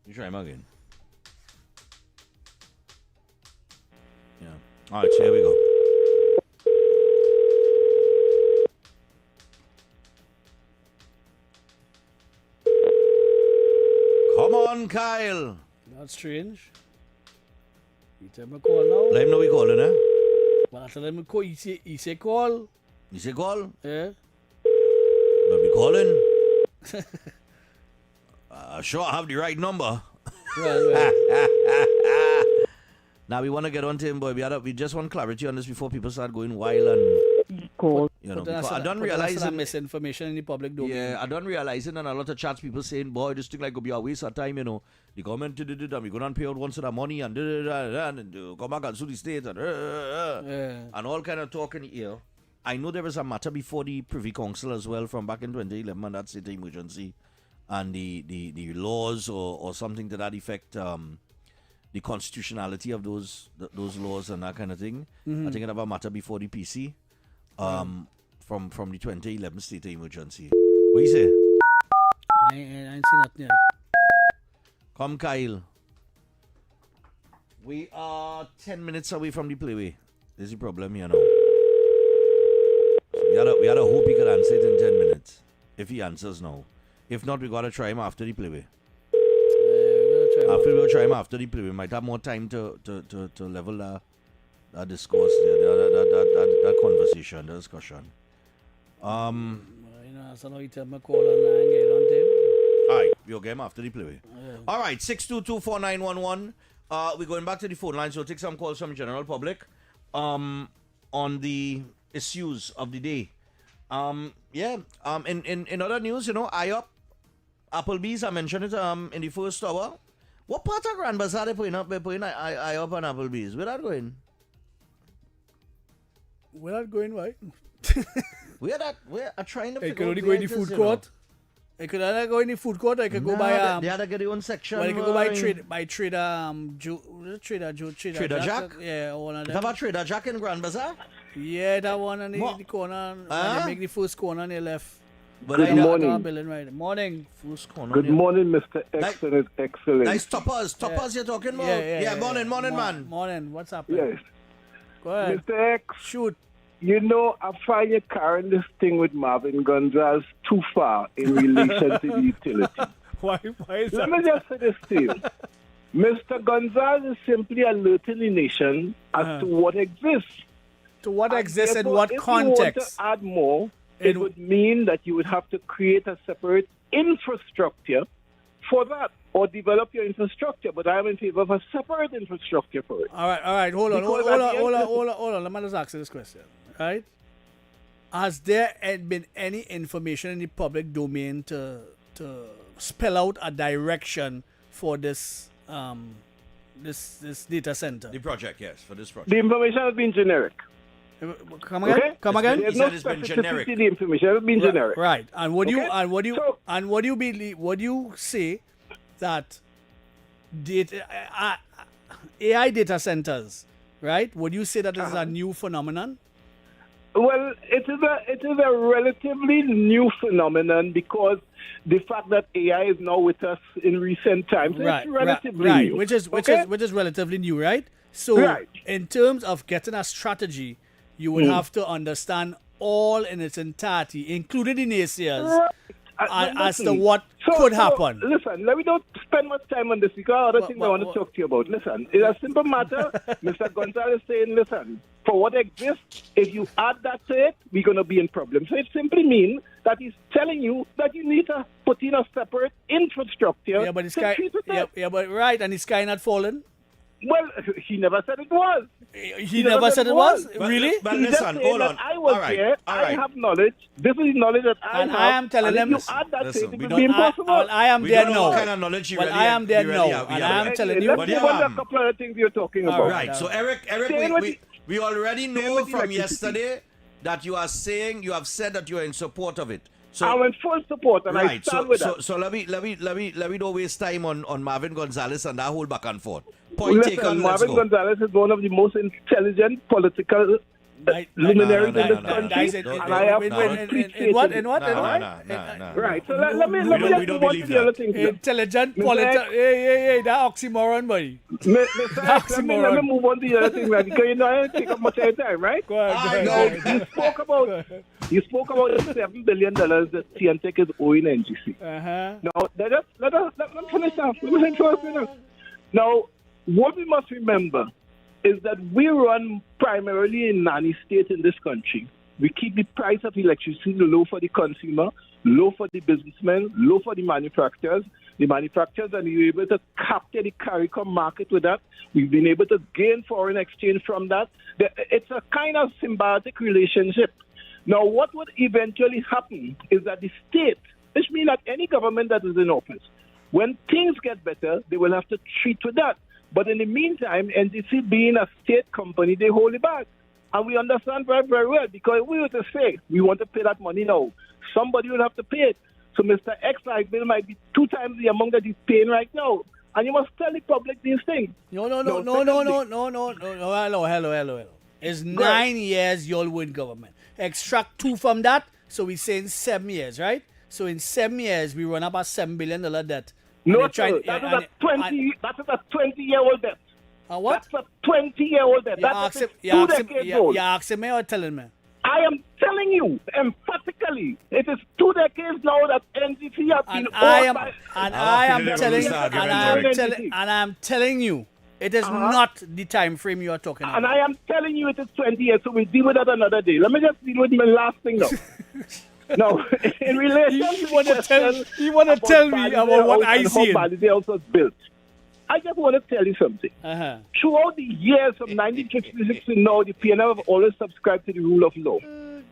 You try him again. Yeah. All right, so here we go. Come on, Kyle. That's strange. You tell me call now. Let him know we calling, eh? But I tell him call. He say call. You say call? Yeah. But be calling. Sure, I have the right number. Well. Now we want to get on to him, boy. We just want clarity on this before people start going wild and cool. I don't realize that misinformation in the public domain. Yeah, I don't realize it, and a lot of chats people saying, "Boy, this thing like could be a waste of time." The government did it, and we go and pay out once of the money and come back and sue the state and all kind of talk in the ear. I know there was a matter before the Privy Council as well from back in 2011, and that state of emergency. And the laws or something to that effect, the constitutionality of those laws and that kind of thing. I think it have a matter before the PC, from the 2011 state of emergency. What you say? I ain't seen that yet. Come, Kyle. We are 10 minutes away from the playway. There's the problem here now. So we had a hope he could answer it in 10 minutes. If he answers now. If not, we gotta try him after the playway. We'll try him after the playway. We might have more time to level that discourse there, that conversation, the discussion. So now you tell me call and get on to him. Alright, we'll get him after the playway. Alright, 6224911. We're going back to the phone line, so we'll take some calls from the general public on the issues of the day. In other news, IOP, Applebee's, I mentioned it in the first hour. What part of Grand Bazaar they putting up? They're putting IOP and Applebee's. Where that going? Where that going, right? Where are trying to figure out. You can only go in the food court. I could either go in the food court or I could go by they had to get their own section. Well, I could go by Trader Jack? Yeah, one of them. Have a Trader Jack in Grand Bazaar? Yeah, that one on the corner. They make the first corner on the left. Good morning. Right. Morning. First corner. Good morning, Mr. X and his excellence. Nice toppers you're talking about. Yeah, morning, man. Morning. What's happening? Yes. Go ahead. Mr. X. Shoot. I find you carrying this thing with Marvin Gonzalez too far in relation to the utility. Why is that? Let me just say this to you. Mr. Gonzalez is simply alerting the nation as to what exists. To what And exists in therefore, what if context? you want to add more, it would mean that you would have to create a separate infrastructure for that, or develop your infrastructure. But I'm in favor of a separate infrastructure for it. All right. Hold on. Because Hold at the end- on. Let me just ask you this question. Right? Has there been any information in the public domain to spell out a direction for this this data center? The project, yes, for this project. The information has been generic. Come again? Okay? Come again? There's He no said it's been specificity generic. to the information. It's been generic. Right. And what do you Okay? and what do you believe? What do you say that data AI data centers? Right? Would you say that this is a new phenomenon? Well, it is a relatively new phenomenon because the fact that AI is now with us in recent times, it's relatively new. Which is relatively new, right? So Right. in terms of getting a strategy, you would have to understand all in its entirety, including the naysayers, as to what could happen. Listen, let me not spend much time on this because other things I want to talk to you about. Listen, it's a simple matter. Mr. Gonzalez is saying, listen, for what exists, if you add that to it, we're going to be in problems. So it simply means that he's telling you that you need to put in a separate infrastructure. Yeah, but the to sky. treat it. Yeah, but right, and the sky not falling. Well, he never said it was. He never said it was? Really? But He just listen, said hold that on. I was All right, there. all I right. have knowledge. This is knowledge that I And have. I am telling and them. if you add that to Listen, it, we it don't- will be impossible. Well, I am We there don't know now. what kind of knowledge you Well, really I am there you really now, have. and Yeah. I am telling you. Let's But move yeah, on to a couple of things you're talking about. All right. So Eric, Staying with we already know with from electricity. yesterday that you are saying you have said that you are in support of it. So I'm in full support, and I right. stand with So that. so let me don't waste time on Marvin Gonzalez and that whole back and forth. Point Listen, taken. Let's Marvin go. Gonzalez is one of the most intelligent political luminaries in this country, and I have In what? Right. So let me don't just move on to believe the other that. things. here. Intelligent Mr. political. X. Hey, that oxymoron, buddy. Mr. X, let me move on to the other thing, right? Because you know I don't take up much of your time, right? Go ahead. Now, you spoke about the $7 billion that CNTech is owing NGC. Now, let me finish off. Now, what we must remember is that we run primarily a nanny state in this country. We keep the price of electricity low for the consumer, low for the businessmen, low for the manufacturers. The manufacturers are able to capture the CARICOM market with that. We've been able to gain foreign exchange from that. It's a kind of symbiotic relationship. Now, what would eventually happen is that the state, which means that any government that is in office, when things get better, they will have to treat with that. But in the meantime, NGC being a state company, they hold it back. And we understand very, very well, because if we were to say we want to pay that money now, somebody will have to pay it. So Mr. X light bill might be 2 times the amount that he's paying right now. And you must tell the public these things. No. Hello. It's 9 years you'll win government. Extract 2 from that, so we're saying 7 years, right? So in 7 years, we run up a $7 billion debt. No, And sir, that is a 20-year-old debt. What? That's a 20-year-old debt. That's 2 decades old. You're asking me or telling me? I am telling you emphatically, it is 2 decades now that NGC has been I'm telling you, it is not the time frame you are talking about. And I am telling you it is 20 years, so we'll deal with that another day. Let me just deal with my last thing now. Now, in relation to you want to tell me about what I see. How Baliday House was built. I just want to tell you something. Throughout the years from 1956 to now, the PNM have always subscribed to the rule of law.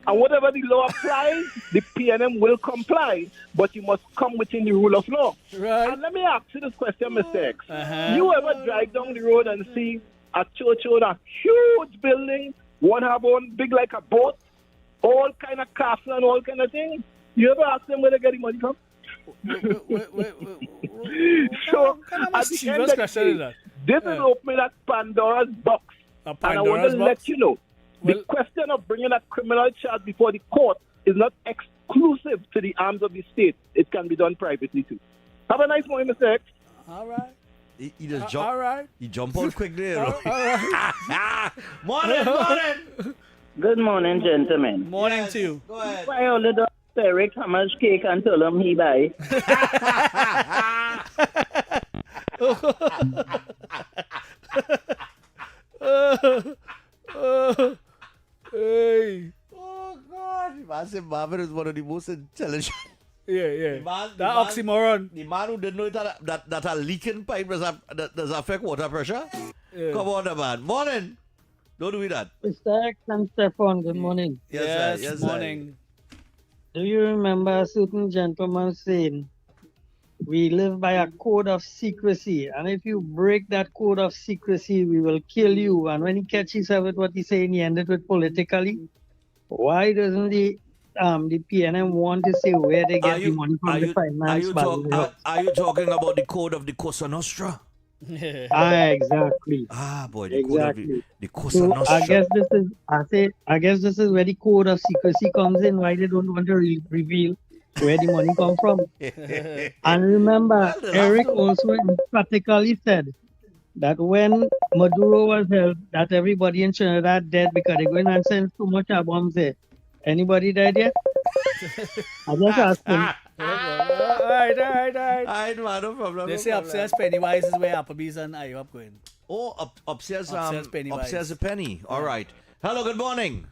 And whatever the law applies, the PNM will comply, but you must come within the rule of law. Right. And let me ask you this question, Mr. X. You ever drive down the road and see a church with a huge building, one have one big like a boat, all kind of castle and all kind of things? You ever ask them where they get the money from? So, at the end of the day, this is opening a Pandora's box. And I want to let you know, the question of bringing a criminal charge before the court is not exclusive to the arms of the state. It can be done privately too. Have a nice morning, Mr. X. All right. He just jump. All right. He jump out quickly. You know? All right. Morning. Good morning, gentlemen. Morning to you. Go ahead. Why only the Eric how much cake and tell him he buy? Marvin is one of the most intelligent. Yeah. That oxymoron. The man who didn't know that a leaking pipe does affect water pressure. Yeah. Come on, man. Morning. Don't do that. Mr. X and Stephan, good morning. Yes, sir. Yes, sir. morning. Do you remember a certain gentleman saying, we live by a code of secrecy, and if you break that code of secrecy, we will kill you. And when he catches up with what he's saying, he ended with politically. Why doesn't the PNM want to say where they get the money from the finance? Are you talking about the code of the Cosa Nostra? Exactly. Boy, the exactly. code of the Cosa So Nostra. I guess this is where the code of secrecy comes in. Why they don't want to reveal where the money come from. And remember, Eric also emphatically said that when Maduro was held, that everybody in Trinidad dead because they're going and send too much bombs there. Anybody died yet? I just asked him. All right. Man, no problem. They say upstairs Pennywise is where Applebee's and IHOP going. Oh, upstairs Pennywise. Upstairs a penny. All right. Hello, good morning.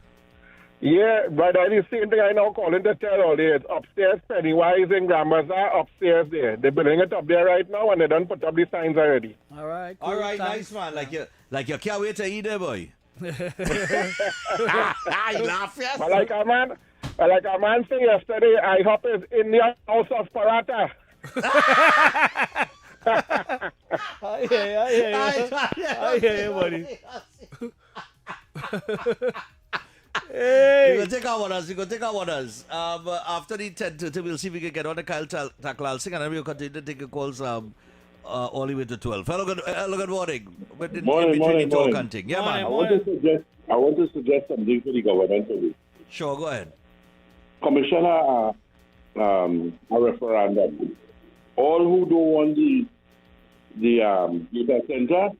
Yeah, but I the same thing I now calling to tell all day. It's upstairs Pennywise in Grandmother upstairs there. They're building it up there right now and they done put up the signs already. All right. All right, nice man. Like you can't wait to eat there, boy. You laugh, yes? But like a man saying yesterday, IHOP is in the house of Parata. I hear you, buddy. Hey. We're going to take our orders. After the 10:30, we'll see if we can get on the Kyle Taklal Singh, and then we'll continue to take your calls all the way to 12. Hello, good morning. Morning. Hunting. Yeah, man. I want to suggest something to the government today. Sure, go ahead. Commissioner a referendum. All who don't want the data center,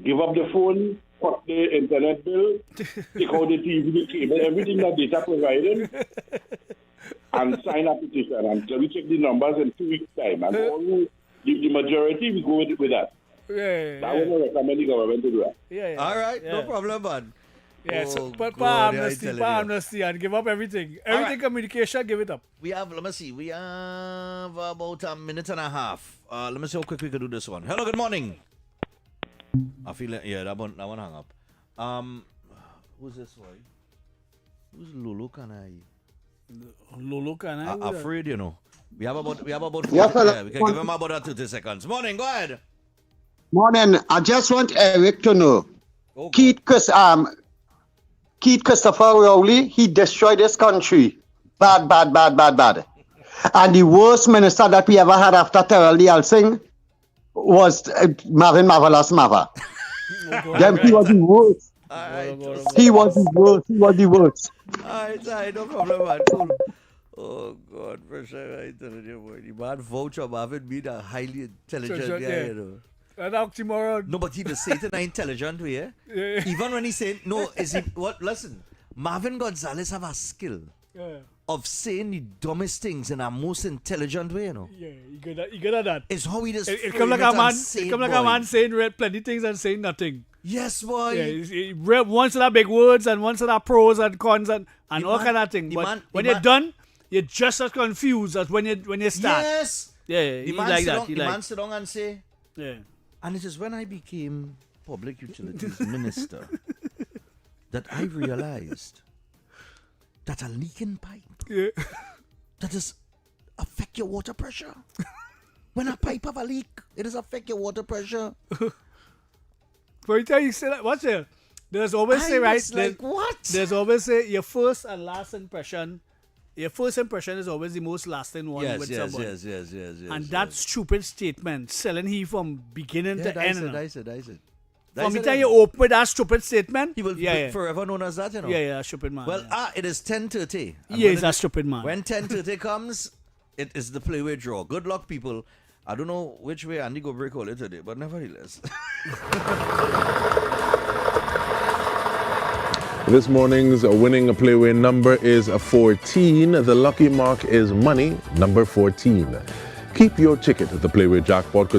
give up the phone, cut the internet bill, take out the TV, the cable, everything that data provided, and sign a petition. And we check the numbers in 2 weeks' time. And all who, the majority, we go with that. I would recommend the government to do that. All right, no problem, man. Yeah, but amnesty and give up everything. Everything communication, give it up. We have about a minute and a half. Let me see how quick we can do this one. Hello, good morning. I feel like, that one hung up. Who's this boy? Who's Lulu Kanai? Lulu Kanai? Afraid, you know. We have about fella. we can give him about 30 seconds. Morning, go ahead. Morning. I just want Eric to know. Keith Christopher Rowley, he destroyed this country. Bad. And the worst minister that we ever had after Terrell Singh was Marvin Marvelous Mava. He was the worst. He was the worst. All right, no problem, man. Cool. Oh, God, for sure. I tell you, boy. The man voucher Marvin being a highly intelligent guy, you know. An oxymoron. No, but he was saying in an intelligent way. Yeah. Even when he said, listen, Marvin Gonzalez have a skill of saying the dumbest things in a most intelligent way, you know. Yeah, he good at that. It's how he just it come like a man saying plenty things and saying nothing. Yes, boy. Yeah, once of the big words and once of the pros and cons and all kind of things. But when you're done, you're just as confused as when you start. Yes. Yeah, the man sit down and say, yeah. And it is when I became public utilities minister that I realized that a leaking pipe that is affect your water pressure. When a pipe have a leak, it does affect your water pressure. But you say that, what's it? There's always There's always say your first and last impression. Your first impression is always the most lasting one with someone. Yes. And that stupid statement, selling he from beginning to end. I said. From the time you open that stupid statement, he will be forever known as that, you know. Yeah, stupid man. Well, it is 10:30. He is a stupid man. When 10:30 comes, it is the playway draw. Good luck, people. I don't know which way Andy go break all it today, but nevertheless. This morning's winning playway number is 14. The lucky mark is money, number 14. Keep your ticket at the playway jackpot.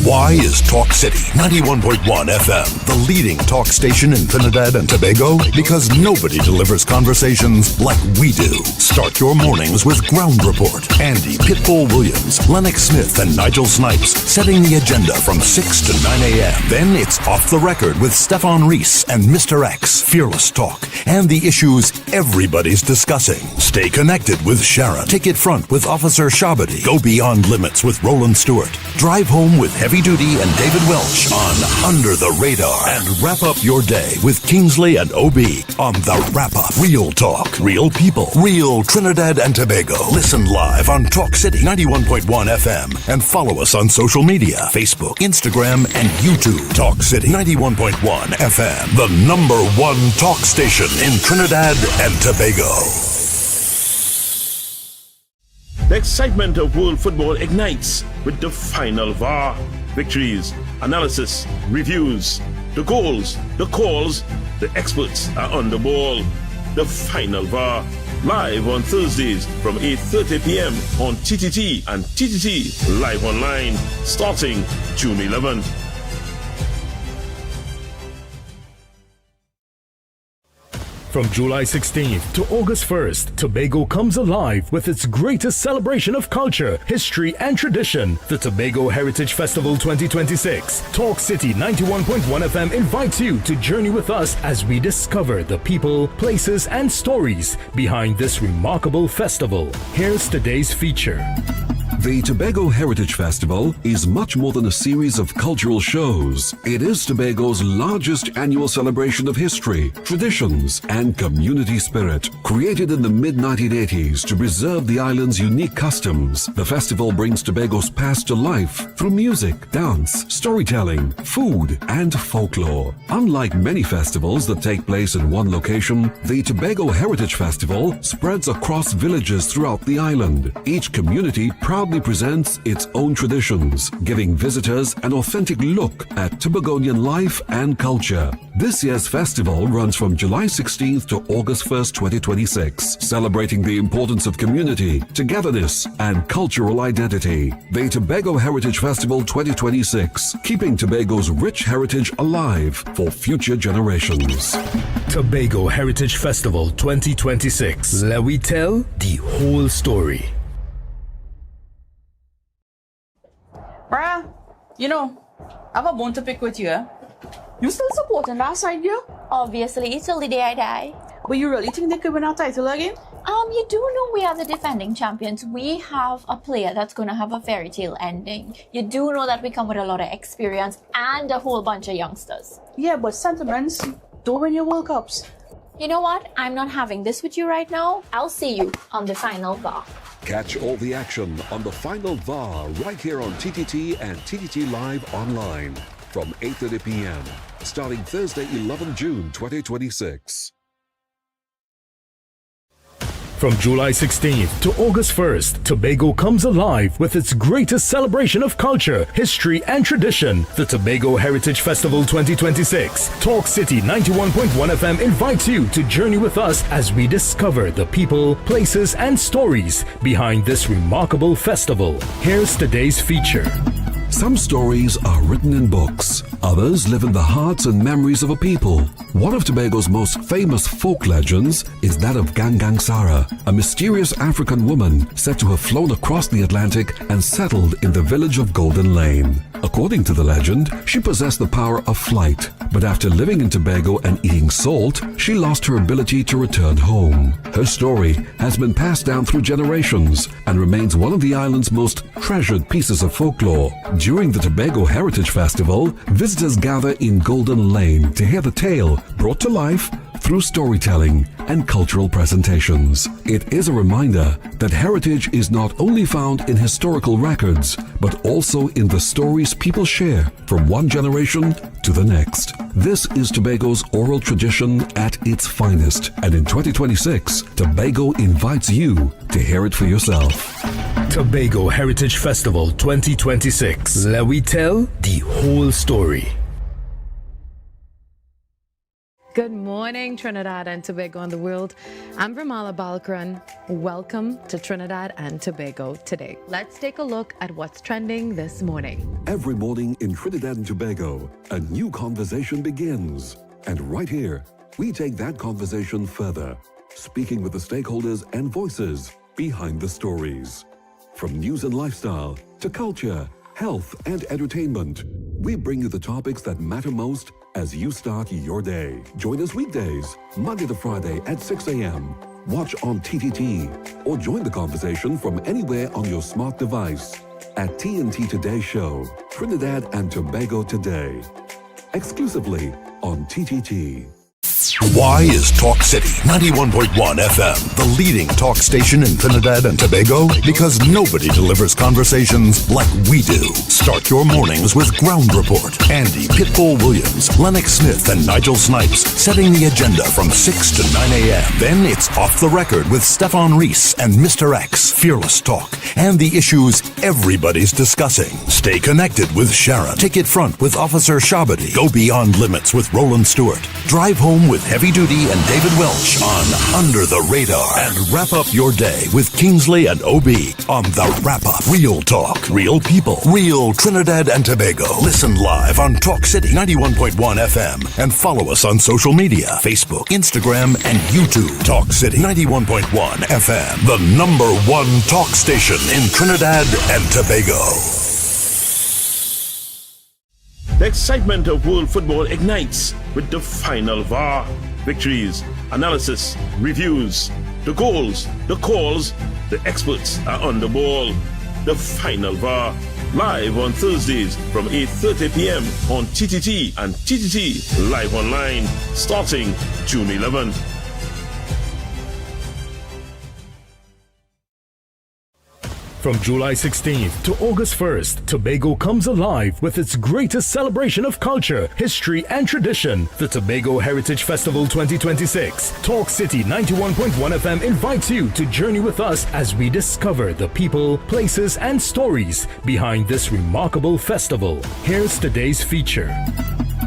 Why Why is Talk City 91.1 FM the leading talk station in Trinidad and Tobago? Because nobody delivers conversations like we do. Start your mornings with Ground Report. Andy Pitbull Williams, Lennox Smith, and Nigel Snipes setting the agenda from 6 to 9 a.m. Then it's Off the Record with Stephan and Mr X. Fearless talk and the issues everybody's discussing. Stay connected with Sharon. Ticket Front with Officer Shabadi. Go Beyond Limits with Roland Stewart. Drive Home with Heavy Duty and David Welch on Under the Radar. And wrap up your day with Kingsley and OB on The Wrap Up. Real talk, real people, real Trinidad and Tobago. Listen live on Talk City 91.1 FM and follow us on social media, Facebook, Instagram, and YouTube. Talk City 91.1 FM, the #1 talk station in Trinidad and Tobago. The excitement of world football ignites with the final VAR. Victories, analysis, reviews, the goals, the calls, the experts are on the ball. The final VAR, live on Thursdays from 8:30 p.m. on TTT and TTT Live Online, starting June 11th. From July 16th to August 1st, Tobago comes alive with its greatest celebration of culture, history, and tradition, the Tobago Heritage Festival 2026. Talk City 91.1 FM invites you to journey with us as we discover the people, places, and stories behind this remarkable festival. Here's today's feature. The Tobago Heritage Festival is much more than a series of cultural shows. It is Tobago's largest annual celebration of history, traditions, and community spirit. Created in the mid-1980s to preserve the island's unique customs, the festival brings Tobago's past to life through music, dance, storytelling, food, and folklore. Unlike many festivals that take place in one location, the Tobago Heritage Festival spreads across villages throughout the island. Each community proudly presents its own traditions, giving visitors an authentic look at Tobagonian life and culture. This year's festival runs from July 16th to August 1st, 2026, celebrating the importance of community, togetherness, and cultural identity. The Tobago Heritage Festival 2026, keeping Tobago's rich heritage alive for future generations. Tobago Heritage Festival 2026. Let we tell the whole story. Bruh, I have a bone to pick with you, eh? You still supporting that side, girl? Obviously, till the day I die. But you really think they could win our title again? You do know we are the defending champions. We have a player that's going to have a fairy tale ending. You do know that we come with a lot of experience and a whole bunch of youngsters. Yeah, but sentiments don't win your World Cups. You know what? I'm not having this with you right now. I'll see you on the final VAR. Catch all the action on the final VAR right here on TTT and TTT Live Online from 8:30 p.m. starting Thursday, 11 June 2026. From July 16th to August 1st, Tobago comes alive with its greatest celebration of culture, history, and tradition, the Tobago Heritage Festival 2026. Talk City 91.1 FM invites you to journey with us as we discover the people, places, and stories behind this remarkable festival. Here's today's feature. Some stories are written in books. Others live in the hearts and memories of a people. One of Tobago's most famous folk legends is that of Gangang Sara, a mysterious African woman said to have flown across the Atlantic and settled in the village of Golden Lane. According to the legend, she possessed the power of flight, but after living in Tobago and eating salt, she lost her ability to return home. Her story has been passed down through generations and remains one of the island's most treasured pieces of folklore. During the Tobago Heritage Festival, visitors gather in Golden Lane to hear the tale brought to life through storytelling and cultural presentations. It is a reminder that heritage is not only found in historical records, but also in the stories people share from one generation to the next. This is Tobago's oral tradition at its finest, and in 2026, Tobago invites you to hear it for yourself. Tobago Heritage Festival 2026. Let we tell the whole story. Good morning, Trinidad and Tobago and the world. I'm Vermala Balkaran. Welcome to Trinidad and Tobago today. Let's take a look at what's trending this morning. Every morning in Trinidad and Tobago, a new conversation begins. And right here, we take that conversation further, speaking with the stakeholders and voices behind the stories. From news and lifestyle to culture, health and entertainment, we bring you the topics that matter most as you start your day. Join us weekdays, Monday to Friday at 6 a.m. Watch on TTT or join the conversation from anywhere on your smart device at TNT Today Show, Trinidad and Tobago Today. Exclusively on TTT. Why is Talk City 91.1 FM the leading talk station in Trinidad and Tobago? Because nobody delivers conversations like we do. Start your mornings with Ground Report. Andy Pitbull Williams, Lennox Smith, and Nigel Snipes setting the agenda from 6 to 9 a.m. Then it's Off the Record with Stephan and Mr X, Fearless Talk, and the issues everybody's discussing. Stay connected with Sharon. Ticket Front with Officer Shabadi. Go Beyond Limits with Roland Stewart. Drive Home with Heavy Duty and David Welch on Under the Radar. And wrap up your day with Kingsley and OB on The Wrap Up. Real talk, real people, real Trinidad and Tobago. Listen live on Talk City 91.1 FM and follow us on social media, Facebook, Instagram, and YouTube. Talk City 91.1 FM, the #1 talk station in Trinidad and Tobago. The excitement of world football ignites with the final VAR. Victories, analysis, reviews, the goals, the calls, the experts are on the ball. The final VAR, live on Thursdays from 8:30 p.m. on TTT and TTT Live Online, starting June 11th. From July 16th to August 1st, Tobago comes alive with its greatest celebration of culture, history, and tradition, the Tobago Heritage Festival 2026. Talk City 91.1 FM invites you to journey with us as we discover the people, places, and stories behind this remarkable festival. Here's today's feature.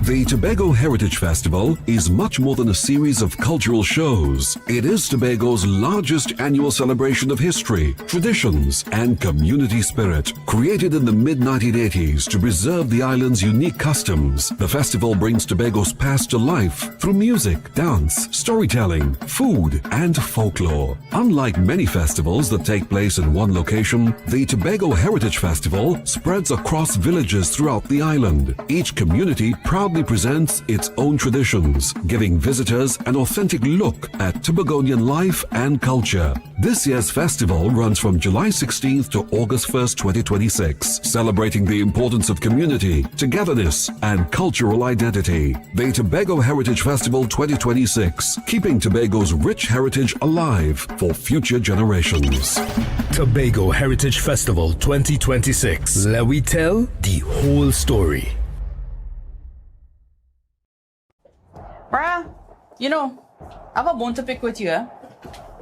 The Tobago Heritage Festival is much more than a series of cultural shows. It is Tobago's largest annual celebration of history, traditions, and community spirit. Created in the mid-1980s to preserve the island's unique customs, the festival brings Tobago's past to life through music, dance, storytelling, food, and folklore. Unlike many festivals that take place in one location, the Tobago Heritage Festival spreads across villages throughout the island. Each community proudly presents its own traditions, giving visitors an authentic look at Tobagonian life and culture. This year's festival runs from July 16th to August 1st, 2026, celebrating the importance of community, togetherness, and cultural identity. The Tobago Heritage Festival 2026, keeping Tobago's rich heritage alive for future generations. Tobago Heritage Festival 2026. Let we tell the whole story. Bruh, you know, I have a bone to pick with you, eh?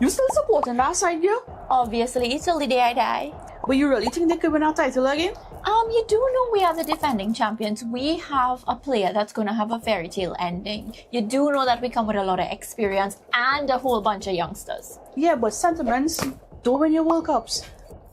You still supporting that side, girl? Obviously, till the day I die. But you really think they could win our title again? You do know we are the defending champions. We have a player that's going to have a fairy tale ending. You do know that we come with a lot of experience and a whole bunch of youngsters. Yeah, but sentiments don't win your World Cups.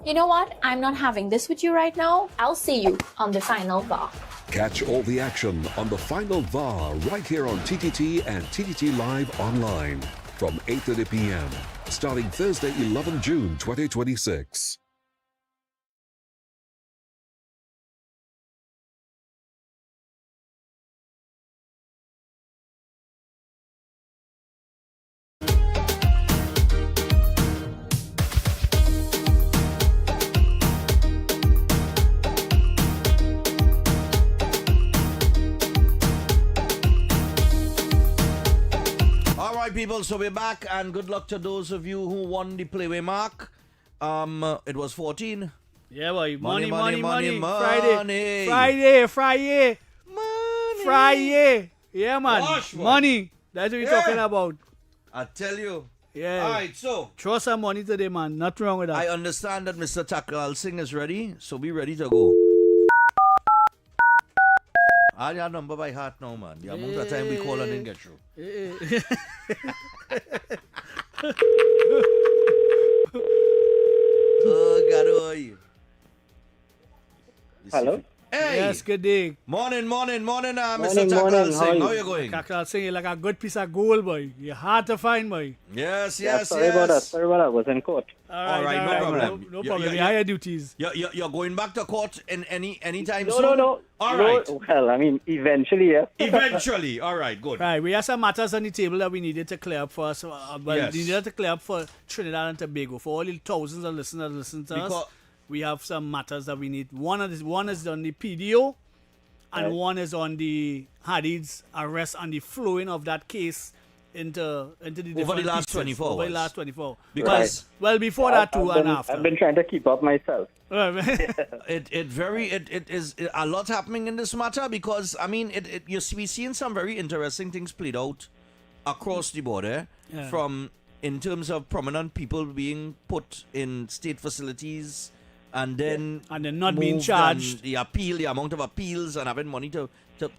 You know what? I'm not having this with you right now. I'll see you on the final VAR. Catch all the action on the final VAR right here on TTT and TTT Live Online from 8:30 p.m. starting Thursday, 11 June 2026. People, so we're back, and good luck to those of you who won the Playway mark. It was 14. Yeah, boy. Money. Money. Friday. Yeah, man. Gosh, money. That's what we're talking about. I tell you. Yeah. All right, so. Throw some money today, man. Nothing wrong with that. I understand that Mr. Takal Singh is ready, so be ready to go. I have number by heart now, man. The amount of time we call and didn't get through. Oh, God, Hello? Hey! Yes, good day. Morning, Mr. Morning, Takal Singh. How you going? Takal Singh, you're like a good piece of gold, boy. You're hard to find, boy. Yes, Sorry about that. I was in court. All right, no problem. No problem. You higher duties. You're going back to court in any time No, soon? no. All right. Well, I mean, eventually, yes. Eventually. All right, good. Right, we have some matters on the table that we needed to clear up for us. Yes. We needed to clear up for Trinidad and Tobago. For all the thousands of listeners that listen to us, we have some matters that we need. One is on the PDO, and one is on the Hadid's arrest and the flowing of that case into the Over the last pieces. 24 Over the hours. last 24. Because well, before that too and after. I've been trying to keep up myself. it is a lot happening in this matter because I mean we're seeing some very interesting things played out across the border from in terms of prominent people being put in state facilities and then not being charged. The amount of appeals and having money to go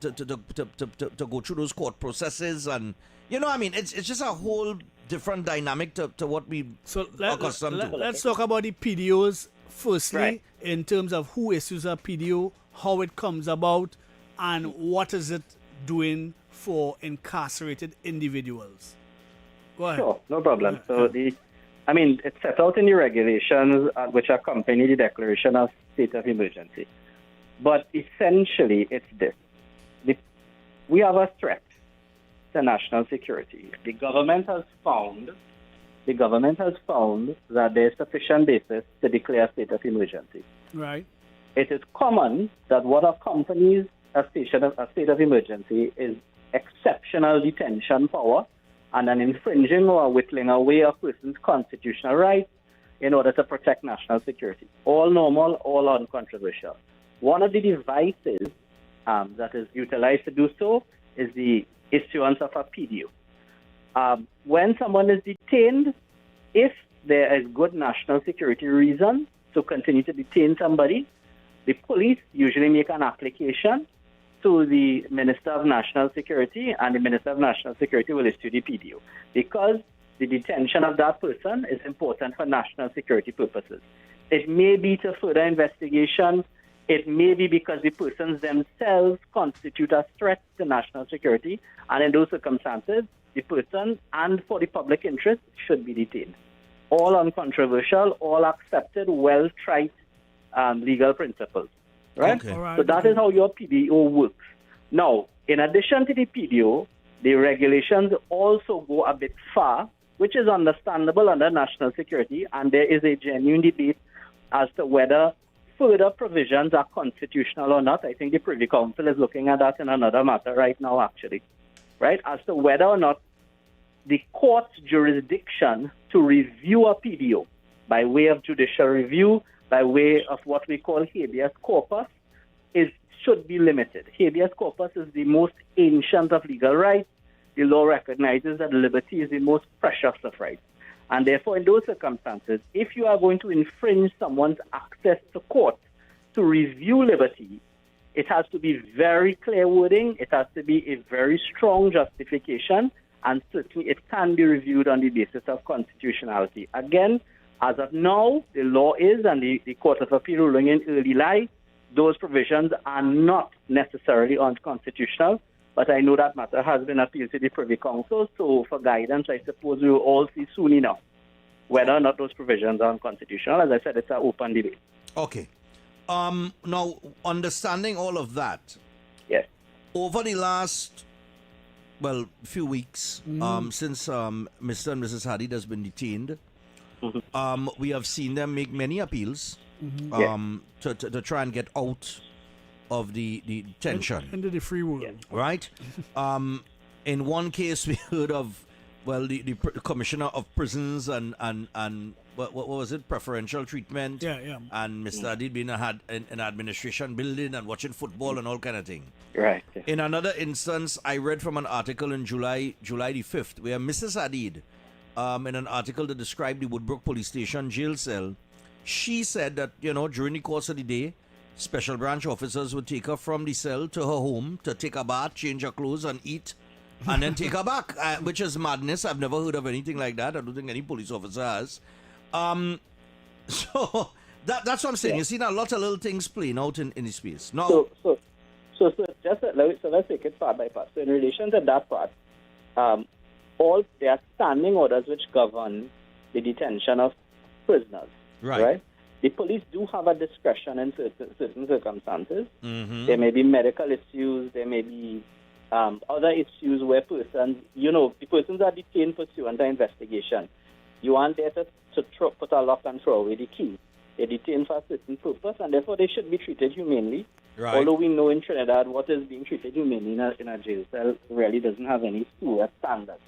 through those court processes and I mean it's just a whole different dynamic to what we accustomed to. Let's talk about the PDOs firstly in terms of who issues a PDO, how it comes about, and what is it doing for incarcerated individuals. Go ahead. Sure, no problem. So it's set out in the regulations which accompany the declaration of state of emergency. But essentially, it's this. We have a threat to national security. The government has found that there is sufficient basis to declare a state of emergency. Right. It is common that what accompanies a state of emergency is exceptional detention power and an infringing or whittling away a person's constitutional rights in order to protect national security. All normal, all uncontroversial. One of the devices that is utilized to do so is the issuance of a PDO. When someone is detained, if there is good national security reason to continue to detain somebody, the police usually make an application to the Minister of National Security, and the Minister of National Security will issue the PDO because the detention of that person is important for national security purposes. It may be to further investigation. It may be because the persons themselves constitute a threat to national security, and in those circumstances, the person and for the public interest should be detained. All uncontroversial, all accepted, well-tried legal principles. Right? Okay. Right. So that is how your PDO works. Now, in addition to the PDO, the regulations also go a bit far, which is understandable under national security, and there is a genuine debate as to whether further provisions are constitutional or not. I think the Privy Council is looking at that in another matter right now, actually, right? As to whether or not the court's jurisdiction to review a PDO by way of judicial review, by way of what we call habeas corpus, should be limited. Habeas corpus is the most ancient of legal rights. The law recognizes that liberty is the most precious of rights. And therefore, in those circumstances, if you are going to infringe someone's access to court to review liberty, it has to be very clear wording, it has to be a very strong justification, and certainly it can be reviewed on the basis of constitutionality. Again, as of now, the law is, and the Court of Appeal ruling in early July, those provisions are not necessarily unconstitutional, but I know that matter has been appealed to the Privy Council, so for guidance, I suppose we will all see soon enough whether or not those provisions are unconstitutional. As I said, it's an open debate. Okay. Now, understanding all of that, yes, over the last, few weeks, since Mr. and Mrs. Hadid has been detained, we have seen them make many appeals to try and get out of the detention. Into the free world. Right? In one case, we heard of, the Commissioner of Prisons and what was it? Preferential treatment. Yeah. And Mr. Hadid had an administration building and watching football and all kind of thing. Right. In another instance, I read from an article in July the 5th, where Mrs. Hadid, in an article that described the Woodbrook Police Station jail cell, she said that, during the course of the day, special branch officers would take her from the cell to her home to take a bath, change her clothes, and eat, and then take her back, which is madness. I've never heard of anything like that. I don't think any police officer has. So that's what I'm saying. You've seen a lot of little things playing out in the space. Now, So let's take it part by part. So in relation to that part, all there are standing orders which govern the detention of prisoners. Right? The police do have a discretion in certain circumstances. Mm-hmm. There may be medical issues. There may be other issues where persons, the persons are detained pursuant to investigation. You aren't there to put a lock and throw away the key. They're detained for a certain purpose, and therefore they should be treated humanely. Right. Although we know in Trinidad what is being treated humanely in a jail cell really doesn't have any standards.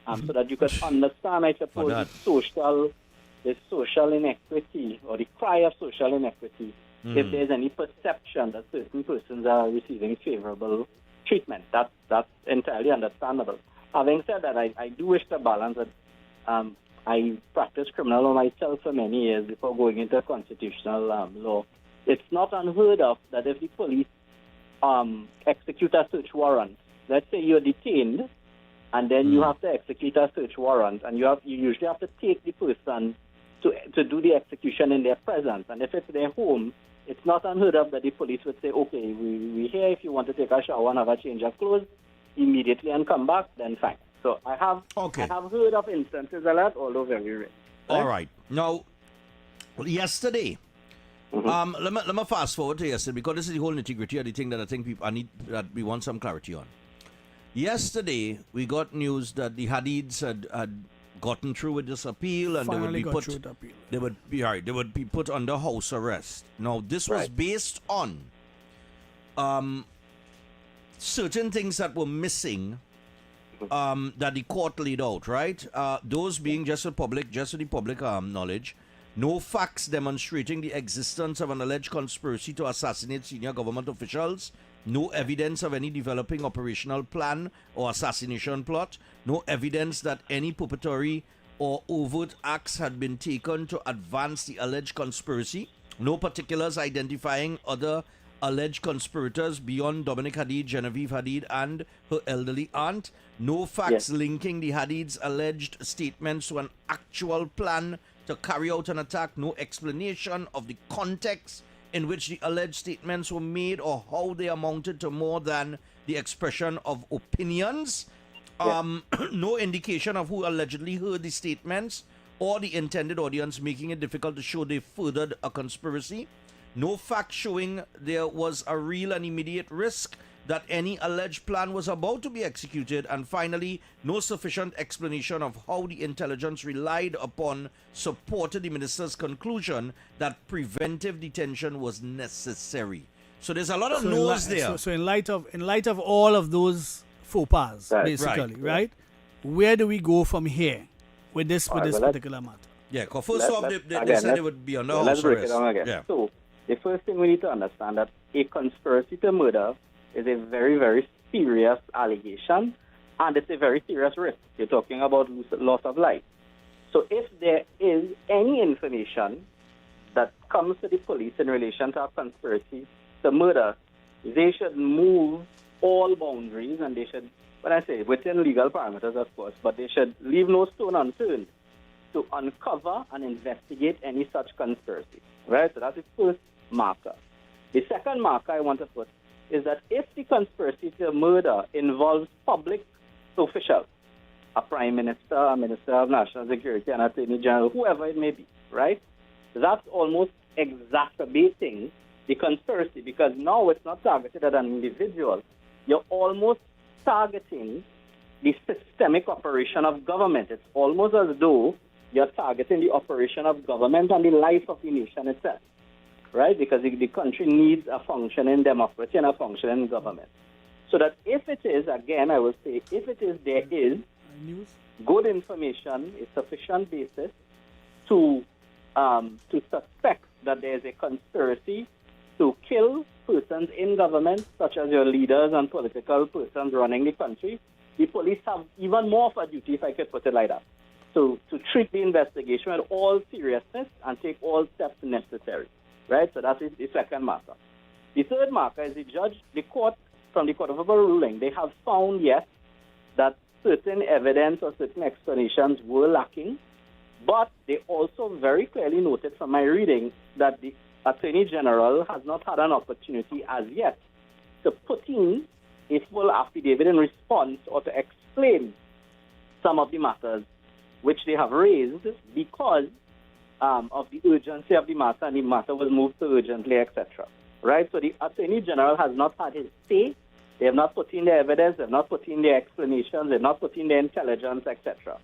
So that you could understand, I suppose, the social inequity or the cry of social inequity if there's any perception that certain persons are receiving favorable treatment. That's entirely understandable. Having said that, I do wish to balance that I practiced criminal law myself for many years before going into constitutional law. It's not unheard of that if the police execute a search warrant, let's say you're detained, and then you have to execute a search warrant, and you usually have to take the person to do the execution in their presence. And if it's their home, it's not unheard of that the police would say, okay, we're here. If you want to take a shower and have a change of clothes immediately and come back, then fine. So I have heard of instances like that, although very rare. all right. Now, yesterday, let me fast forward to yesterday because this is the whole nitty-gritty of the thing that I think that we want some clarity on. Yesterday, we got news that the Hadids had gotten through with this appeal, and they would be put under house arrest. Now, this was based on certain things that were missing that the court laid out, right? Those being just for the public knowledge. No facts demonstrating the existence of an alleged conspiracy to assassinate senior government officials. No evidence of any developing operational plan or assassination plot. No evidence that any preparatory or overt acts had been taken to advance the alleged conspiracy. No particulars identifying other alleged conspirators beyond Dominic Hadid, Genevieve Hadid, and her elderly aunt. No facts linking the Hadids' alleged statements to an actual plan to carry out an attack. No explanation of the context in which the alleged statements were made or how they amounted to more than the expression of opinions. No indication of who allegedly heard the statements or the intended audience, making it difficult to show they furthered a conspiracy. No fact showing there was a real and immediate risk that any alleged plan was about to be executed. And finally, no sufficient explanation of how the intelligence relied upon supported the minister's conclusion that preventive detention was necessary. So there's a lot of no's there. So in light of all of those faux pas, basically, right? Where do we go from here with this particular matter? Yeah, because first off, they said they would be under house arrest. Let's break it down again. Yeah. So the first thing we need to understand that a conspiracy to murder is a very, very serious allegation, and it's a very serious risk. You're talking about loss of life. So if there is any information that comes to the police in relation to a conspiracy to murder, they should move all boundaries, and they should, when I say within legal parameters, of course, but they should leave no stone unturned to uncover and investigate any such conspiracy. Right? So that's the first marker. The second marker I want to put is that if the conspiracy to murder involves public officials, a prime minister, a minister of national security, an attorney general, whoever it may be, right? That's almost exacerbating the conspiracy, because now it's not targeted at an individual. You're almost targeting the systemic operation of government. It's almost as though you're targeting the operation of government and the life of the nation itself. Right? Because the country needs a functioning democracy and a functioning government. So that if it is, again, I will say, there is good information, a sufficient basis to suspect that there is a conspiracy to kill persons in government, such as your leaders and political persons running the country, the police have even more of a duty, if I could put it like that, to treat the investigation with all seriousness and take all steps necessary. right? So that is the second marker. The third marker is the court, from the Court of Appeal ruling, they have found, yes, that certain evidence or certain explanations were lacking, but they also very clearly noted from my reading that the Attorney General has not had an opportunity as yet to put in a full affidavit in response or to explain some of the matters which they have raised because of the urgency of the matter, and the matter was moved to urgently, etc. Right? So the Attorney General has not had his say. They have not put in their evidence, they have not put in their explanations, they have not put in their intelligence, etc.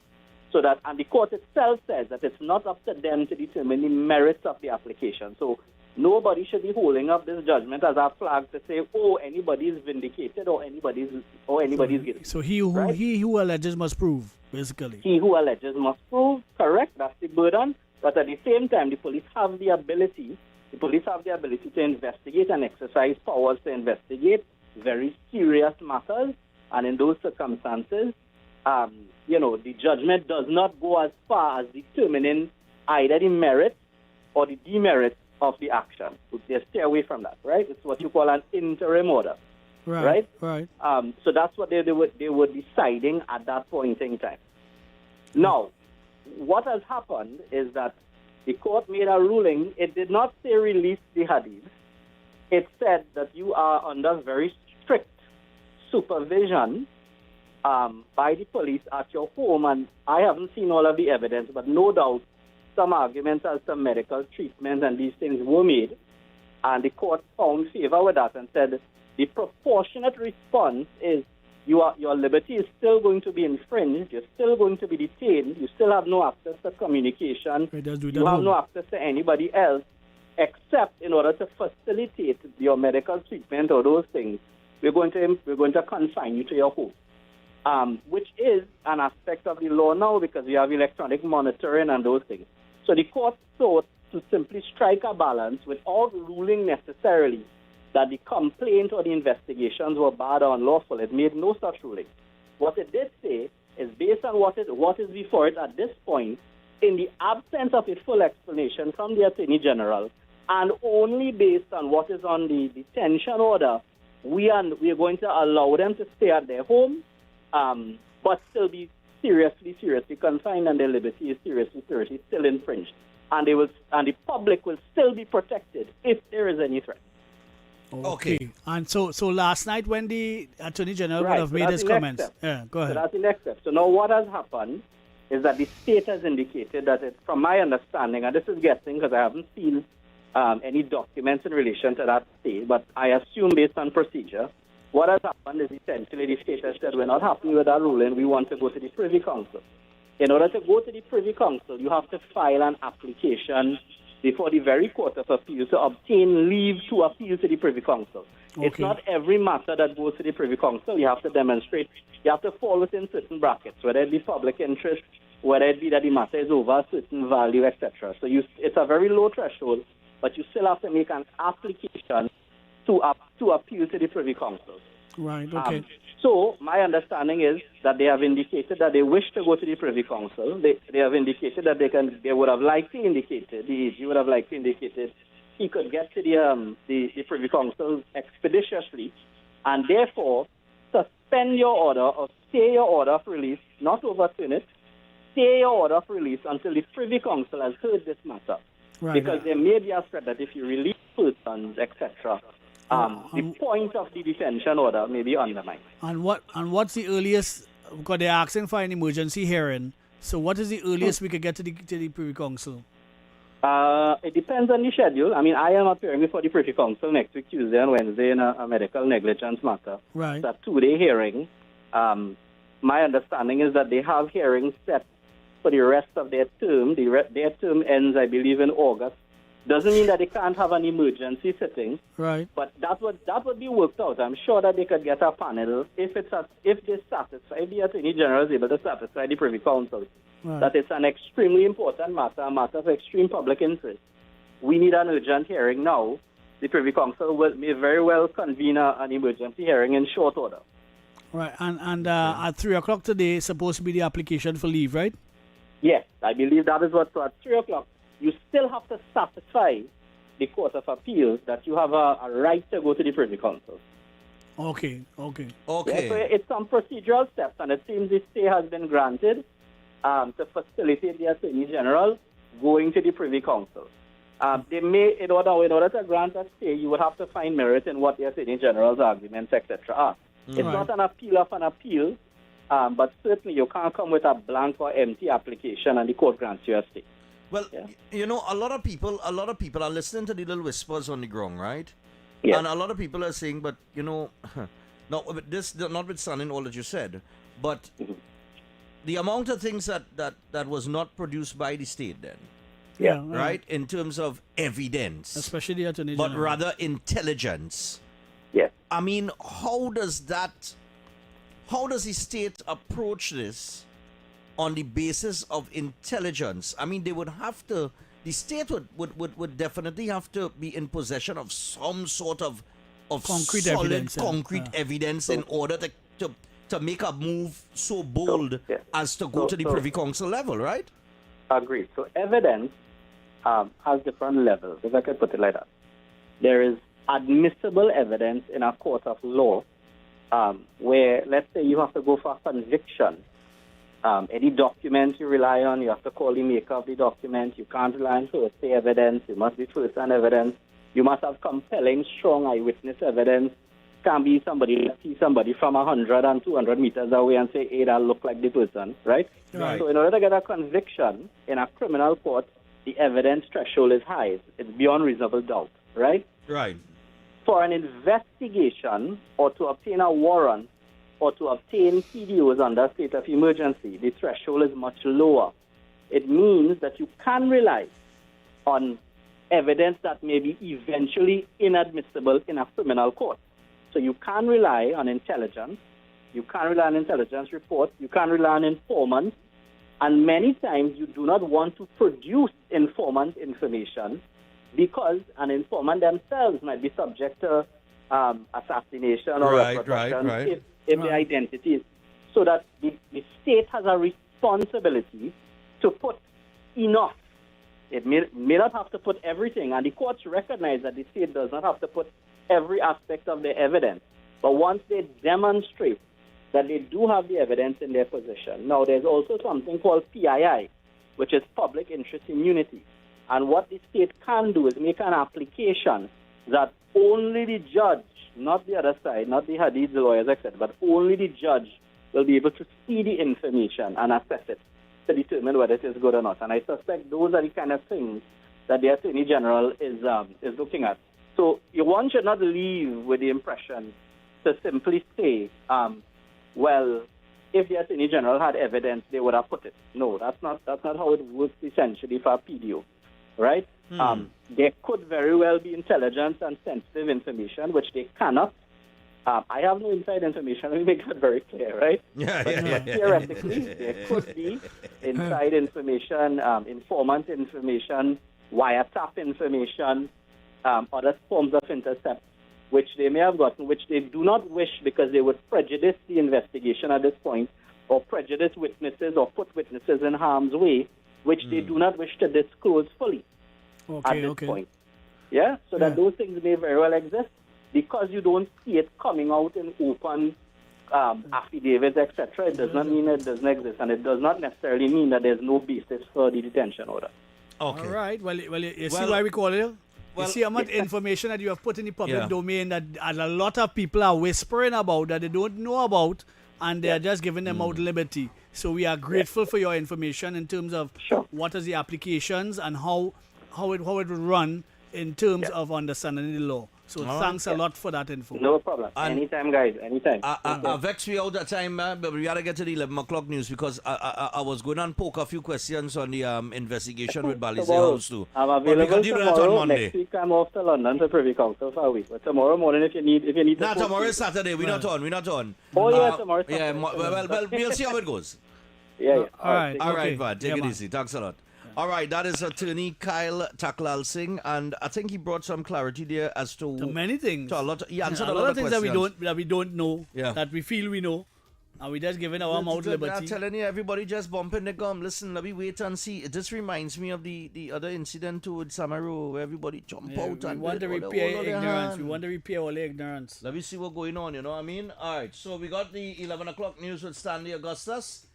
So that, and the court itself says that it's not up to them to determine the merits of the application. So nobody should be holding up this judgment as a flag to say, oh, anybody is vindicated or anybody's guilty. So he who alleges must prove, basically. He who alleges must prove, correct, that's the burden. But at the same time, the police have the ability to investigate and exercise powers to investigate very serious matters. And in those circumstances, the judgment does not go as far as determining either the merit or the demerit of the action. They stay away from that, right? It's what you call an interim order, right? So that's what they were deciding at that point in time. Now, what has happened is that the court made a ruling. It did not say release the hadith. It said that you are under very strict supervision by the police at your home. And I haven't seen all of the evidence, but no doubt some arguments as to medical treatment and these things were made. And the court found favor with that and said the proportionate response is your liberty is still going to be infringed, you're still going to be detained, you still have no access to communication, you have no access to anybody else, except in order to facilitate your medical treatment or those things, we're going to confine you to your home, which is an aspect of the law now because we have electronic monitoring and those things. So the court sought to simply strike a balance without ruling necessarily that the complaint or the investigations were bad or unlawful. It made no such ruling. What it did say is based on what is before it at this point, in the absence of a full explanation from the Attorney General, and only based on what is on the detention order, we are going to allow them to stay at their home, but still be seriously confined, and their liberty is seriously still infringed. And the public will still be protected if there is any threat. Okay. And so last night when the Attorney General would have made his comments. Yeah, go ahead. So that's the next step. So now what has happened is that the state has indicated that from my understanding, and this is guessing because I haven't seen any documents in relation to that state, but I assume based on procedure, what has happened is essentially the state has said, we're not happy with that ruling, we want to go to the Privy Council. In order to go to the Privy Council, you have to file an application before the very Court of Appeal to obtain leave to appeal to the Privy Council. Okay. It's not every matter that goes to the Privy Council. You have to demonstrate, you have to fall within certain brackets, whether it be public interest, whether it be that the matter is over a certain value, etc. So it's a very low threshold, but you still have to make an application to appeal to the Privy Council. Right, okay. So my understanding is that they have indicated that they wish to go to the Privy Council. They have indicated that they would have likely indicated, the AG would have likely indicated he could get to the Privy Council expeditiously and therefore suspend your order or stay your order of release, not overturn it, stay your order of release until the Privy Council has heard this matter. Right. Because there may be a threat that if you release persons, etc., the point of the detention order may be undermined. And what's the earliest? Because they're asking for an emergency hearing. So what is the earliest we could get to the Privy Council? It depends on the schedule. I mean, I am appearing before the Privy Council next week, Tuesday and Wednesday, in a medical negligence matter. Right. It's a 2-day hearing. My understanding is that they have hearings set for the rest of their term. Their term ends, I believe, in August. Doesn't mean that they can't have an emergency sitting. Right. But that would be worked out. I'm sure that they could get a panel if the Attorney General is able to satisfy the Privy Council that it's an extremely important matter, a matter of extreme public interest. We need an urgent hearing now. The Privy Council may very well convene an emergency hearing in short order. Right. And at 3 o'clock today is supposed to be the application for leave, right? Yes, I believe that is what. So at 3 o'clock, you still have to satisfy the Court of Appeals that you have a right to go to the Privy Council. Okay. Yeah, so it's some procedural steps, and it seems the stay has been granted to facilitate the Attorney General going to the Privy Council. They may, in order to grant a stay, you would have to find merit in what the Attorney General's arguments, etc. are. It's not an appeal of an appeal, but certainly you can't come with a blank or empty application and the court grants you a stay. Well, you know, a lot of people are listening to the little whispers on the ground, right? Yes. And a lot of people are saying, but you know, notwithstanding all that you said, but the amount of things that was not produced by the state then, right, in terms of evidence, especially the Attorney but General. rather intelligence. Yes. I mean, how does the state approach this on the basis of intelligence? I mean, they would have to. The state would definitely have to be in possession of some sort of concrete solid evidence, concrete evidence in order to make a move so bold as to go to the Privy Council level, right? Agreed. So evidence has different levels, if I could put it like that. There is admissible evidence in a court of law where, let's say, you have to go for a conviction. Any document you rely on, you have to call the maker of the document. You can't rely on first-hand evidence. It must be first-hand evidence. You must have compelling, strong eyewitness evidence. Can't be somebody that sees somebody from 100 and 200 meters away and say, hey, that look like the person, right? So in order to get a conviction in a criminal court, the evidence threshold is high. It's beyond reasonable doubt, right? Right. For an investigation or to obtain a warrant, or to obtain PDOs under state of emergency, the threshold is much lower. It means that you can rely on evidence that may be eventually inadmissible in a criminal court. So you can rely on intelligence, you can rely on intelligence reports, you can rely on informants, and many times you do not want to produce informant information because an informant themselves might be subject to assassination or repression if their identity is. So that the state has a responsibility to put enough. It may not have to put everything, and the courts recognize that the state does not have to put every aspect of the evidence. But once they demonstrate that they do have the evidence in their possession. Now, there's also something called PII, which is public interest immunity. And what the state can do is make an application that only the judge, not the other side, not the Hadid's lawyers, etc., but only the judge will be able to see the information and assess it to determine whether it is good or not. And I suspect those are the kind of things that the Attorney General is looking at. So one should not leave with the impression to simply say, well, if the Attorney General had evidence, they would have put it. No, that's not how it works essentially for a PDO, right? There could very well be intelligence and sensitive information, which they cannot. I have no inside information. Let me make that very clear, right? Theoretically, there could be inside information, informant information, wiretap information, other forms of intercept, which they may have gotten, which they do not wish because they would prejudice the investigation at this point, or prejudice witnesses, or put witnesses in harm's way, which they do not wish to disclose fully at this point. Yeah? So that those things may very well exist. Because you don't see it coming out in open affidavits, etc., it does not mean it doesn't exist, and it does not necessarily mean that there's no basis for the detention order. Okay. All right. Well, you see why we call it? You see how much information that you have put in the public domain that a lot of people are whispering about that they don't know about, and they are just giving them out liberty. So we are grateful for your information in terms of what are the applications and how it will run in terms of understanding the law. So thanks a lot for that info. No problem. Anytime, guys. Anytime. I vex we out that time, but we gotta get to the 11 o'clock news because I was going to poke a few questions on the investigation with Balize House too. I'm available tomorrow. Next week I'm off to London to Privy Council for a week. But tomorrow morning, if you need. Nah, tomorrow is Saturday. We're not on. Oh yeah, tomorrow. Yeah, well, we'll see how it goes. Yeah. All right, man. Take it easy. Thanks a lot. All right, that is attorney Kyle Taklal Singh, and I think he brought some clarity there as to many things. To a lot. He answered a lot of things that we don't know. Yeah. That we feel we know. And we just giving our mouth I'm liberty. telling you, everybody just bumping the gum. Listen, let me wait and see. It just reminds me of the other incident too with Samaru, where everybody jump out We and want to hold repair their ignorance. hand. We want to repair all the ignorance. Let me see what's going on, you know what I mean? Alright, so we got the 11 o'clock news with Stanley Augustus.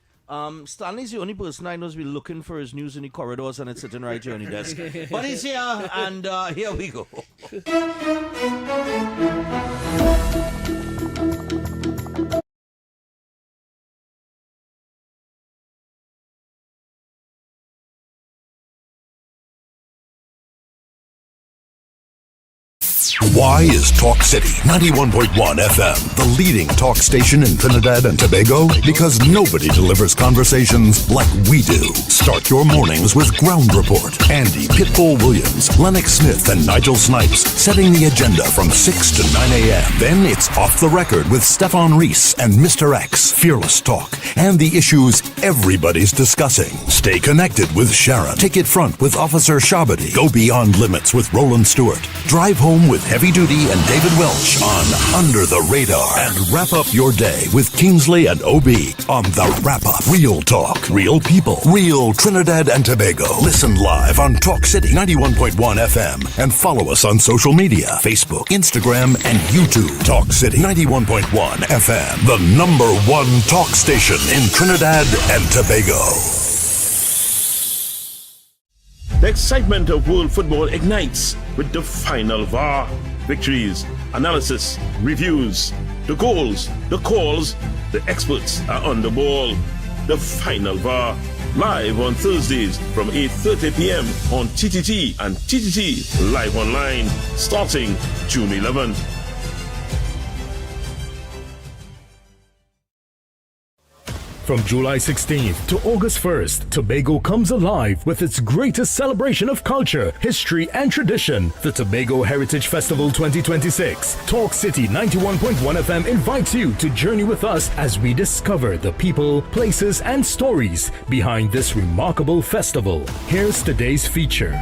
Stanley's the only person I know who's been looking for his news in the corridors and it's sitting right here on the desk. But he's here, and here we go. Why is Talk City 91.1 FM the leading talk station in Trinidad and Tobago? Because nobody delivers conversations like we do. Start your mornings with Ground Report. Andy Pitbull Williams, Lennox Smith, and Nigel Snipes setting the agenda from 6 to 9 a.m. Then it's Off the Record with Stephan and Mr X. Fearless talk and the issues everybody's discussing. Stay connected with Sharon. Ticket front with Officer Shabadi. Go beyond limits with Roland Stewart. Drive home with Heavy Duty and David Welch on Under the Radar. And wrap up your day with Kingsley and OB on The Wrap Up. Real talk, real people, real Trinidad and Tobago. Listen live on Talk City 91.1 FM and follow us on social media, Facebook, Instagram, and YouTube. Talk City 91.1 FM, the #1 talk station in Trinidad and Tobago. The excitement of world football ignites with the final VAR. Victories, analysis, reviews, the goals, the calls, the experts are on the ball. The final VAR, live on Thursdays from 8:30 p.m. on TTT and TTT Live Online, starting June 11th. From July 16th to August 1st, Tobago comes alive with its greatest celebration of culture, history, and tradition, the Tobago Heritage Festival 2026. Talk City 91.1 FM invites you to journey with us as we discover the people, places, and stories behind this remarkable festival. Here's today's feature.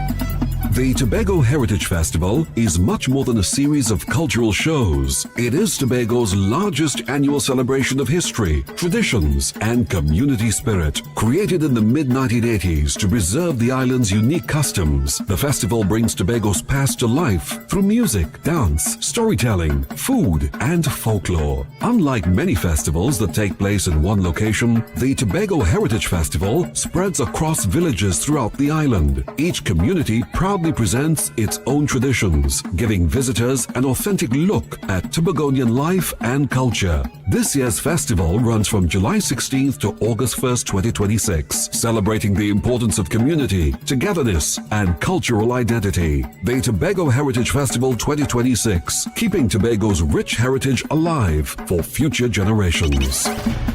The Tobago Heritage Festival is much more than a series of cultural shows. It is Tobago's largest annual celebration of history, traditions, and community spirit. Created in the mid-1980s to preserve the island's unique customs, the festival brings Tobago's past to life through music, dance, storytelling, food, and folklore. Unlike many festivals that take place in one location, the Tobago Heritage Festival spreads across villages throughout the island. Each community proudly presents its own traditions, giving visitors an authentic look at Tobagonian life and culture. This year's festival runs from July 16th to August 1st, 2026, celebrating the importance of community, togetherness, and cultural identity. The Tobago Heritage Festival 2026, keeping Tobago's rich heritage alive for future generations.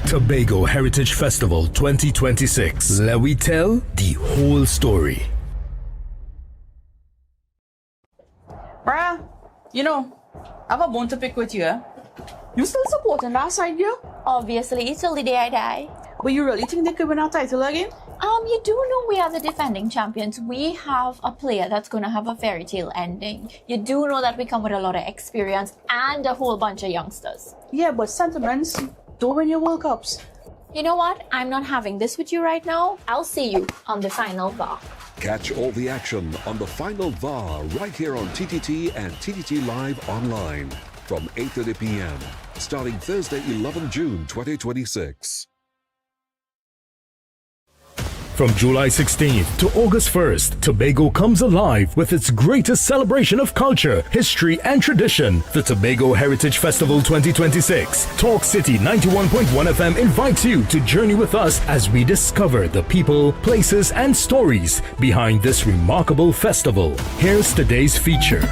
Tobago Heritage Festival 2026. Let we tell the whole story. Bruh, you know, I have a bone to pick with you. You still supporting that side, girl? Obviously, till the day I die. But you really think they could win our title again? You do know we are the defending champions. We have a player that's going to have a fairy tale ending. You do know that we come with a lot of experience and a whole bunch of youngsters. Yeah, but sentiments don't win your World Cups. You know what? I'm not having this with you right now. I'll see you on the final VAR. Catch all the action on the final VAR right here on TTT and TTT Live Online from 8:30 p.m. starting Thursday, 11 June 2026. From July 16th to August 1st, Tobago comes alive with its greatest celebration of culture, history, and tradition, the Tobago Heritage Festival 2026. Talk City 91.1 FM invites you to journey with us as we discover the people, places, and stories behind this remarkable festival. Here's today's feature.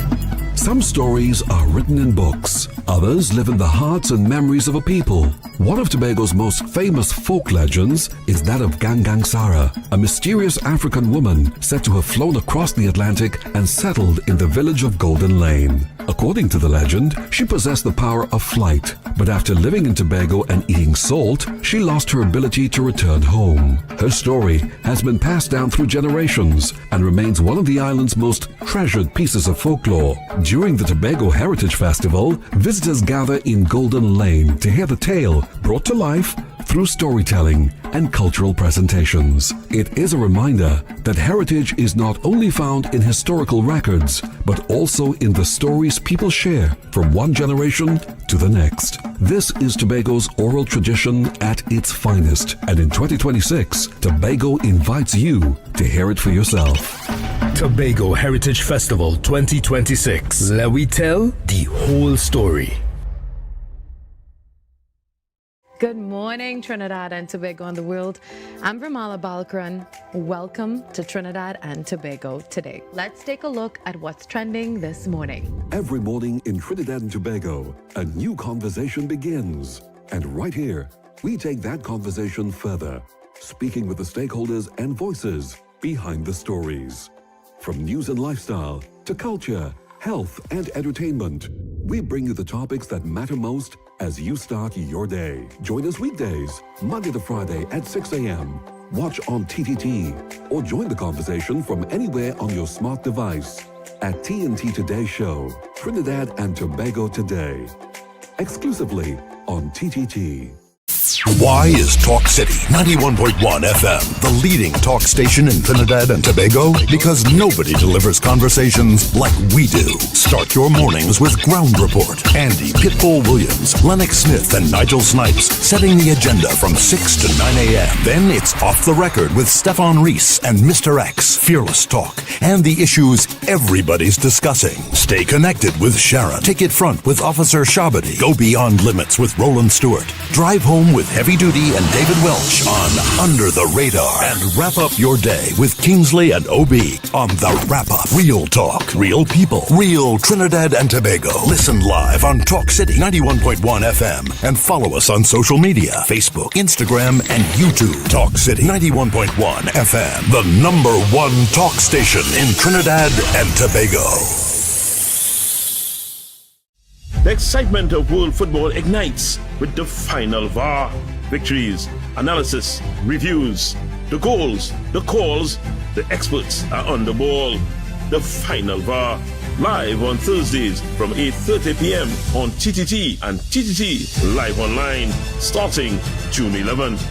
Some stories are written in books. Others live in the hearts and memories of a people. One of Tobago's most famous folk legends is that of Gangang Sara, a mysterious African woman said to have flown across the Atlantic and settled in the village of Golden Lane. According to the legend, she possessed the power of flight, but after living in Tobago and eating salt, she lost her ability to return home. Her story has been passed down through generations and remains one of the island's most treasured pieces of folklore. During the Tobago Heritage Festival, visitors gather in Golden Lane to hear the tale brought to life through storytelling and cultural presentations. It is a reminder that heritage is not only found in historical records, but also in the stories people share from one generation to the next. This is Tobago's oral tradition at its finest, and in 2026, Tobago invites you to hear it for yourself. Tobago Heritage Festival 2026. Let we tell the whole story. Good morning, Trinidad and Tobago and the world. I'm Vermala Balkaran. Welcome to Trinidad and Tobago today. Let's take a look at what's trending this morning. Every morning in Trinidad and Tobago, a new conversation begins. And right here, we take that conversation further, speaking with the stakeholders and voices behind the stories. From news and lifestyle to culture, health and entertainment, we bring you the topics that matter most as you start your day. Join us weekdays, Monday to Friday at 6 a.m. Watch on TTT or join the conversation from anywhere on your smart device at TNT Today Show, Trinidad and Tobago Today, exclusively on TTT. Why is Talk City 91.1 FM the leading talk station in Trinidad and Tobago? Because nobody delivers conversations like we do. Start your mornings with Ground Report. Andy Pitbull Williams, Lennox Smith, and Nigel Snipes setting the agenda from 6 to 9 a.m. Then it's Off the Record with Stephan and Mr X. Fearless talk and the issues everybody's discussing. Stay connected with Sharon. Take it front with Officer Shabadi. Go beyond limits with Roland Stewart. Drive home with Heavy Duty and David Welch on Under the Radar. And wrap up your day with Kingsley and OB on The Wrap Up. Real talk, real people, real Trinidad and Tobago. Listen live on Talk City 91.1 FM and follow us on social media, Facebook, Instagram, and YouTube. Talk City 91.1 FM, the #1 talk station in Trinidad and Tobago. The excitement of world football ignites with the final VAR. Victories, analysis, reviews, the goals, the calls, the experts are on the ball. The final VAR, live on Thursdays from 8:30 p.m. on TTT and TTT Live Online, starting June 11th.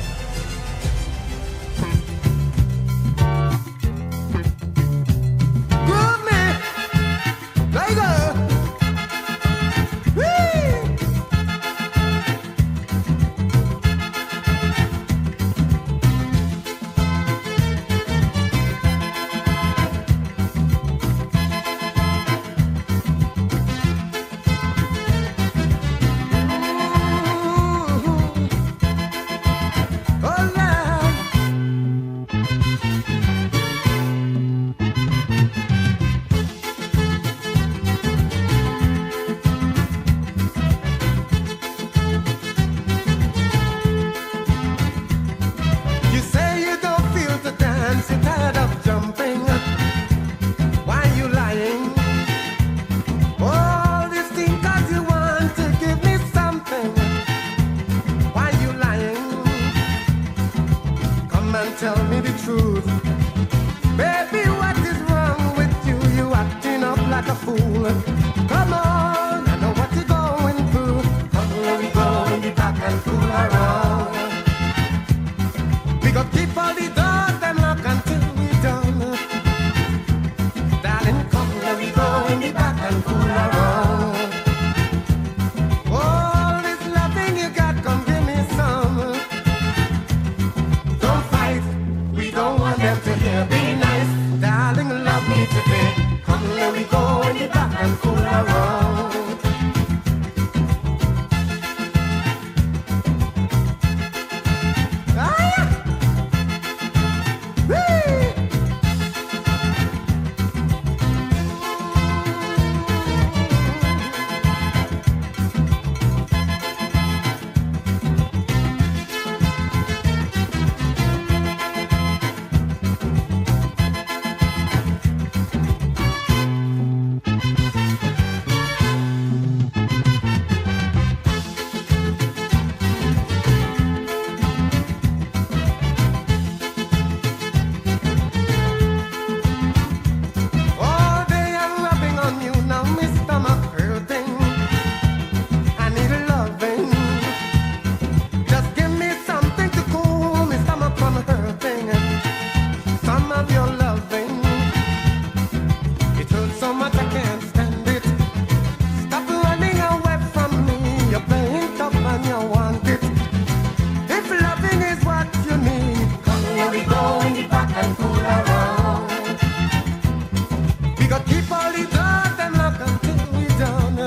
We got keep all the doors them locked until we done.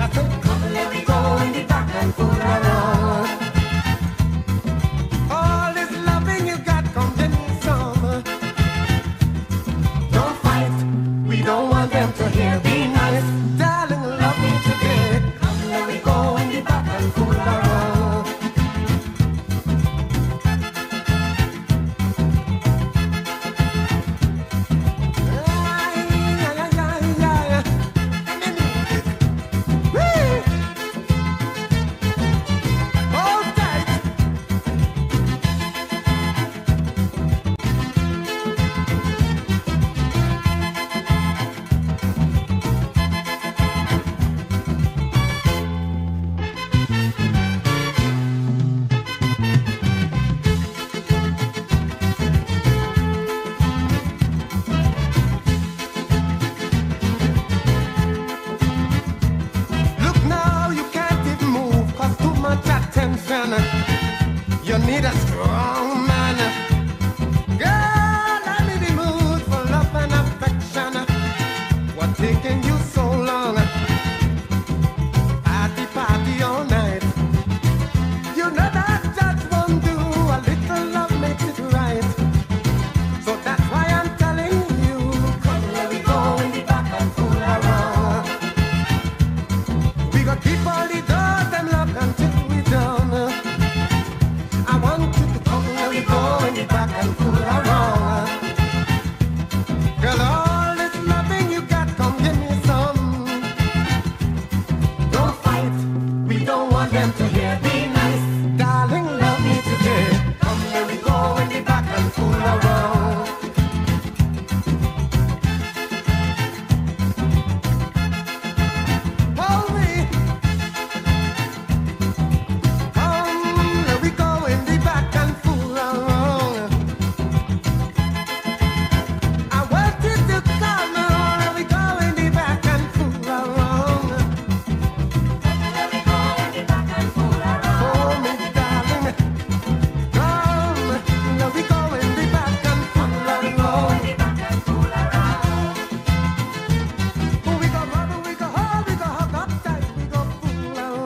I said, come let me go in the back and fool around. All this loving you got, come give me some. Don't fight, we don't want them to hear. Be nice, darling, love me today. Come let me go in the back and fool around. Look now, you can't even move, cause too much attention. You need a strong man. Girl, I'm in the mood for love and affection. What taking you so long? Party, party all night. You know that just won't do. A little love makes it right. So that's why I'm telling you, come let me go in the back and fool around. We got keep all the doors them locked until we done. I want you to come let me go in the back and fool around. Girl, all this loving you got, come give me some. Don't fight, we don't want them to hear. Be nice, darling, love me today. Come let me go in the back and fool around. Hold me. Come, let me go in the back and fool around. I want you to come, let me go in the back and fool around. Let me go in the back and fool around. Oh, me darling, come, let me go in the back and fool around. Oh, we go rubber, we go hold, we go hug up tight, we go fool around.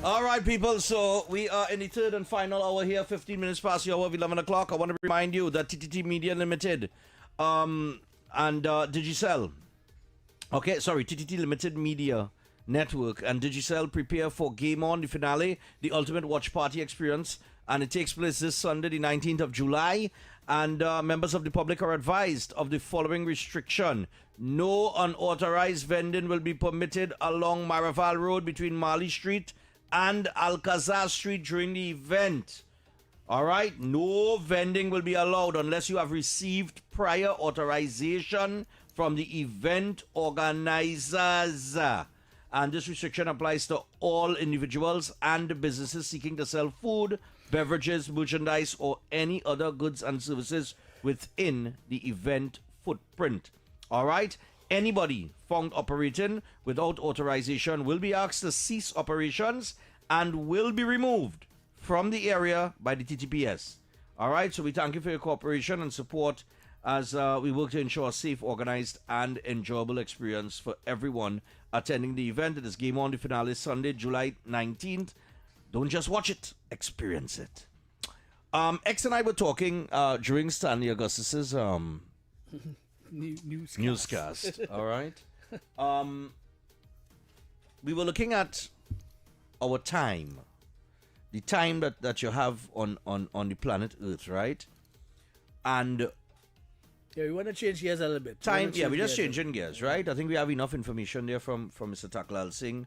All right, people, so we are in the third and final hour here, 15 minutes past the hour of 11 o'clock. I want to remind you that TTT Media Limited and Digicel, TTT Limited Media Network and Digicel prepare for Game On, the finale, the ultimate watch party experience, and it takes place this Sunday, the 19th of July, and members of the public are advised of the following restriction. No unauthorized vending will be permitted along Maraval Road between Marley Street and Alcazar Street during the event. All right, no vending will be allowed unless you have received prior authorization from the event organizers. And this restriction applies to all individuals and businesses seeking to sell food, beverages, merchandise, or any other goods and services within the event footprint. All right, anybody found operating without authorization will be asked to cease operations and will be removed from the area by the TTPS. All right, so we thank you for your cooperation and support as we work to ensure a safe, organized, and enjoyable experience for everyone attending the event. It is Game On, the finale, Sunday, July 19th, Don't just watch it, experience it. X and I were talking during Stanley Augustus's newscast. All right. We were looking at our time, the time that you have on the planet Earth, right? And yeah, we want to change gears a little bit. we're just changing gears, right? I think we have enough information there from Mr. Taklal Singh,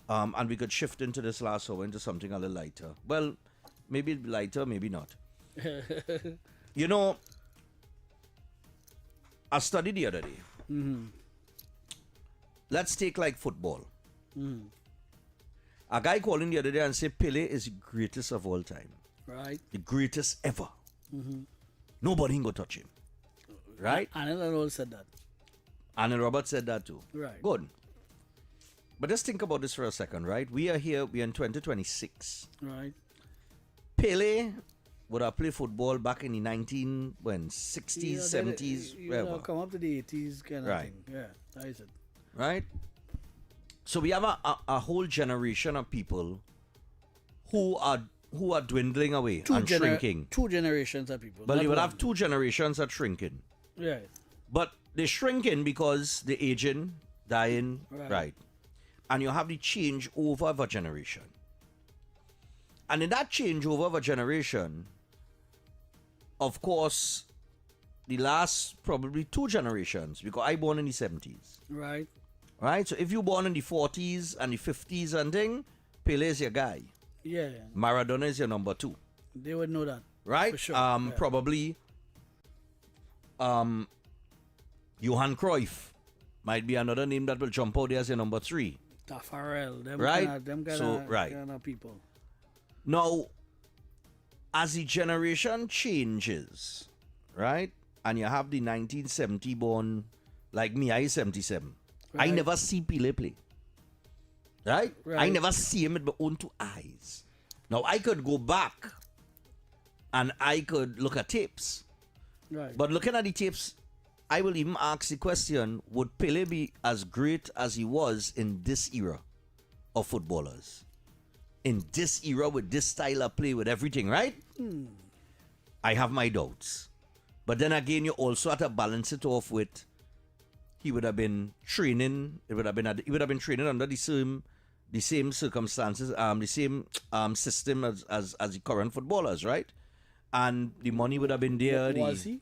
and we could shift into this last hour into something a little lighter. Well, maybe lighter, maybe not. You know, I studied the other day. Mm-hmm. Let's take like football. Mm. A guy called in the other day and said Pele is the greatest of all time. Right. The greatest ever. Mm-hmm. Nobody can go touch him. Right? Anil Arnold said that. Anil Roberts said that too. Right. Good. But just think about this for a second, right? We are here, we are in 2026. Right. Pele would have played football back in the 60s, 70s, wherever. Come up to the 80s kind of Right. thing. Yeah, that is it. Right? So we have a whole generation of people who are dwindling away and shrinking. 2 generations of people. Well, not you will one. have 2 generations that shrinking. Right. But they're shrinking because they're aging, dying, right. And you have the change over of a generation. And in that change over of a generation, of course, the last probably 2 generations, because I born in the 70s. Right. Right? So if you born in the 40s and the 50s and thing, Pele is your guy. Yeah. Maradona is your number 2. They would know that. Right? For sure. Probably Johan Cruyff might be another name that will jump out there as your number 3. Tafarel. Them Right? Kind of people. Now, as the generation changes, right? And you have the 1970 born, like me, I is 77. I never see Pele play. Right? I never see him with my own 2 eyes. Now, I could go back and I could look at tapes. Right. But looking at the tapes, I will even ask the question, would Pele be as great as he was in this era of footballers? In this era with this style of play, with everything, right? I have my doubts. But then again, you also have to balance it off with he would have been training. He would have been training under the same circumstances, the same system as the current footballers, right? And the money would have been there. Was he?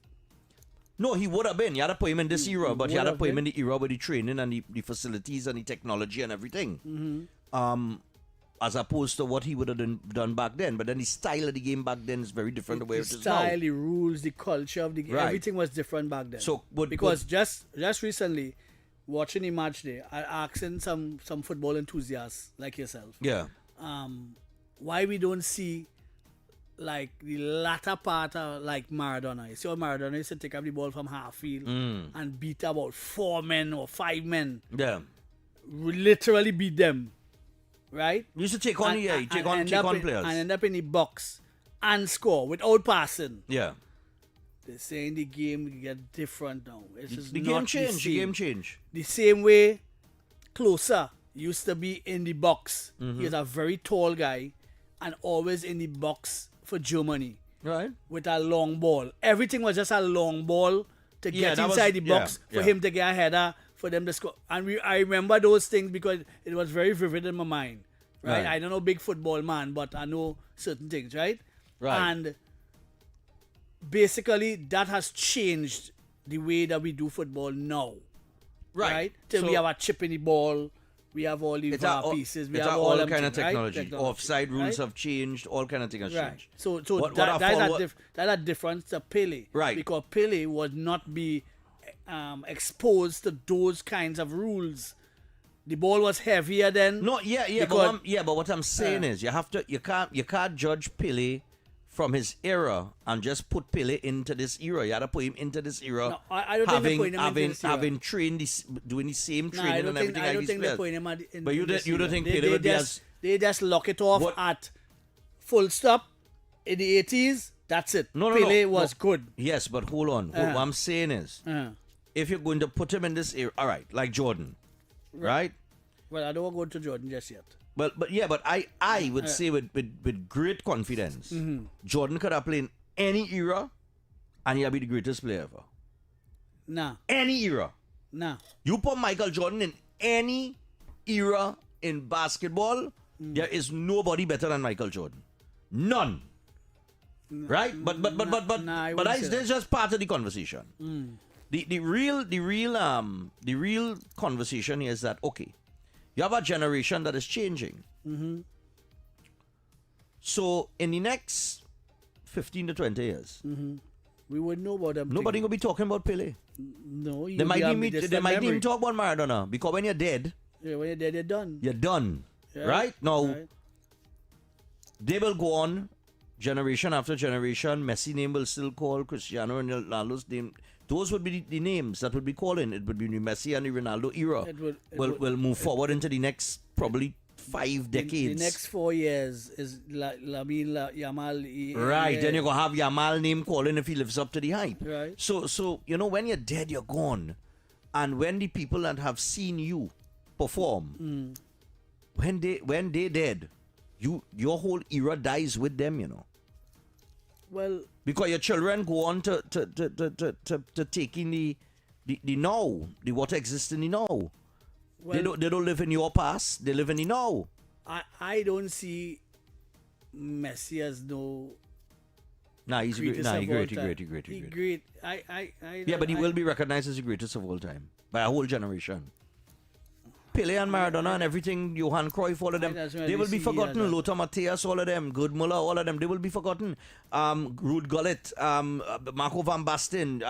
No, he would have been. You had to put him in this era, but you had to put him in the era with the training and the facilities and the technology and everything. Mm-hmm. As opposed to what he would have done back then. But then the style of the game back then is very different the way it is now. The style, the rules, the culture of the game, everything was different back then. So, because just recently, watching the match there, I asking some football enthusiasts like yourself, why we don't see like the latter part of like Maradona. You see how Maradona used to take up the ball from half field and beat about 4 men or 5 men. Yeah. Literally beat them. Right? You used to take on players. And end up in the box and score without passing. Yeah. They're saying the game get different now. It's just The not game change. same. The game change. The same way Closer used to be in the box. Mm-hmm. He's a very tall guy and always in the box for Germany. Right. With a long ball. Everything was just a long ball to get inside the box for him to get a header, for them to score. And I remember those things because it was very vivid in my mind. Right? I don't know big football man, but I know certain things, right? And basically that has changed the way that we do football now. Right? Till we have a chip in the ball, we have all the VAR pieces, we have all kind of technology. Offside rules have changed, all kind of things have changed. So that's a difference to Pele. Right. Because Pele would not be exposed to those kinds of rules. The ball was heavier then. No, but what I'm saying is you can't judge Pele from his era and just put Pele into this era. You had to put him into this era. No, I don't think they're putting him into this era. Having trained doing the same training and everything. I don't think they're putting him in But you don't think they, Pele would be as... They just lock it off at full stop in the 80s. That's it. Pele was good. Yes, but hold on. What I'm saying is, if you're going to put him in this era, all right, like Jordan, right? Well, I don't want to go to Jordan just yet. But I would say with great confidence, Jordan could have played in any era, and he'll be the greatest player ever. Nah. Any era. Nah. You put Michael Jordan in any era in basketball, there is nobody better than Michael Jordan. None. Right? But that's just part of the conversation. The real conversation here is that, okay, you have a generation that is changing. So in the next 15 to 20 years, we would know about them. Nobody gonna be talking about Pele. No, They might even talk about Maradona, because when you're dead, when you're dead, you're done. You're done. Yeah, right? Now, right. They will go on generation after generation. Messi name will still call, Cristiano Ronaldo's name. Those would be the names that would be calling. It would be the Messi and the Ronaldo era. Will move forward into the next probably 5 decades. The next 4 years is Yamal. Right, then you're going to have Yamal name calling if he lives up to the hype. Right. So when you're dead, you're gone. And when the people that have seen you perform, when they dead, your whole era dies with them, Well, because your children go on to take in the now, what exists in the now. Well, they don't live in your past, they live in the now. I don't see Messi as no. Nah, he's great. Nah, he's great. He's great. But he will be recognized as the greatest of all time by a whole generation. Pele and Maradona and everything, Johan Cruyff, all of them, they will be forgotten. Lothar Matthäus, all of them, Gerd Müller, all of them, they will be forgotten. Ruud Gullit, Marco van Basten,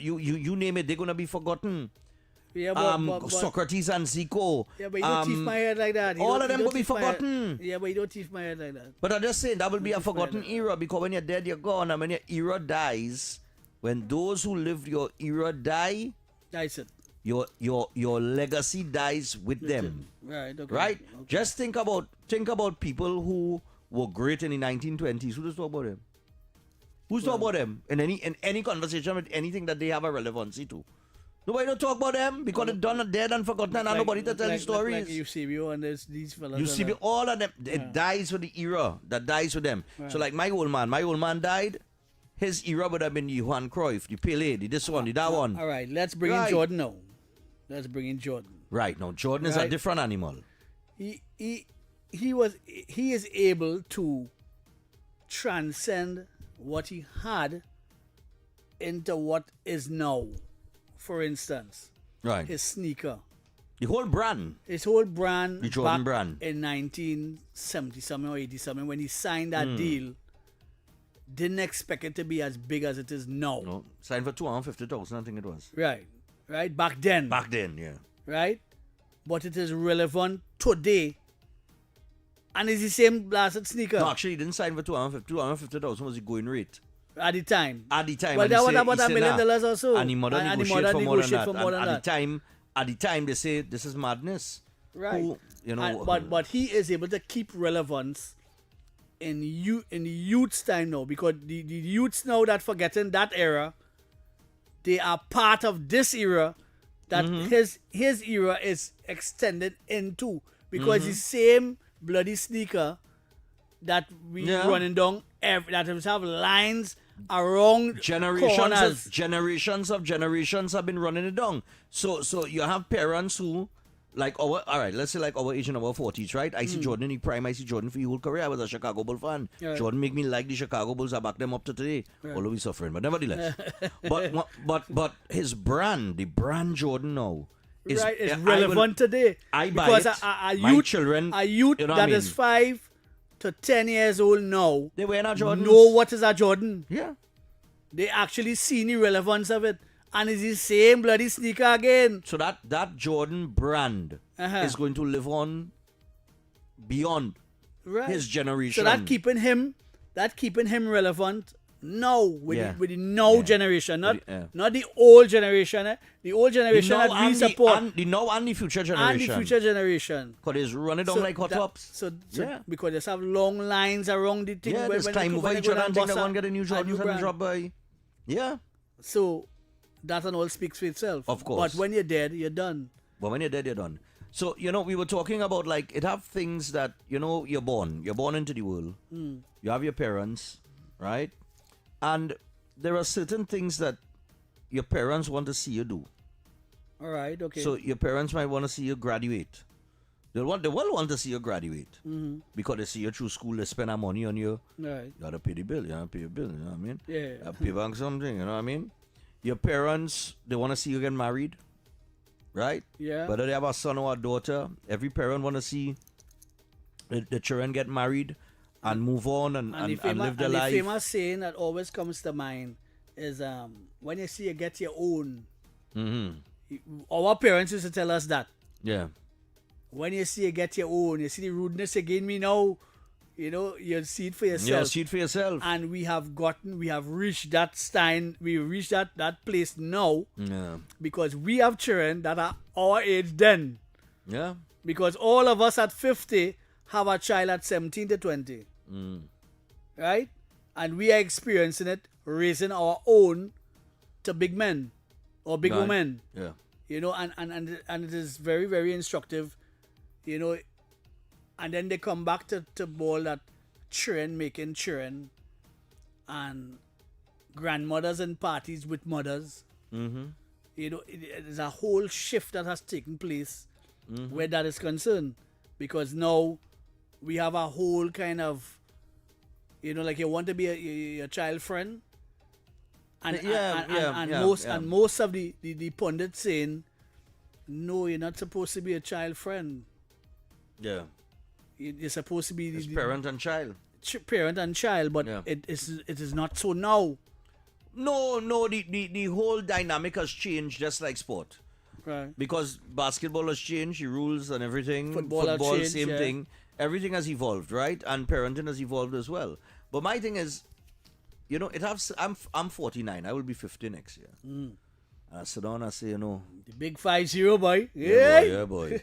you name it, they're going to be forgotten. Yeah, but Socrates and Zico. Yeah, but you don't teeth my head like that. All of them will be forgotten. Yeah, but you don't teeth my head like that. But I'm just saying, that will be a forgotten era, because when you're dead, you're gone. And when your era dies, when those who lived your era die, that's it. Your legacy dies with them. Right, okay. Right? Okay. Just think about people who were great in the 1920s. Who does talk about them? Who's talk about them in any conversation with anything that they have a relevancy to? Nobody don't talk about them because they're done, dead and forgotten, and nobody to tell the stories. Like Eusebio and these fellas. Eusebio, all of them, it dies with the era. That dies with them. Right. So like my old man died. His era would have been the Johan Cruyff, the Pele, the this one, the that one. All right, let's bring in Jordan now. Let's bring in Jordan. Right, now Jordan is a different animal. He is able to transcend what he had into what is now. For instance, right, his sneaker, the whole brand, the Jordan brand in 1970 something or 80 something when he signed that deal. Didn't expect it to be as big as it is now. No, signed for 250,000, I think it was. Right, back then, yeah. Right, but it is relevant today, and it's the same blasted sneaker. No, actually, he didn't sign for 250,000 was the going rate. At the time. Well, that was about $1 million or so. And the mother negotiated for more than that. And at the time, they say this is madness. Right. But he is able to keep relevance in the youth's time now, because the youths now that forgetting that era, they are part of this era that his era is extended into, because the same bloody sneaker that we running down that have lines around corners. Generations have been running it down. So you have parents who, like let's say like our age in our 40s, right? I see Jordan in the prime, I see Jordan for the whole career. I was a Chicago Bull fan. Right. Jordan make me like the Chicago Bulls. I back them up to today. Right. Although we're suffering, but nevertheless. but his brand, the brand Jordan now, is relevant today. Because a my youth, children, a youth that is 5 to 10 years old now, they wear a Jordan. Know what is a Jordan. Yeah. They actually see the relevance of it. And it's the same bloody sneaker again. So that Jordan brand is going to live on beyond his generation. So that keeping him relevant now with the now generation, not the old generation. The old generation that we support. The now and the future generation. And the future generation. Because it's running down like hot tops. So because they have long lines around the thing. Yeah, there's time over each other and think they're going to get a new Jordan and drop by. Yeah. So that and all speaks for itself. Of course. But when you're dead, you're done. But when you're dead, you're done. So, we were talking about, like, it have things that, you're born into the world. Mm. You have your parents, right? And there are certain things that your parents want to see you do. All right, okay. So your parents might want to see you graduate. They will want to see you graduate. Mm-hmm. Because they see you through school, they spend their money on you. Right. You gotta pay the bill, you know what I mean? Yeah. You gotta pay back something, you know what I mean? Your parents, they want to see you get married, right? Yeah. Whether they have a son or a daughter, every parent want to see the children get married and move on and live their life. The famous saying that always comes to mind is when you see you get your own. Mm-hmm. Our parents used to tell us that. Yeah. When you see you get your own, you see the rudeness again me now, you see it for yourself. Yeah, see it for yourself. And we have reached that that place now. Yeah. Because we have children that are our age then. Yeah. Because all of us at 50 have a child at 17 to 20. Mm. Right? And we are experiencing it, raising our own to big men or big Right. women. Yeah. And it is very, very instructive, and then they come back to ball that children making children and grandmothers and parties with mothers. Mm-hmm. There's a whole shift that has taken place Mm-hmm. where that is concerned, because now we have a whole kind of, like you want to be a child friend. And most of the pundits saying, no, you're not supposed to be a child friend. Yeah. You're supposed to be It's parent and child. Parent and child, but it is not so now. No, the whole dynamic has changed, just like sport. Right. Because basketball has changed, the rules and everything. Football has changed, same yeah. thing. Everything has evolved, right? And parenting has evolved as well. But my thing is, I'm 49. I will be 50 next year. Mm. And I sit down and I say, The big 50, boy. Yeah, boy.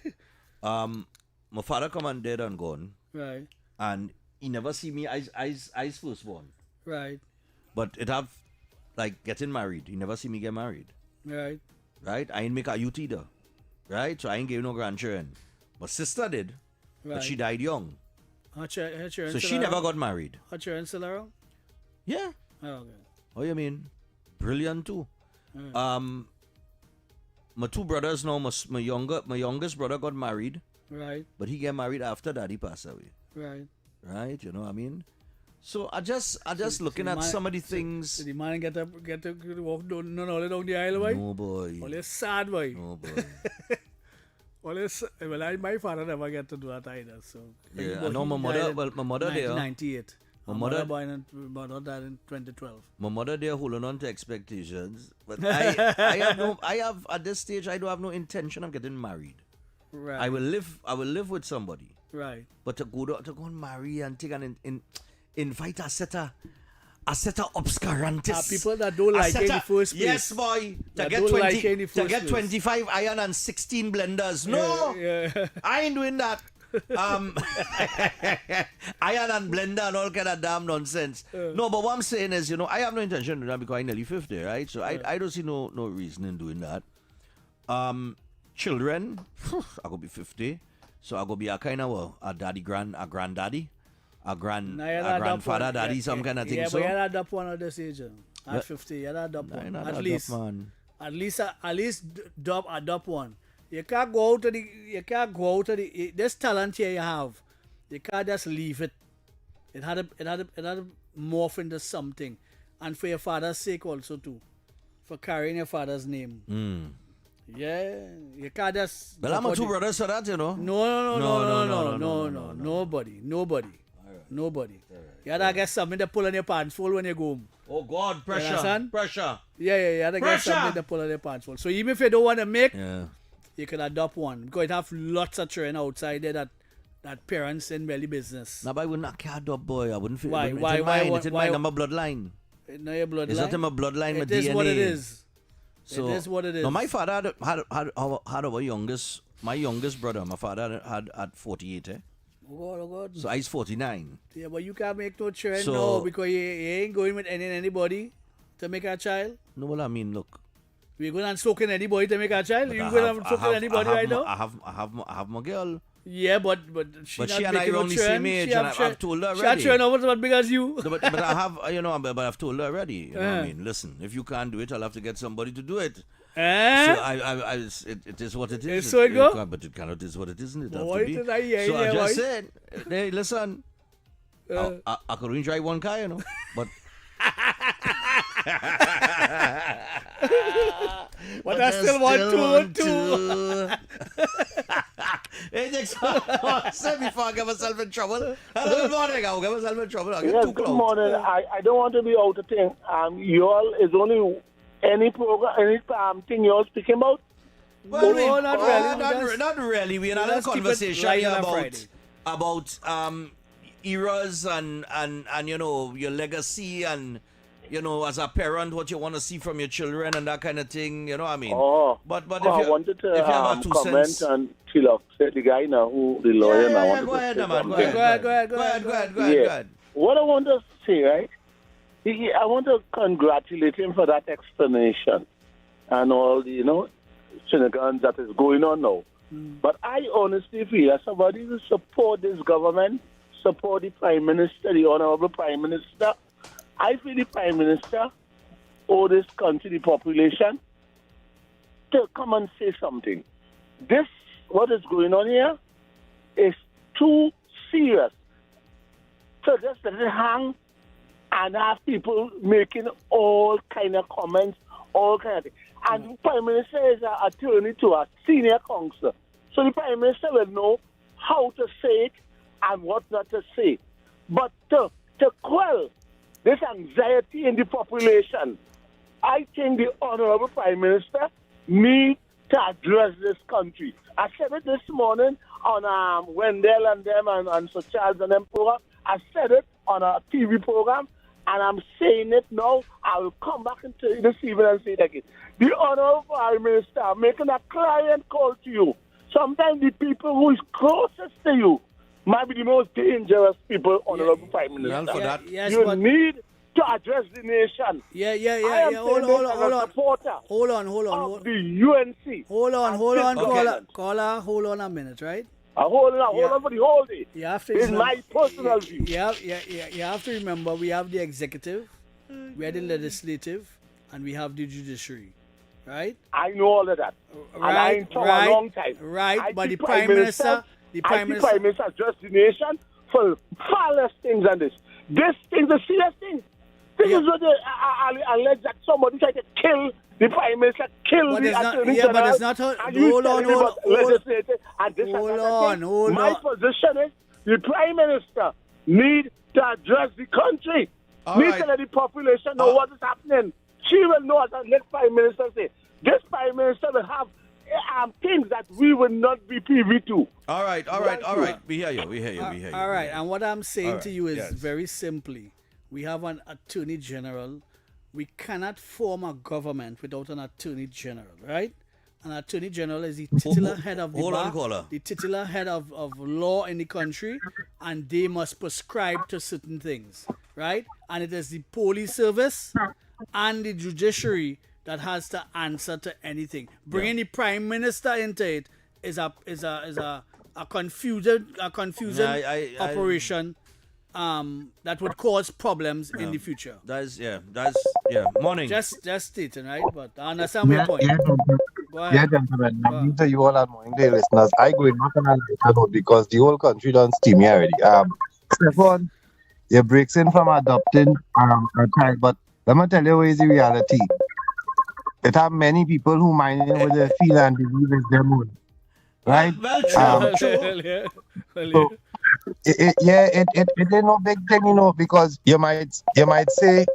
My father come and dead and gone. Right. And he never see me eyes firstborn. Right. But it have, like, getting married. He never see me get married. Right. Right? I ain't make a youth either. Right? So I ain't give no grandchildren. My sister did. Right. But she died young. Her children So still she around? never got married. Her children still around? Yeah. Oh, okay. Oh, you mean? Brilliant too. Mm. My two brothers now, my youngest brother got married. Right. But he get married after daddy passed away. Right. Right? You know what I mean? So I just looking at some of the things. The man get to walk down the aisle, boy? No, boy. Only sad, boy. No, boy. My father never get to do that either. So Yeah, I know my mother there. 1998. My My mother- mother died in 2012. My mother there holding on to expectations. But I have at this stage I don't have no intention of getting married. Right. I will live with somebody. Right. But to go and marry and take an invite a set of obscurantists. People that don't like you in the first place. Yes, boy. To That get don't 20 like you in the to first get place. 25 iron and 16 blenders. No. Yeah. I ain't doing that. Iron and blender and all kind of damn nonsense. No, but what I'm saying is, I have no intention of doing that because I'm nearly 50, right? So I don't see no reason in doing that. Children, I could be 50. So I could be a kind of a granddaddy, a grandfather, daddy, some kind of thing. Yeah, So but you had adopt one at this age. At But- 50, you had adopt one. not At adopt, least. man. At least adopt one. You can't go out to the this talent here you have. You can't just leave it. It had to morph into something. And for your father's sake also too. For carrying your father's name. Mm. Yeah, you can't just. Well, I'm a two brothers for that, No. Nobody. You gotta get something to pull on your pants full when you go home. Oh God, You pressure. understand? Pressure. Yeah, you gotta get Pressure. something to pull on your pants full. So even if you don't want to make, Yeah. you can adopt one. Because it have lots of children outside there that parents in belly business. No, but I would not care adopt, boy. I wouldn't feel. Why? It's Why? in Why? mine. Why? It's in Why? my number bloodline. No, your bloodline. It's not in my bloodline, my It is DNA. what it is. So, It is what it is. No, my father had our youngest. My youngest brother, my father had 48. Oh God. So I's 49. Yeah, but you can't make no children So- now because you ain't going with anybody to make a child. No, well, I mean, look, We're going and soaking anybody to make a child. You going and soaking anybody right now? I have my girl. Yeah, but she and I are only the same age, and I've told her already. She almost as big as you. No, but I have, but I've told her already. You know what I mean? Listen, if you can't do it, I'll have to get somebody to do it. So it is what it is. So it go? But it cannot is what it isn't. It Boy, have to be. it is, So I just boy. said, hey, listen, I could only drive one car, but. But I still want two. Hey, Dixon, before I get myself in trouble. Hello, good morning. I'll get myself in trouble. I'll get Yes, too good close. morning. I don't want to be out of thing. You all is only any program, any thing you all speaking about? Well, not really. Not really. We're having a Let's keep it conversation light here on a Friday. about eras and your legacy and as a parent what you want to see from your children and that kind of thing. You know what I mean? Oh, but if I you, wanted to if you have a 2 comment cents. and chill up. Say the guy now who the lawyer now. Yeah, go ahead, man. Go ahead. What I want to say, right? I want to congratulate him for that explanation and all the, shenanigans that is going on now. But I honestly feel as somebody who support this government, support the Prime Minister, the Honorable Prime Minister, I feel the Prime Minister owe this country, the population, to come and say something. This, what is going on here, is too serious. So just let it hang and have people making all kind of comments, all kind of things. And the Prime Minister is an attorney to a senior counsel. So the Prime Minister will know how to say it and what not to say. But to quell this anxiety in the population, I think the Honorable Prime Minister needs to address this country. I said it this morning on Wendell and them and Sir Charles and them program. I said it on a TV program, and I'm saying it now. I will come back into this evening and say it again. The Honorable Prime Minister making a client call to you. Sometimes the people who is closest to you might be the most dangerous people, Honorable Prime Minister. Well, for that, you need to address the nation. Yeah. Hold on. The UNC. Hold on, Okay. caller, hold on a minute, right? Hold on for the whole day. You have to It's my personal view. You have to remember we have the executive, we have the legislative, and we have the judiciary, right? I know all of that. And I ain't talking a long time. Right, but the Prime Minister addressed the nation for far less things than this. This thing's a serious thing. This is what allege that somebody tried to kill the Prime Minister, kill But the it's not- Attorney yeah, but General. it's not how- and you hold telling on, me hold about on, hold- legislative and this and hold that on, thing. hold My on. position is the Prime Minister need to address the country. All Need right. to let the population know what is happening. She will know, as the next Prime Minister say. This Prime Minister will have things that we will not be privy to. All right. We hear you. All right, and what I'm saying All to right, you is yes. very simply, we have an Attorney General. We cannot form a government without an Attorney General, right? An Attorney General is the titular head of the Hold on, bar, caller. the titular head of law in the country, and they must prescribe to certain things, right? And it is the police service and the judiciary that has to answer to anything. Bringing the Prime Minister into it is a confusing operation that would cause problems in the future. That's morning. Just stating, right? But I understand your point. Go ahead. Yeah, gentlemen. Me to you all and morning day listeners. I go in back on a later note because the whole country done steamy already. Stephan, you breaks in from adopting a child, but let me tell you what is the reality. It have many people who mind what they feel and believe is their own. Right? It ain't no big thing, because you might say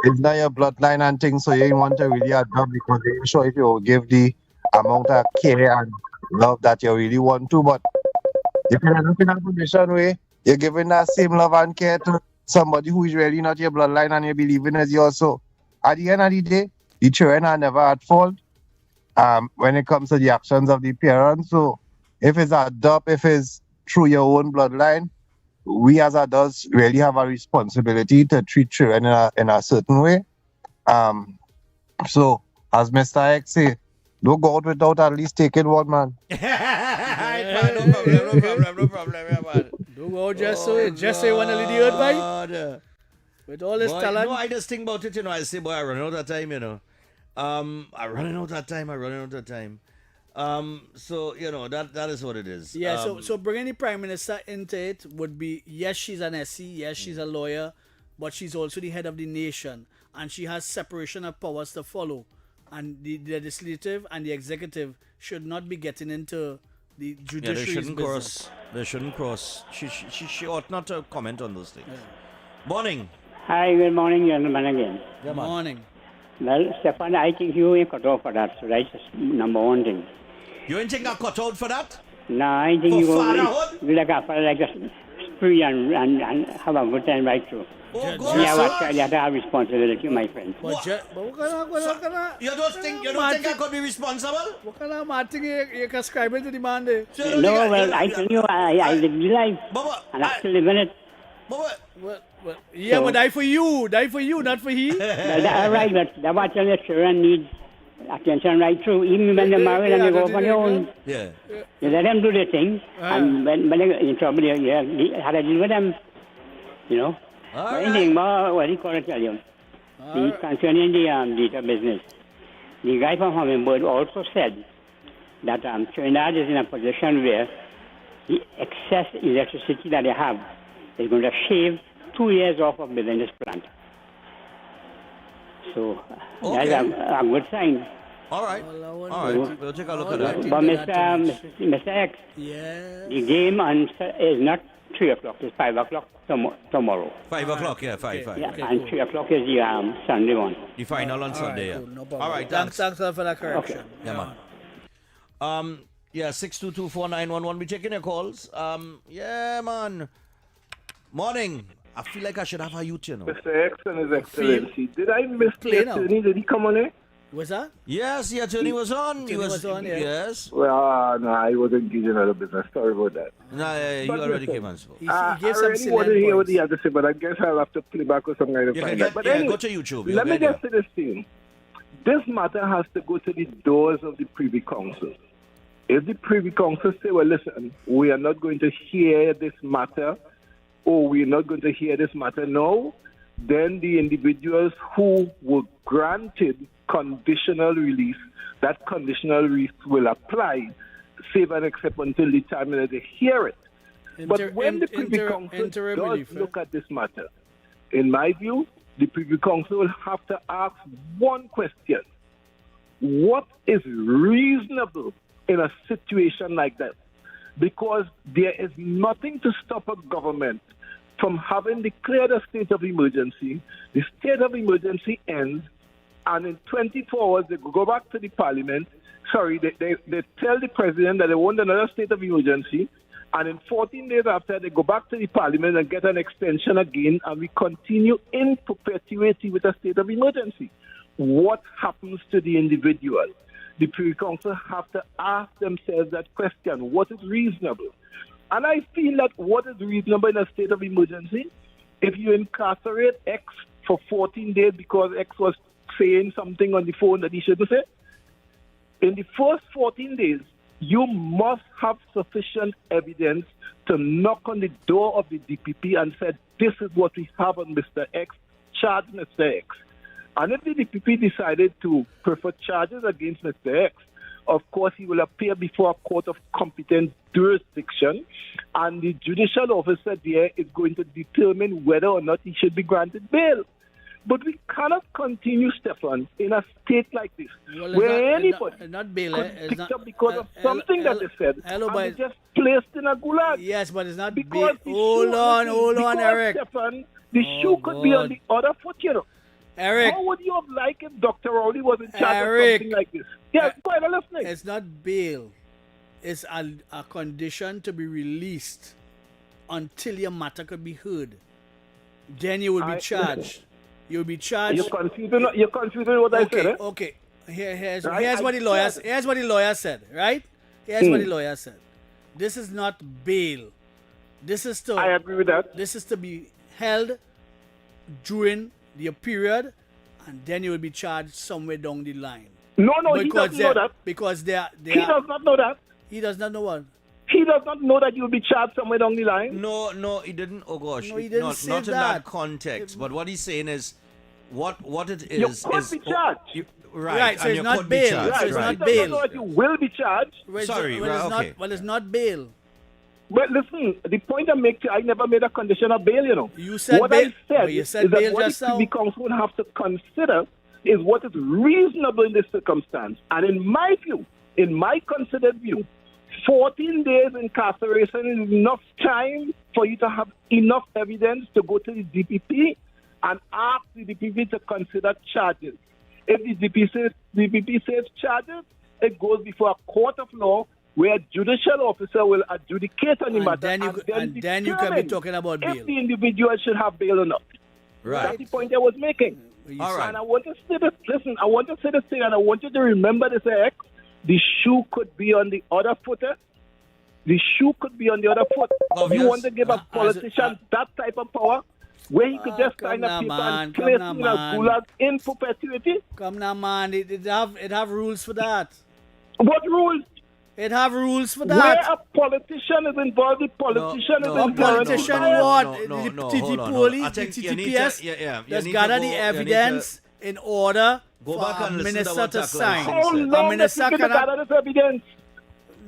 it's not your bloodline and things, so you ain't want to really adopt because they ain't sure if you give the amount of care and love that you really want to. But if you're not in a position where you're giving that same love and care to somebody who is really not your bloodline and you believe in as yours, so at the end of the day, the children are never at fault when it comes to the actions of the parents. So if it's adopt, if it's through your own bloodline, we as adults really have a responsibility to treat children in a certain way. So As Mr. X say, don't go out without at least taking one, man. No problem, yeah, man. Don't go just so you want to lead the earth by. God. With all this Boy, talent. no, I just think about it, I say, boy, I run out of time, I running out of time. So, that is what it is. Yeah, so bringing the Prime Minister into it would be, yes, she's an SC, yes, she's a lawyer, but she's also the head of the nation, and she has separation of powers to follow. And the legislative and the executive should not be getting into the judiciary's business. They shouldn't cross. She ought not to comment on those things. Yeah. Morning. Hi, good morning, gentlemen, again. Yeah, man. Morning. Well, Stephan, I think you ain't cut off for that, so that's just number one thing. You ain't think I cut out for that? No, I think For you fatherhood? go like just spree and have a good time right through. Oh, You God, have a sir. child, you have to have responsibility, my friend. You don't think I could be responsible? What kind of mad thing you can ascribe to the man there? No, well, I tell you, I live the life, and I still live in it. Yeah, but die for you, not for he. Well, all right, but that's what I tell you, children need attention right through, even when they're married and they go off on their own. Yeah. You let them do their thing, and when they're in trouble, you have to deal with them, But anything more, what he call it, tell you. Concerning the data business, the guy from Hummingbird also said that Trinidad is in a position where the excess electricity that they have is going to shave 2 years off of building this plant. So that's a good sign. All right. We'll take a look at that. But Mr. X, the game is not 3 o'clock, it's 5 o'clock tomorrow. 5 o'clock, yeah, 5. Yeah, Okay, and cool. 3 o'clock is the Sunday one. The final on Sunday, cool, no problem. All right, Thanks for that correction. Yeah, man. 6222491. We checking your calls. Yeah, man. Morning. I feel like I should have a youth, Mr. X and His Excellency. Did I miss the attorney? Did he come on here? Was that? Yes, the attorney was on. Attorney was on, yeah. Yes. Well, no, I was engaged in other business. Sorry about that. No, you already came on. He gave I some really want to hear what points. he had to say, but I guess I'll have to play back with some kind of You can find get, out. But yeah, anyway, go to YouTube. let me just say this thing. This matter has to go to the doors of the Privy Council. If the Privy Council say, well, listen, we are not going to hear this matter, or we're not going to hear this matter now, then the individuals who were granted conditional release, that conditional release will apply, save and except until the time that they hear it. But when the Privy Council does look at this matter, in my view, the Privy Council will have to ask one question. What is reasonable in a situation like that? Because there is nothing to stop a government from having declared a state of emergency. The state of emergency ends, and in 24 hours they go back to the parliament. They tell the president that they want another state of emergency, and in 14 days after they go back to the parliament and get an extension again, and we continue in perpetuity with a state of emergency. What happens to the individual? The Privy Council have to ask themselves that question: what is reasonable? And I feel that what is reasonable in a state of emergency, if you incarcerate X for 14 days because X was saying something on the phone that he shouldn't say, in the first 14 days, you must have sufficient evidence to knock on the door of the DPP and say, this is what we have on Mr. X, charge Mr. X. And if the DPP decided to prefer charges against Mr. X, of course, he will appear before a court of competent jurisdiction, and the judicial officer there is going to determine whether or not he should be granted bail. But we cannot continue, Stephan, in a state like this, where anybody not bail, could be picked up because of something that they said, and they just placed in a gulag. Yes, but it's not because bail. Hold on, Eric. Stephan, the shoe could be on the other foot, Eric. How would you have liked if Dr. Rowley was in charge of something like this? Yes, go ahead, I'm listening. It's not bail. It's a condition to be released until your matter could be heard. Then you will be charged. You'll be charged. You're confusing what I said. Okay. Here's what the lawyer said. Right? Here's what the lawyer said. This is not bail. This is to. I agree with that. This is to be held during the period, and then you will be charged somewhere down the line. No, he doesn't know that. Because they are. He does not know that. He does not know what. He does not know that you'll be charged somewhere down the line. No, he didn't. Oh gosh, No, he didn't not, say not in that. that context. But what he's saying is, what it is You could be charged. Right, so and it's you not could be bail. charged, So it's right. not He does bail. not know that you will be charged. Sorry, well, right, okay. It's not bail. But listen, the point I make, I never made a condition of bail, you know. You said what bail, I said but you said is that bail what just the now. Privy Council would have to consider is what is reasonable in this circumstance. And in my view, in my considered view, 14 days incarceration is enough time for you to have enough evidence to go to the DPP and ask the DPP to consider charges. If the DPP says charges, it goes before a court of law where a judicial officer will adjudicate on the matter. Then you can be talking about bail. If the individual should have bail or not. Right. That's the point I was making. All right. And I want to say this. Listen, I want to say this thing, and I want you to remember this, X. The shoe could be on the other foot. The shoe could be on the other foot. Obvious. You want to give a politician that type of power where he could just sign a paper and place him in a gulag in perpetuity? Come now, man. It have rules for that. What rules? It have rules for Where that. a politician is involved, the politician is A involved. politician what? No, The hold on, police, I the think you need to- TTPS, you let's need to gather go- the you need to evidence in order Go for back a and listen to minister what to Tackle sign. Singh How said. A long minister have you cannot. gather this evidence?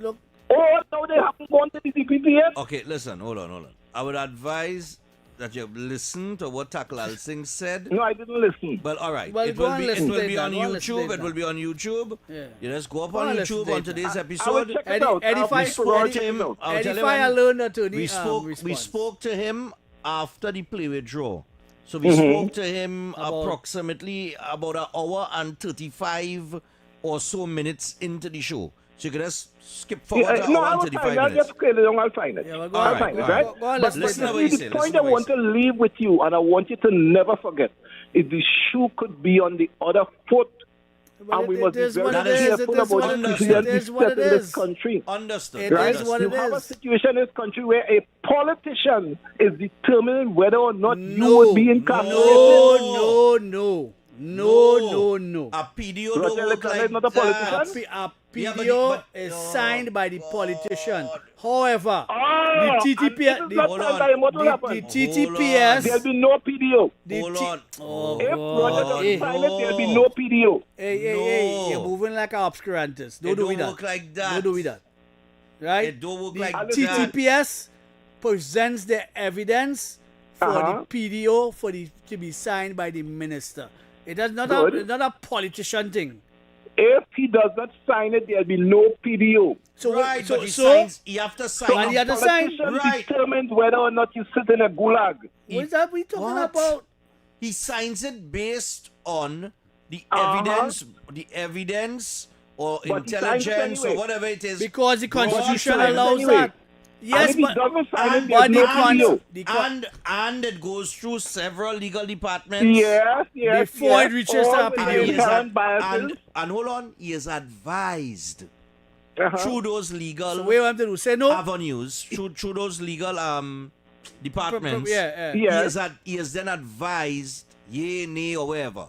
Look. Oh, now they haven't gone to the DPP yet? Okay, listen, hold on. I would advise that you listen to what Tackle Singh said. No, I didn't listen. Well, all right. Well, it go will and be listen to it on then, go and listen to YouTube. it It will be on YouTube. Yeah. You just go up Go on and listen YouTube to on it. today's I will episode. check it out. Edify- I'll We spoke to check it him. out. I'll tell you Edify when- alone attorney we spoke response. to him after the play withdraw. So we Mm-hmm. spoke to him approximately about an hour and 35 or so minutes into the show. So you can just skip forward to No, hour I and will 35 find it. I'll minutes. just create it. I'll find it. Yeah, well, go I'll on, find go it, on, right? go on, But listen to what see, he the said, point listen I to what want to leave with you, and I want you to never forget, is the shoe could be on the other foot. But And we it must be is very what it is, is. careful It is about what it the is. decisions It we is what set it in this is. country. Understood. It Right? is what You it have a is. situation in this country where a politician is determining whether or not you would be incarcerated. No. A PDO Roger don't work Leclerc like is not a politician? that. A Yeah, PDO is no. signed by the politician. However, Oh, the and TTP, this is not Hold signed on. by what will the happen? TTPS, There'll be no PDO. Hold on. Oh, If Roger God. doesn't sign it, there'll be no PDO. Hey, you're No. moving like an obscurantist. It Don't do don't with that. work like that. Don't do with that. Right? It don't work The like that. TTPS presents the evidence for Uh-huh. the PDO to be signed by the minister. It is not Good. it's not a politician thing. If he does not sign it, there'll be no PDO. So Right, so but he so signs, he have to So sign. and a the other side, politician right. determines whether or not you sit in a gulag. what is that we talking What? about? He signs it based on the Uh-huh. evidence or But he signs it intelligence or anyway. whatever it is. Because the Constitution signs it allows anyway. that. Yes, and if he but doesn't sign it, but there's no PDO. and it goes through several legal departments. Yes. Before it reaches All the with PDO. inherent biases. And hold on, he is advised Uh-huh. through those legal so wait, what I'm to do? Say no. avenues, through those legal departments. Yeah. Yes. He is then advised, yea, nay, or whatever.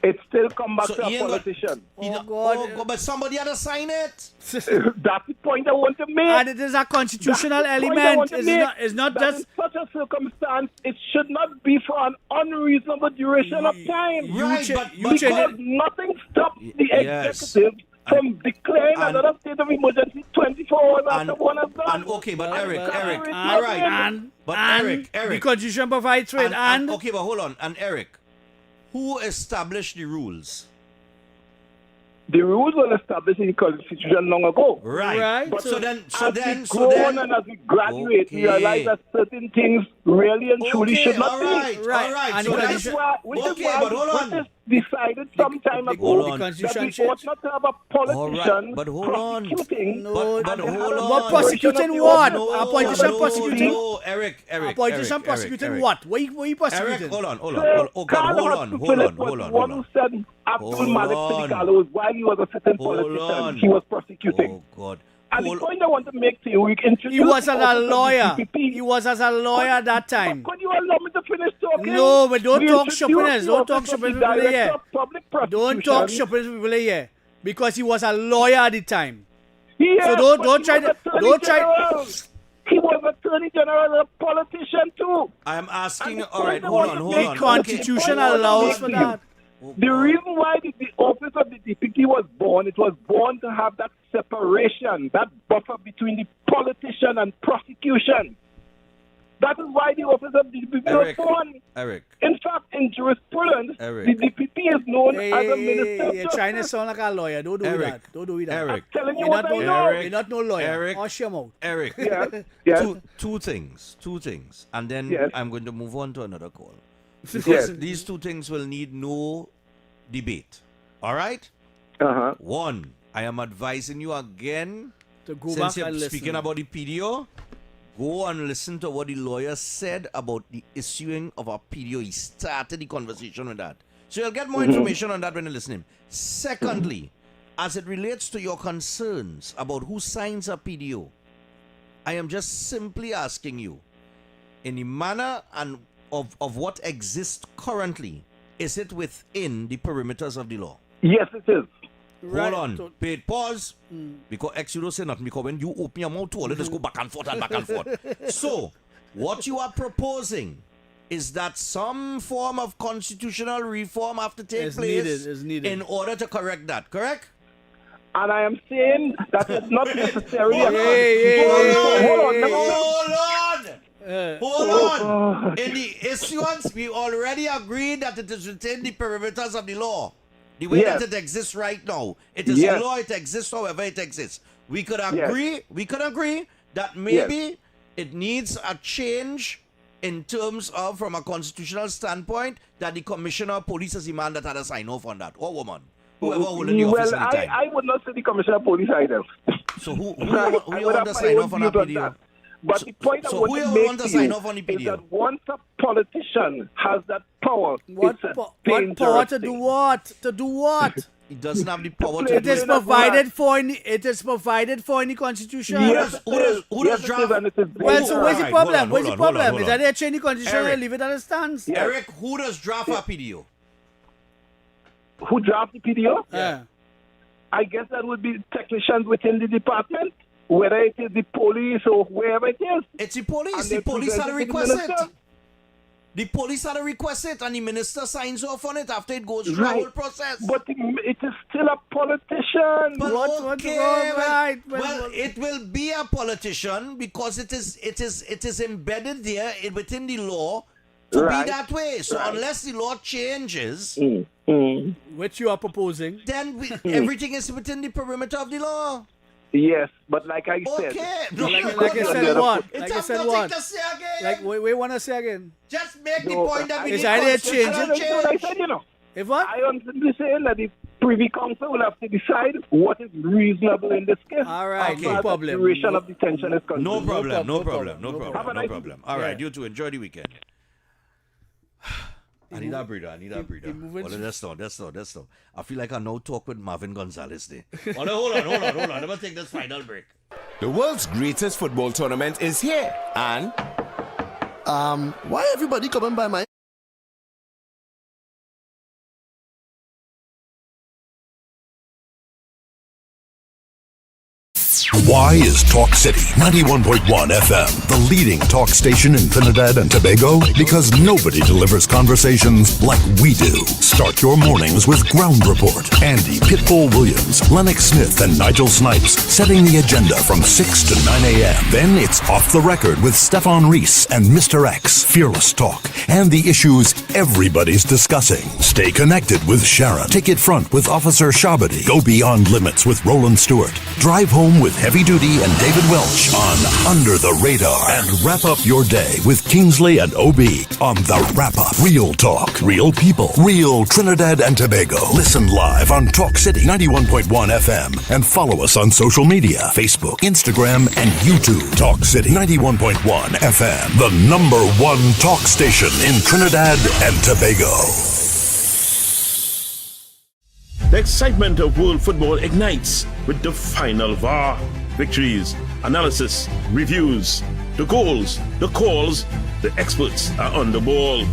It still come back So to a he ain't got- politician. Oh, God. But somebody had to sign it. That's the point I want to make. And it is a constitutional That's the point I element. want to make. It's not That just in such a circumstance, it should not be for an unreasonable duration of time. Right, because nothing stops the Yes. executive from declaring and- another state of emergency 24 hours after one has done. And okay, but Eric, But- all right. and But and Eric, the constitution provides for it. And okay, but hold on. And Eric, who established the rules? The rules were established in the Constitution long ago. Right. But So then, so grow then, and as we graduate, we Okay. realize that certain things really and truly Okay, should not all right, be. all right. And So the Which that's is why, okay, but hold on. which is decided some time ago hold on. that Constitution we ought changed. not to have a politician but hold on. prosecuting. No, but and hold have a on. What prosecuting of the what? order. A politician prosecuting? No, Eric. a politician prosecuting what? What you prosecuting? Eric, hold on. Sir, Oh, God, Carl hold Hudson on. Phillips was the one who said Abdul Hold Malik on. Siddiqui while he was a sitting Hold politician. on. He was prosecuting. Oh, God. And the point I want to make to you, we introduced He was the as a office of the lawyer. DPP. He was as a lawyer at that time. Could you allow me to finish talking? No, but don't We talk introduced shoppiness. the Don't talk office of the shoppiness people Director here. of Public Don't talk Prosecution. shoppiness people here. Because he was a lawyer at the time. Yes, So but don't he try was to Attorney General. He was Attorney General, a politician too. I am asking, And all right, the hold point on, I hold want on. to The Constitution allows for that. The reason why the office of the DPP was born, it was born to have that separation, that buffer between the politician and prosecution. That is why the office of the DPP was born. Eric. In fact, in jurisprudence, Eric. the DPP is known as a minister of You're justice. trying to sound like a lawyer. Don't do Eric. that. Don't do that. Eric. I'm telling you You're what not I no, know. Eric. You're not no lawyer. Eric. Hush your mouth. Eric. Yes. Two things. And then Yes. I'm going to move on to another call. Because Yes. these two things will need no debate. All right? Uh-huh. One, I am advising you again, To go since back you're and speaking listen. about the PDO, go and listen to what the lawyer said about the issuing of a PDO. He started the conversation with that. So you'll get more information on that when you listen to him. Secondly, as it relates to your concerns about who signs a PDO, I am just simply asking you, in the manner and of what exists currently, is it within the perimeters of the law? Yes, it is. Hold on. Wait, pause. Because X, you don't say nothing. Because when you open your mouth too, let us go back and forth and back and forth. So, what you are proposing is that some form of constitutional reform have to take place is needed. in order to correct that, correct? And I am saying that it's not necessarily Hold on. Hold on. In the issuance, we already agreed that it is within the perimeters of the law. The way Yes. that it exists right now. It is Yes. a law, it exists however it exists. We could Yes. agree that maybe it needs a change in terms of, from a constitutional standpoint, that the commissioner of police is the man that had a sign off on that, or woman. Whoever holding the office Well, at the time. I would not say the commissioner of police either. So who I you would want have to my sign own off on that views PDO? that. But the point so I want who to you make want to to sign you off on the is PDO? that once a politician has that power, What it's a power dangerous to do thing. what? To do what? He doesn't have the power play It to is do it. provided for in it is provided for in the Constitution. Yes, Who does draft? Well, so where's the Alright, problem? hold on, Where's the hold on, problem? hold Is on. that they change the Constitution Eric. and leave it as it stands? Eric, who does draft a PDO? Who draft the PDO? Yeah. I guess that would be technicians within the department, whether it is the police or wherever it is. It's the police. And The they police had to present it to the request it. minister. The police had to request it, and the minister signs off on it after it goes through the Right. whole process. But it is still a politician. But What's okay, wrong, well, right? well, it will be a politician because it is embedded there within the law to Right. be that way. So Right. unless the law changes, Which you are proposing. then everything is within the perimeter of the law. Yes, but like I said, Okay. Like I said what? It Like I has said nothing what? to say again. Like we want to say again. Just make the No, point that we Is need either constitutional change That's what I change. said, you know. If what? I am simply saying that the Privy Council will have to decide what is reasonable in this case. All right, as no far as problem. the duration of detention is concerned. No problem, no no problem, problem, no no problem, Have a no nice problem. All right, you two enjoy the weekend. I need a breather. That's not. I feel like I now talk with Marvin Gonzalez there. Hold on. Let me take this final break. The world's greatest football tournament is here, and why everybody coming by my Why is Talk City 91.1 FM the leading talk station in Trinidad and Tobago? Because nobody delivers conversations like we do. Start your mornings with Ground Report. Andy Pitbull Williams, Lennox Smith, and Nigel Snipes setting the agenda from 6 to 9 a.m. Then it's Off the Record with Stephan and Mr X. Fearless talk and the issues everybody's discussing. Stay connected with Sharon. Take it front with Officer Shabadi. Go beyond limits with Roland Stewart. Drive home with Heavy Duty and David Welch on Under the Radar. And wrap up your day with Kingsley and OB on The Wrap Up. Real talk, real people, real Trinidad and Tobago. Listen live on Talk City 91.1 FM and follow us on social media, Facebook, Instagram, and YouTube. Talk City 91.1 FM, the #1 talk station in Trinidad and Tobago. The excitement of world football ignites with the final VAR. Victories, analysis, reviews, the goals, the calls, the experts are on the ball.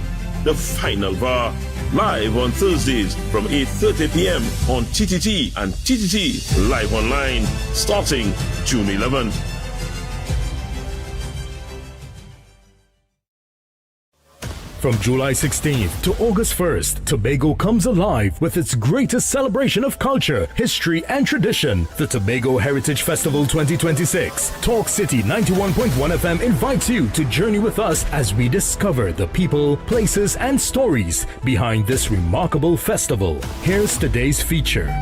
the final VAR. Live on Thursdays from 8:30 p.m. on TTT and TTT Live Online, starting June 11th. From July 16th to August 1st, Tobago comes alive with its greatest celebration of culture, history, and tradition, the Tobago Heritage Festival 2026. Talk City 91.1 FM invites you to journey with us as we discover the people, places, and stories behind this remarkable festival. Here's today's feature.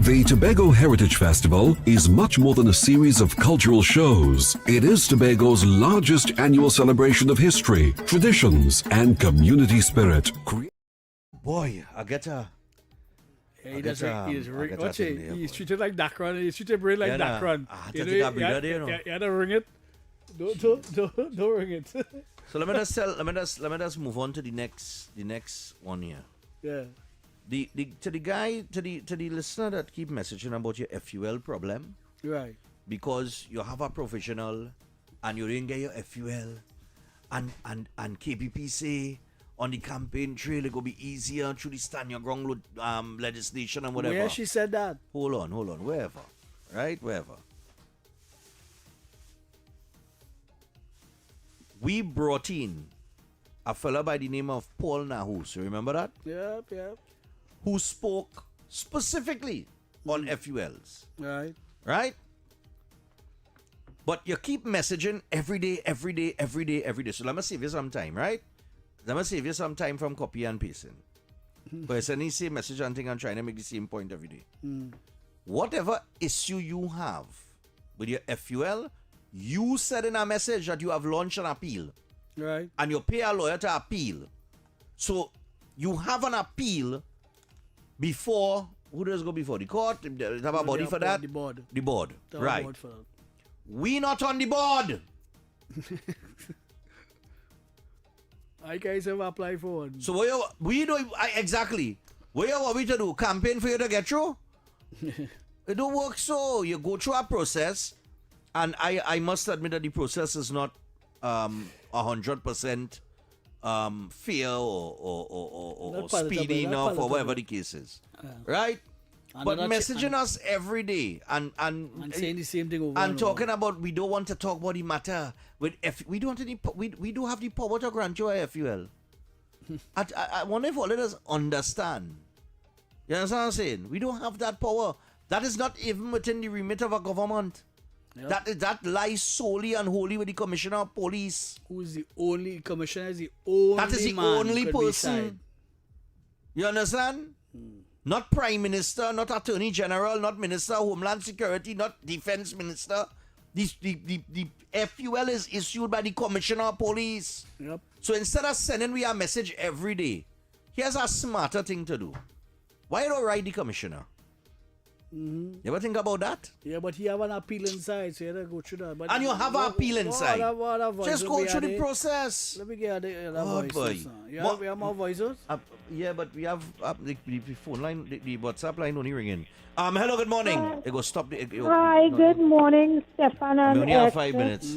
The Tobago Heritage Festival is much more than a series of cultural shows. It is Tobago's largest annual celebration of history, traditions, and community spirit. Boy, I get a... He's treated like Dakron. He's treated brain like Dakron. You had to ring it. Don't ring it. So let me just move on to the next one here. Yeah. To the listener that keep messaging about your FUL problem, right? Because you have a professional and you didn't get your FUL, and KPP say on the campaign trail it will be easier through the stand your ground legislation and whatever. Where she said that? Hold on, wherever, right, wherever. We brought in a fella by the name of Paul Nahus. You remember that? Yep. Who spoke specifically on FULs. Right. But you keep messaging every day. So let me save you some time, right? Let me save you some time from copy and pasting. But you're sending the same message and thing and trying to make the same point every day. Whatever issue you have with your FUL, you said in a message that you have launched an appeal. Right. And you pay a lawyer to appeal. So you have an appeal before, who does go before? The court? Have a body for that? The board. The board. Right. Board for that. We not on the board. I guys have applied for one. So we do exactly. What you want me to do? Campaign for you to get through? It don't work so. You go through a process, and I must admit that the process is not 100% fair or speedy enough or whatever the case is. Right? But messaging us every day and saying the same thing over and talking about we don't want to talk about the matter with we don't want any we do have the power to grant you a FUL. I wonder if all of us understand. You understand what I'm saying? We don't have that power. That is not even within the remit of a government. Yep. That lies solely and wholly with the commissioner of police. Who is the only commissioner? Is the only that is the man only person. You understand? Not prime minister, not attorney general, not minister of homeland security, not defense minister. The FUL is issued by the commissioner of police. Yep. So instead of sending we a message every day, here's a smarter thing to do. Why don't write the commissioner? You ever think about that? Yeah, but he have an appeal inside, so you have to go through that. But and you have an appeal inside. Just go through the process. Let me get the Boy. voices. We have more voices? Yeah, but we have the phone line, the WhatsApp line only ringing. Hello, good morning. It goes stop. Hi, good morning, Stephan and We only have 5 minutes.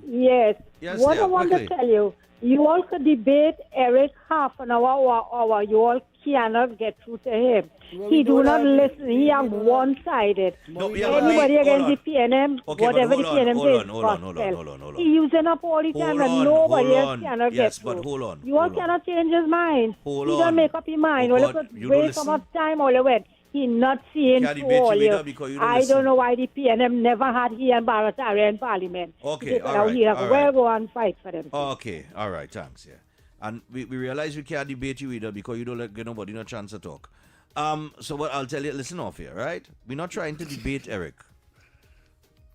Yes. What I want to tell you, you all could debate Eric half an hour or hour. You all cannot get through to him. He do not listen. He are one-sided. Anybody against the PNM, whatever the PNM says, hold on. He using up all the time and nobody else cannot get through. But hold on. You all cannot change his mind. He don't make up his mind. Well, you wait so much time all the way. He not seeing through all you. I don't know why the PNM never had he and Barataria in Parliament. Okay, all right. We'll go and fight for them. Okay, all right, thanks. Yeah. And we realize we can't debate you either because you don't give nobody no chance to talk. So what I'll tell you, listen off here, right? We're not trying to debate Eric.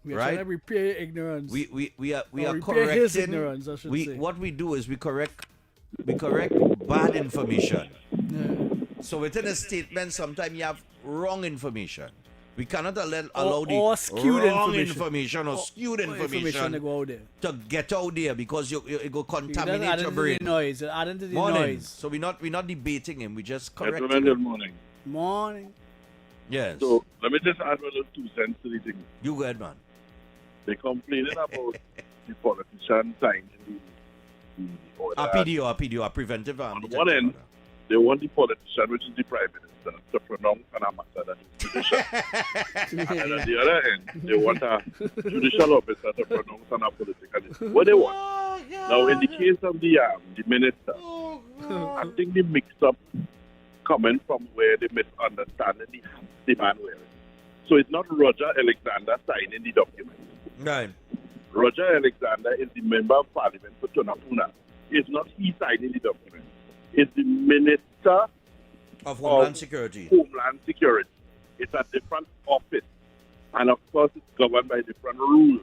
We're trying to repair ignorance. We are repair correcting his ignorance, I should say. What we do is we correct bad information. So within a statement, sometimes you have wrong information. We cannot allow the skewed wrong information or skewed information to get out there because it will contaminate your brain. Adding to the noise. So we're not debating him. We just correcting Gentlemen, him. good morning. Morning. Yes. So let me just add a little 2 cents to the thing. You go ahead, man. They're complaining about the politician signing or A PDO, a preventive on detention one end, order. they want the politician, which is the prime minister, to pronounce an matter that is judicial. And on the other end, they want a judicial officer to pronounce on a political issue. What they want. Now, in the case of the minister, I think the mix-up coming from where the misunderstanding the man wearing. So it's not Roger Alexander signing the document. Right. Roger Alexander is the member of parliament for Tunapuna. It's not he signing the document. It's the Minister of Homeland Security. Homeland Security. It's a different office. And of course, it's governed by different rules.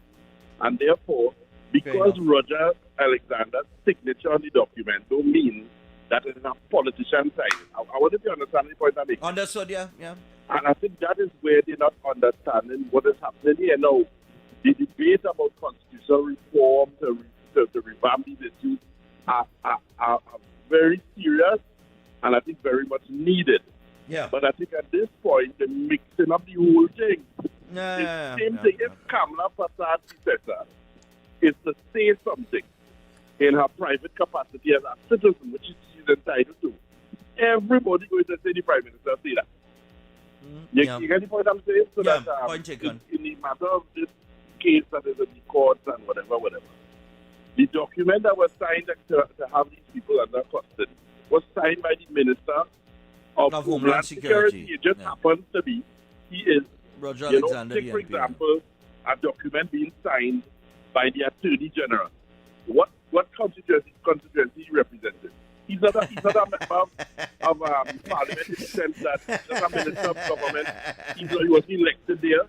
And therefore, because Roger Alexander's signature on the document don't mean that it's a politician signing. I want you to understand the point I'm making. Understood, yeah. And I think that is where they're not understanding what is happening here now. The debate about constitutional reform to revamp these issues are very serious and I think very much needed. Yeah. But I think at this point, they're mixing up the whole thing. The same thing. If Kamala Prasad Professor is to say something in her private capacity as a citizen, which she's entitled to, everybody going to say the Prime Minister say that. You get the point I'm saying? So that point taken. In the matter of this case that is in the courts and whatever, the document that was signed to have these people under custody was signed by the Minister of Homeland Security. It just happens to be he is Roger Alexander. Take, for example, a document being signed by the Attorney General. What constituency he represented? He's not a member of Parliament in the sense that he's just a Minister of Government. He was elected there.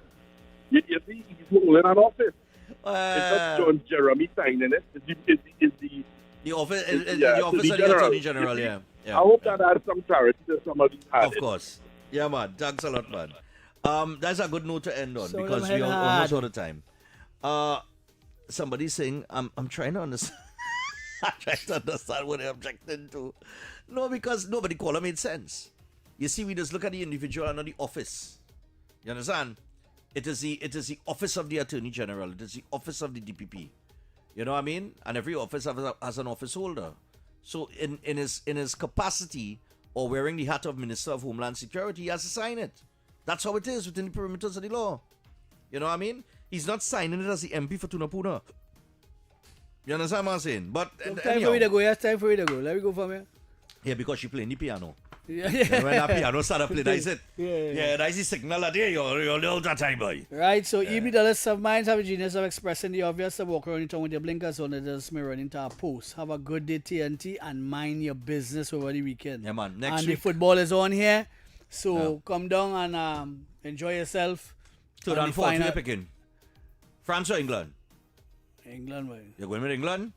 You see, he's holding an office. It's not John Jeremy signing it. It's the office of the Attorney General, yeah. I hope that adds some clarity to some of these Of course. Yeah, man. Thanks a lot, man. That's a good note to end on because we are almost out of time. Somebody's saying, I'm trying to understand. I'm trying to understand what they're objecting to. No, because nobody call made sense. You see, we just look at the individual and not the office. You understand? It is the office of the Attorney General. It is the office of the DPP. You know what I mean? And every office has an office holder. So in his capacity or wearing the hat of Minister of Homeland Security, he has to sign it. That's how it is within the perimeters of the law. You know what I mean? He's not signing it as the MP for Tunapuna. You understand what I'm saying? But time for me to go. Yes, time for me to go. Let me go from here. Yeah, because she playing the piano. Yeah. And when that piano start playing, that's it. Yeah. That's the signal that you're little that time, boy. Right, so EB Dallas of minds have a genius of expressing the obvious to walk around in town with your blinkers on and just mirror into a post. Have a good day, TNT, and mind your business over the weekend. Yeah, man. Next and week. the football is on here, so come down and enjoy yourself. Third and fourth, who you picking? France or England? England, boy. You're going with England?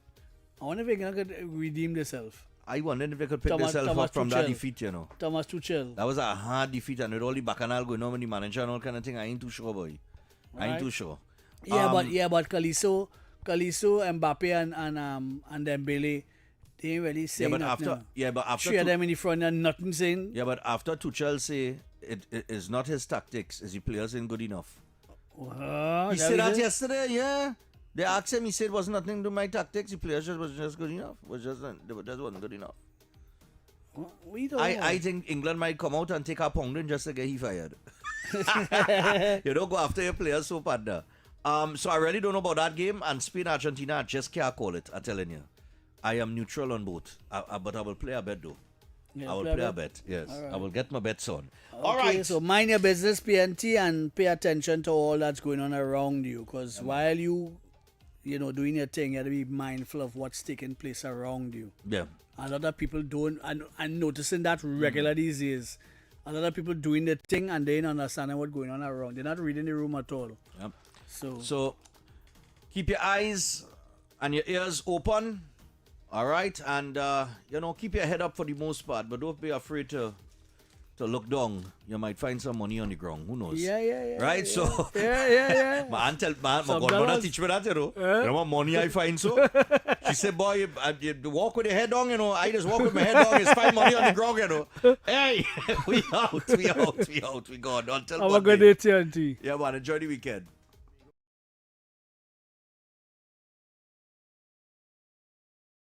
I wonder if England could redeem themselves. I wondered if they could pick themselves up from that defeat, you know. Thomas Tuchel. That was a hard defeat, and with all the bacchanal going on with the manager and all kind of thing, I ain't too sure, boy. I ain't too sure. Yeah, but Caliso, Mbappe, and Dembele, they ain't really saying nothing. But after three of them in the front and nothing saying. Yeah, but after Tuchel say it is not his tactics, is the players ain't good enough. He said that yesterday, yeah. They asked him, he said it was nothing to my tactics, the players was just good enough. Just wasn't good enough. We don't know. I think England might come out and take a pounding just to get he fired. You don't go after your players so bad there. So I really don't know about that game, and Spain Argentina, I just can't call it, I'm telling you. I am neutral on both. But I will play a bet though. Yeah, I will play a bet, yes. Right. I will get my bets on. Okay, all right. So mind your business, PNT, and pay attention to all that's going on around you. Because while you doing your thing, you have to be mindful of what's taking place around you. Yeah. A lot of people don't, and noticing that regular these days. A lot of people doing the thing and they ain't understanding what's going on around. They're not reading the room at all. Yep. So keep your eyes and your ears open. All right, and keep your head up for the most part, but don't be afraid to look down. You might find some money on the ground. Who knows? Yeah. Right, yeah. so Yeah. my godmother teach me that, you know. You know what money I find so? She said, boy, you walk with your head down, you know. I just walk with my head down. It's find money on the ground, you know. Hey, we out. We gone. Until have a good day, TNT. Yeah, man. Enjoy the weekend.